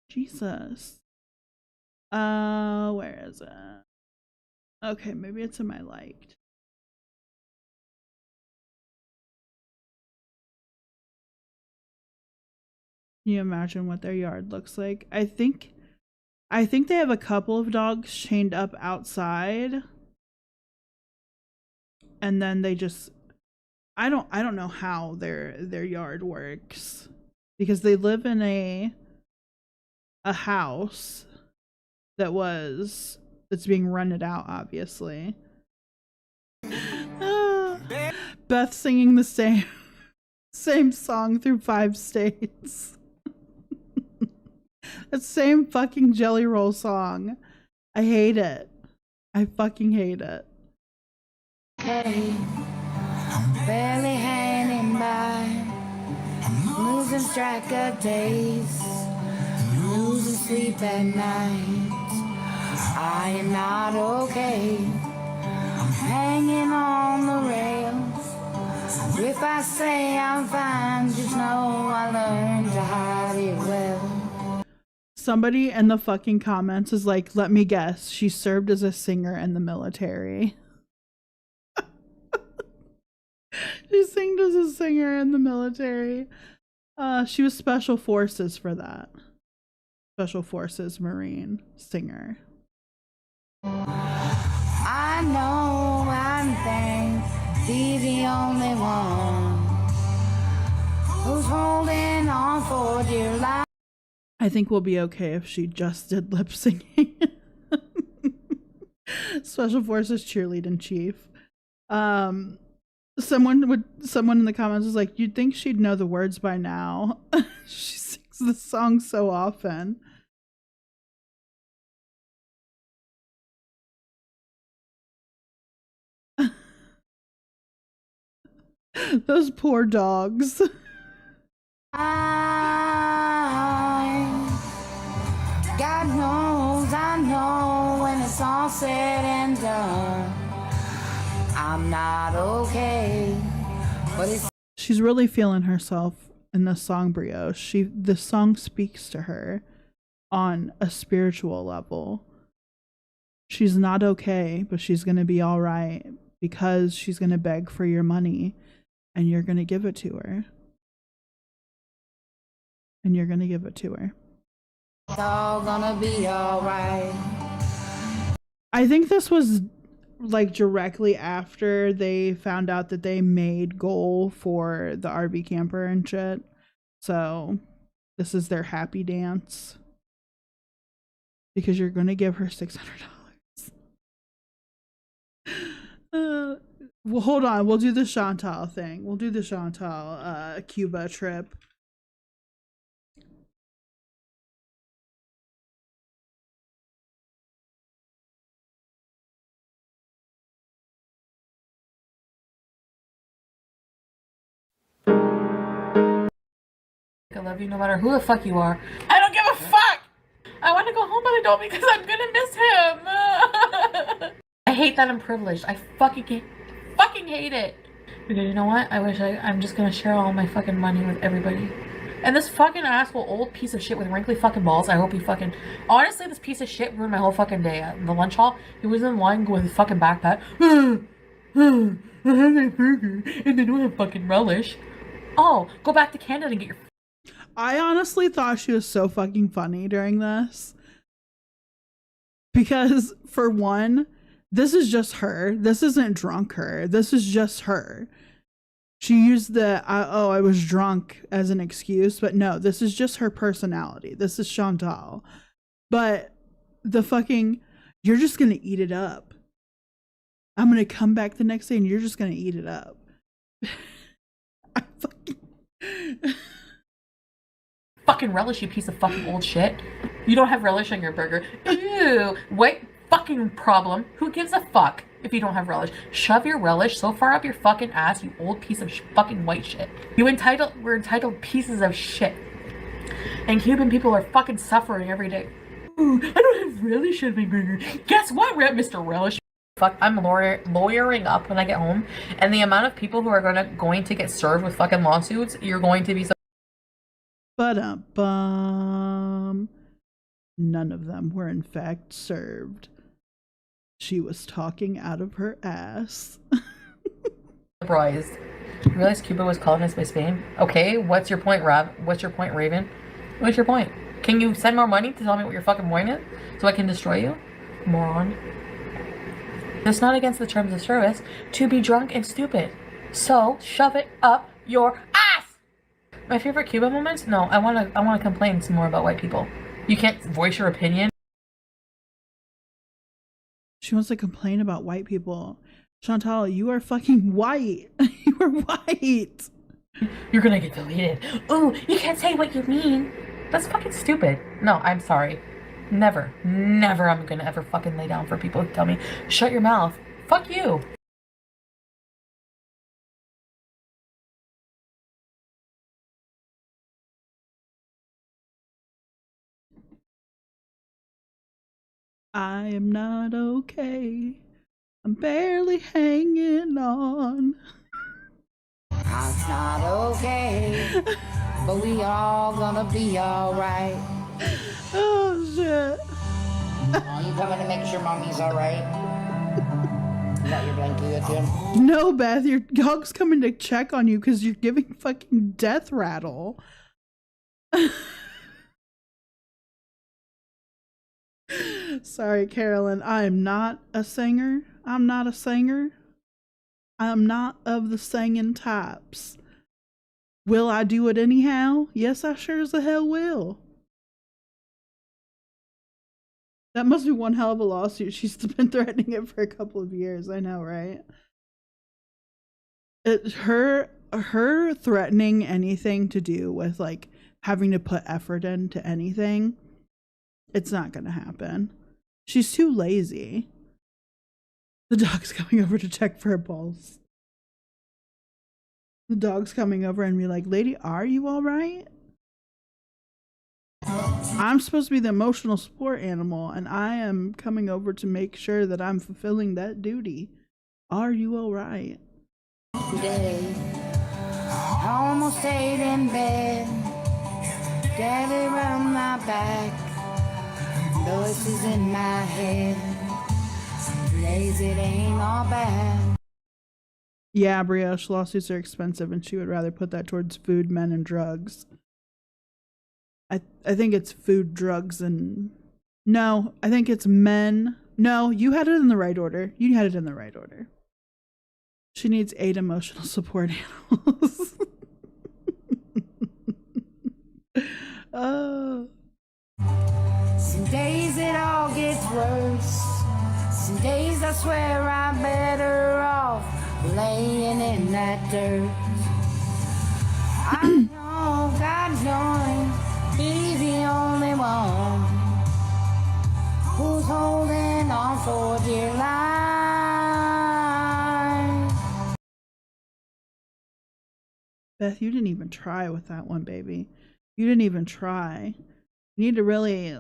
Jesus. Where is it? Okay, maybe it's in my liked. Can you imagine what their yard looks like? I think they have a couple of dogs chained up outside. And then they just I don't know how their yard works, because they live in a house that's being rented out, obviously. Beth singing the same song through 5 states. That same fucking Jelly Roll song. I hate it. I fucking hate it. Hey, I'm barely hanging by. I'm losing track of days, losing sleep at night. I am not okay. I'm hanging on the rails. If I say I'm fine, just know I learned to hide it well. Somebody in the fucking comments is like, let me guess, she served as a singer in the military. She sang as a singer in the military. She was Special Forces for that. Special Forces Marine singer. I know one thing, be the only one who's holding on for dear life. I think we'll be okay if she just did lip singing. Special Forces cheerleading chief. Someone in the comments was like, you'd think she'd know the words by now. She sings the song so often. Those poor dogs. God knows I know when it's all said and done, I'm not okay, but it's... She's really feeling herself in the song, Brioche. The song speaks to her on a spiritual level. She's not okay, but she's gonna be all right, because she's gonna beg for your money and you're gonna give it to her. And you're gonna give it to her. It's all gonna be all right. I think this was like directly after they found out that they made goal for the RV camper and shit. So this is their happy dance. Because you're going to give her $600. Well, hold on. We'll do the Chantal thing. We'll do the Chantal Cuba trip. I love you no matter who the fuck you are. I don't give a fuck! I want to go home, but I don't because I'm gonna miss him. I hate that I'm privileged. I fucking hate it. Because you know what? I'm just gonna share all my fucking money with everybody. And this fucking asshole old piece of shit with wrinkly fucking balls, I hope he fucking... Honestly, this piece of shit ruined my whole fucking day. At the lunch hall, he was in line with his fucking backpack. I have a burger, and they don't have fucking relish. Oh, go back to Canada and get your... I honestly thought she was so fucking funny during this. Because, for one, this is just her. This isn't drunk her. This is just her. She used the, I was drunk as an excuse. But no, this is just her personality. This is Chantal. But the fucking, you're just going to eat it up. I'm going to come back the next day and you're just going to eat it up. I fucking... Fucking relish, you piece of fucking old shit. You don't have relish on your burger. Ew. White fucking problem. Who gives a fuck if you don't have relish? Shove your relish so far up your fucking ass, you old piece of fucking white shit. We're entitled pieces of shit. And Cuban people are fucking suffering every day. Ooh, I don't have relish on my burger. Guess what, Mr. Relish? Fuck, I'm lawyering up when I get home. And the amount of people who are going to get served with fucking lawsuits, you're going to be so... Ba-dum-bum. None of them were in fact served. She was talking out of her ass. Surprised. You realize Cuba was colonized by Spain? Okay, what's your point, Rob? What's your point, Raven? What's your point? Can you send more money to tell me what your fucking point is? So I can destroy you? Moron. It's not against the terms of service to be drunk and stupid. So, shove it up your ass! My favorite Cuba moments? No, I wanna complain some more about white people. You can't voice your opinion. She wants to complain about white people. Chantal, you are fucking white. You are white. You're gonna get deleted. Ooh, you can't say what you mean. That's fucking stupid. No, I'm sorry. Never I'm gonna ever fucking lay down for people to tell me, shut your mouth. Fuck you. I am not okay. I'm barely hanging on. I'm not okay, but we all gonna be alright. Oh shit. Oh, you coming to make sure mommy's alright? You got your blankie with you? No, Beth, your dog's coming to check on you because you're giving fucking death rattle. Sorry, Carolyn. I am not a singer. I'm not a singer. I'm not of the singing types. Will I do it anyhow? Yes, I sure as the hell will. That must be one hell of a lawsuit. She's been threatening it for a couple of years. I know, right? Her threatening anything to do with like having to put effort into anything, it's not gonna happen. She's too lazy. The dog's coming over to check for her pulse. The dog's coming over and be like, lady, are you all right? I'm supposed to be the emotional support animal, and I am coming over to make sure that I'm fulfilling that duty. Are you all right? Today, I almost stayed in bed. Daddy around my back, voices in my head. Some days it ain't all bad. Yeah, Brioche, lawsuits are expensive, and she would rather put that towards food, men, and drugs. I think it's food, drugs, and... No, I think it's men. No, you had it in the right order. You had it in the right order. She needs 8 emotional support animals. Oh. Some days it all gets worse. Some days I swear I'm better off laying in that dirt. I know God knows He's the only one who's holding on for dear life. Beth, you didn't even try with that one, baby. You didn't even try. You need to really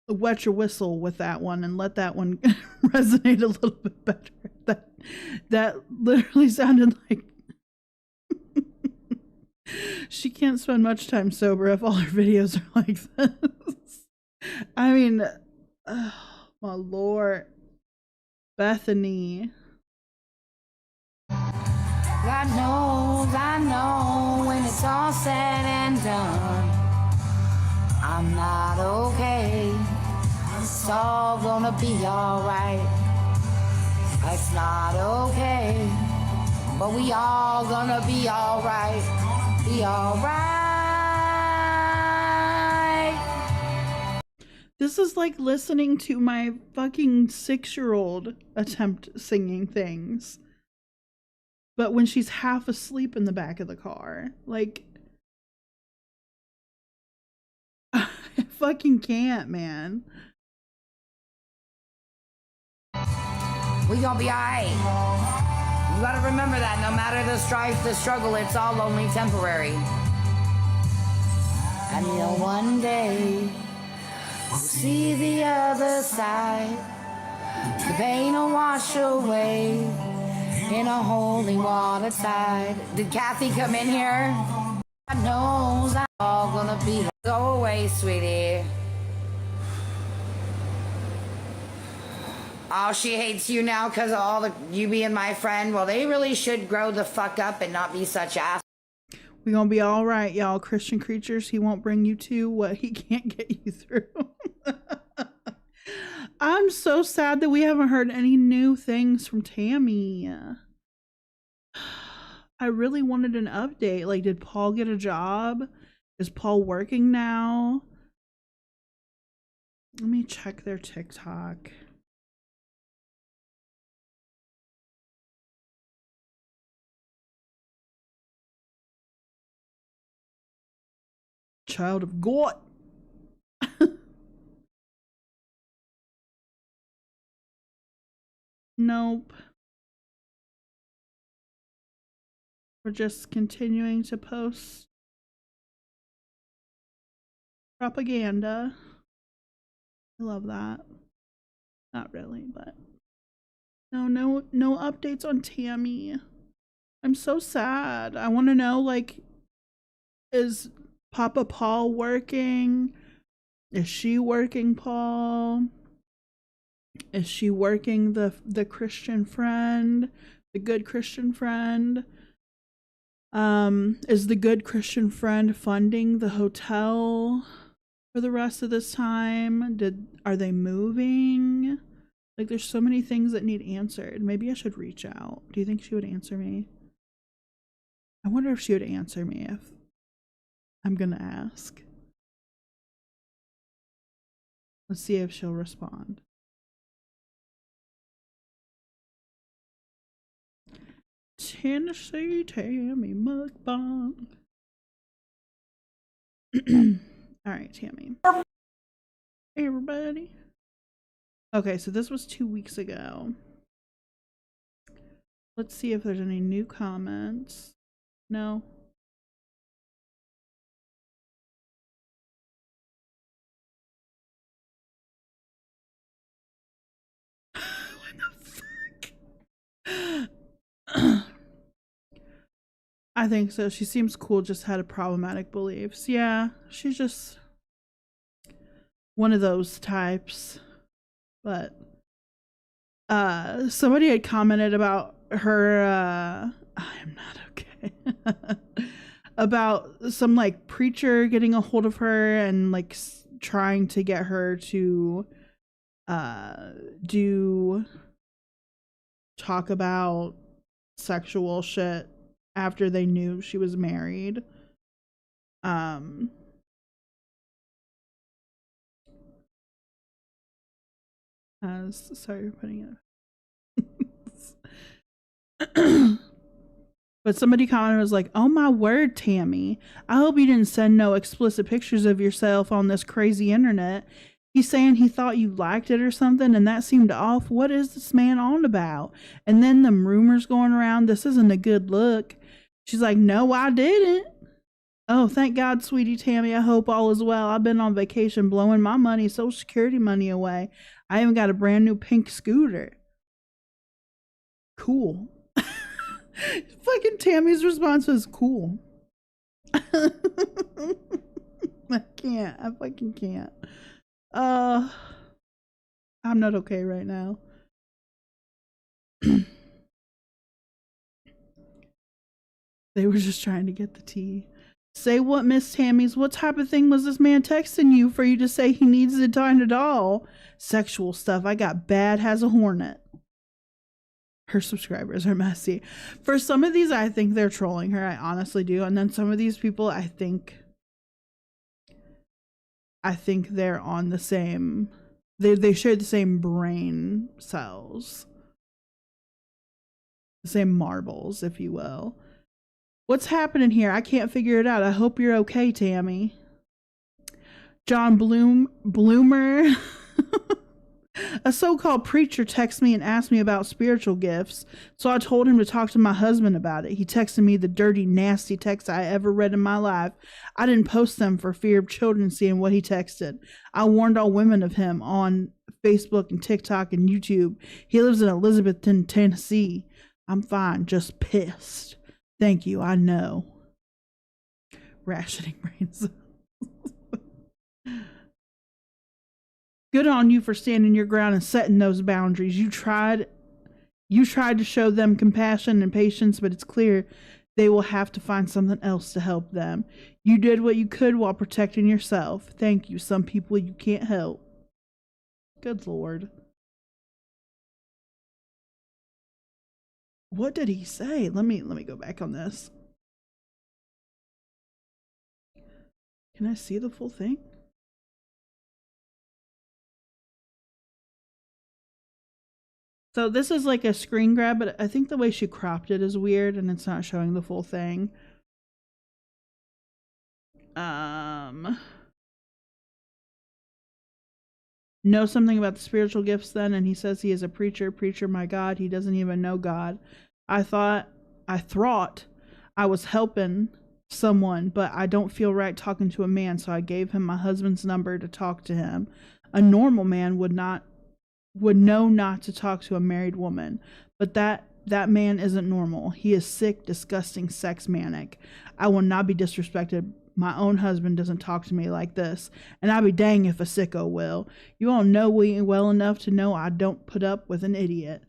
wet your whistle with that one and let that one resonate a little bit better. That literally sounded like she can't spend much time sober if all her videos are like this. I mean, oh my Lord. Bethany. God knows, I know when it's all said and done, I'm not okay. It's all gonna be alright. It's not okay, but we all gonna be alright. Be alright. This is like listening to my fucking 6-year-old attempt singing things. But when she's half asleep in the back of the car. Like, I fucking can't, man. We gonna be alright. You gotta remember that no matter the strife, the struggle, it's all only temporary. And you'll one day see the other side. The pain will wash away in a holy water tide. Did Kathy come in here? God knows I'm all gonna be. Go away, sweetie. Oh, she hates you now because of all you being my friend. Well, they really should grow the fuck up and not be such ass. We gonna be all right, y'all. Christian creatures. He won't bring you to what he can't get you through. I'm so sad that we haven't heard any new things from Tammy. I really wanted an update. Like, did Paul get a job? Is Paul working now? Let me check their TikTok. Child of God. Nope. We're just continuing to post propaganda. I love that. Not really, but no updates on Tammy. I'm so sad. I want to know, like, is Papa Paul working? Is she working, Paul? Is she working the Christian friend? The good Christian friend? Is the good Christian friend funding the hotel for the rest of this time? Are they moving? Like, there's so many things that need answered. Maybe I should reach out. Do you think she would answer me? I wonder if she would answer me if I'm gonna ask. Let's see if she'll respond. Tennessee Tammy mukbang. All right, Tammy. Hey, everybody. Okay, so this was 2 weeks ago. Let's see if there's any new comments. No. What the fuck? I think so. She seems cool, just had a problematic beliefs. Yeah, she's just one of those types. But somebody had commented about her I am not okay. About some like preacher getting a hold of her and like trying to get her to talk about sexual shit after they knew she was married. as, sorry for putting it. But somebody commented was like, oh my word, Tammy, I hope you didn't send no explicit pictures of yourself on this crazy internet. He's saying he thought you liked it or something, and that seemed off. What is this man on about? And then the rumors going around, this isn't a good look. She's like, no, I didn't. Oh, thank God, sweetie Tammy. I hope all is well. I've been on vacation blowing my money, Social Security money away. I even got a brand new pink scooter. Cool. Fucking Tammy's response was cool. I can't. I fucking can't. I'm not okay right now. They were just trying to get the tea. Say what, Miss Tammy's? What type of thing was this man texting you for you to say he needs to dine at all? Sexual stuff. I got bad has a hornet. Her subscribers are messy. For some of these, I think they're trolling her. I honestly do. And then some of these people, I think they're on the same. They share the same brain cells, the same marbles, if you will. What's happening here? I can't figure it out. I hope you're okay, Tammy. John Bloomer. A so-called preacher texted me and asked me about spiritual gifts, so I told him to talk to my husband about it. He texted me the dirty, nasty text I ever read in my life. I didn't post them for fear of children seeing what he texted. I warned all women of him on Facebook and TikTok and YouTube. He lives in Elizabethton, Tennessee. I'm fine, just pissed. Thank you, I know. Rationing brains. Good on you for standing your ground and setting those boundaries. You tried to show them compassion and patience, but it's clear they will have to find something else to help them. You did what you could while protecting yourself. Thank you. Some people you can't help. Good Lord. What did he say? Let me go back on this. Can I see the full thing? So this is like a screen grab, but I think the way she cropped it is weird and it's not showing the full thing. Know something about the spiritual gifts then, and he says he is a preacher, my God, he doesn't even know God. I thought I was helping someone, but I don't feel right talking to a man, so I gave him my husband's number to talk to him. A normal man would know not to talk to a married woman, but that man isn't normal. He is sick, disgusting, sex manic. I will not be disrespected. My own husband doesn't talk to me like this, and I'll be dang if a sicko will. You all know me well enough to know I don't put up with an idiot.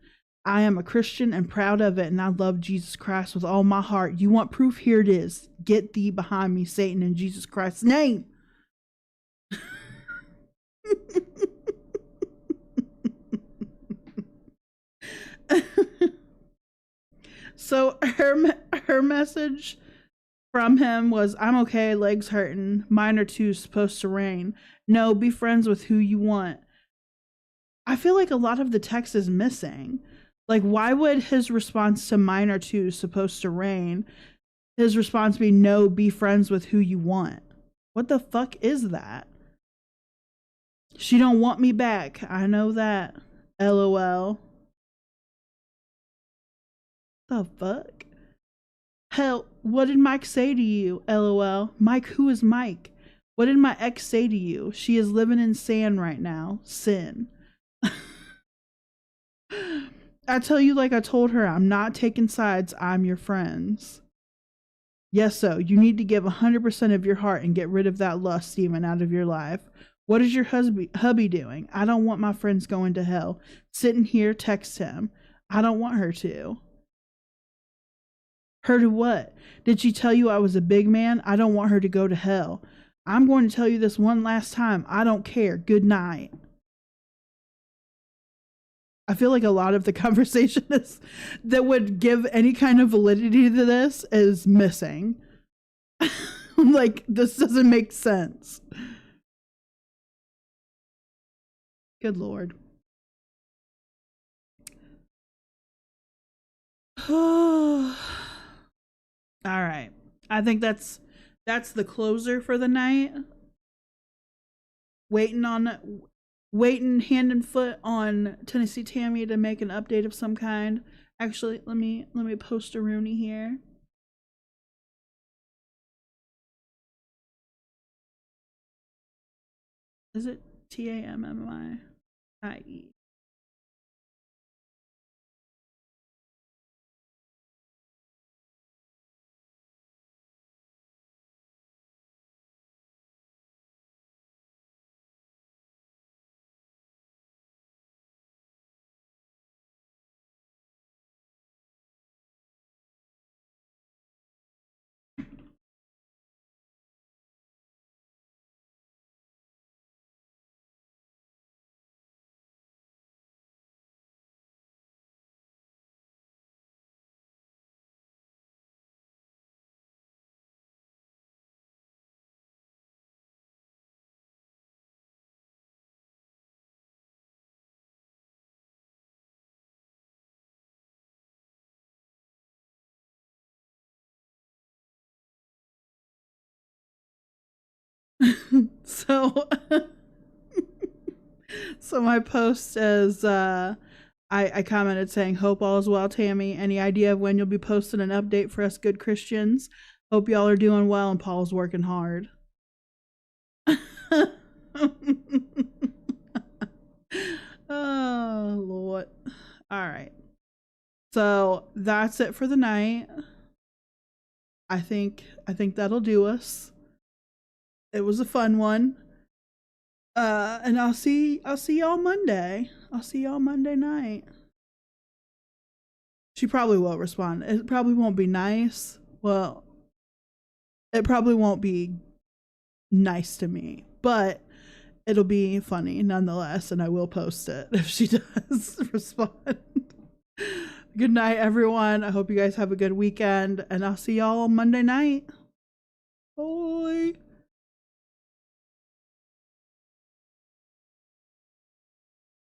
I am a Christian and proud of it, and I love Jesus Christ with all my heart. You want proof? Here it is. Get thee behind me, Satan, in Jesus Christ's name. So her message from him was, I'm okay, legs hurting, mine are too, supposed to rain. No, be friends with who you want. I feel like a lot of the text is missing. Like, why would his response to mine are too, supposed to rain, his response be, no, be friends with who you want? What the fuck is that? She don't want me back. I know that. LOL. The fuck? Hell, what did Mike say to you? LOL. Mike, who is Mike? What did my ex say to you? She is living in sand right now. Sin. I tell you, like I told her, I'm not taking sides. I'm your friends. Yes, so you need to give 100% of your heart and get rid of that lust demon out of your life. What is your hubby doing? I don't want my friends going to hell. Sitting here, text him. I don't want her to. Her to what? Did she tell you I was a big man? I don't want her to go to hell. I'm going to tell you this one last time. I don't care. Good night. I feel like a lot of the conversation that would give any kind of validity to this is missing. Like, this doesn't make sense. Good Lord. All right. I think that's the closer for the night. Waiting hand and foot on Tennessee Tammy to make an update of some kind. Actually, let me post a Rooney here. Is it TAMMIIE? So so my post is I commented saying, hope all is well, Tammy. Any idea of when you'll be posting an update for us good Christians? Hope y'all are doing well and Paul's working hard. Oh Lord. All right. So that's it for the night. I think that'll do us. It was a fun one. And I'll see y'all Monday. I'll see y'all Monday night. She probably won't respond. It probably won't be nice. Well, it probably won't be nice to me, but it'll be funny nonetheless, and I will post it if she does respond. Good night, everyone. I hope you guys have a good weekend, and I'll see y'all Monday night. Bye.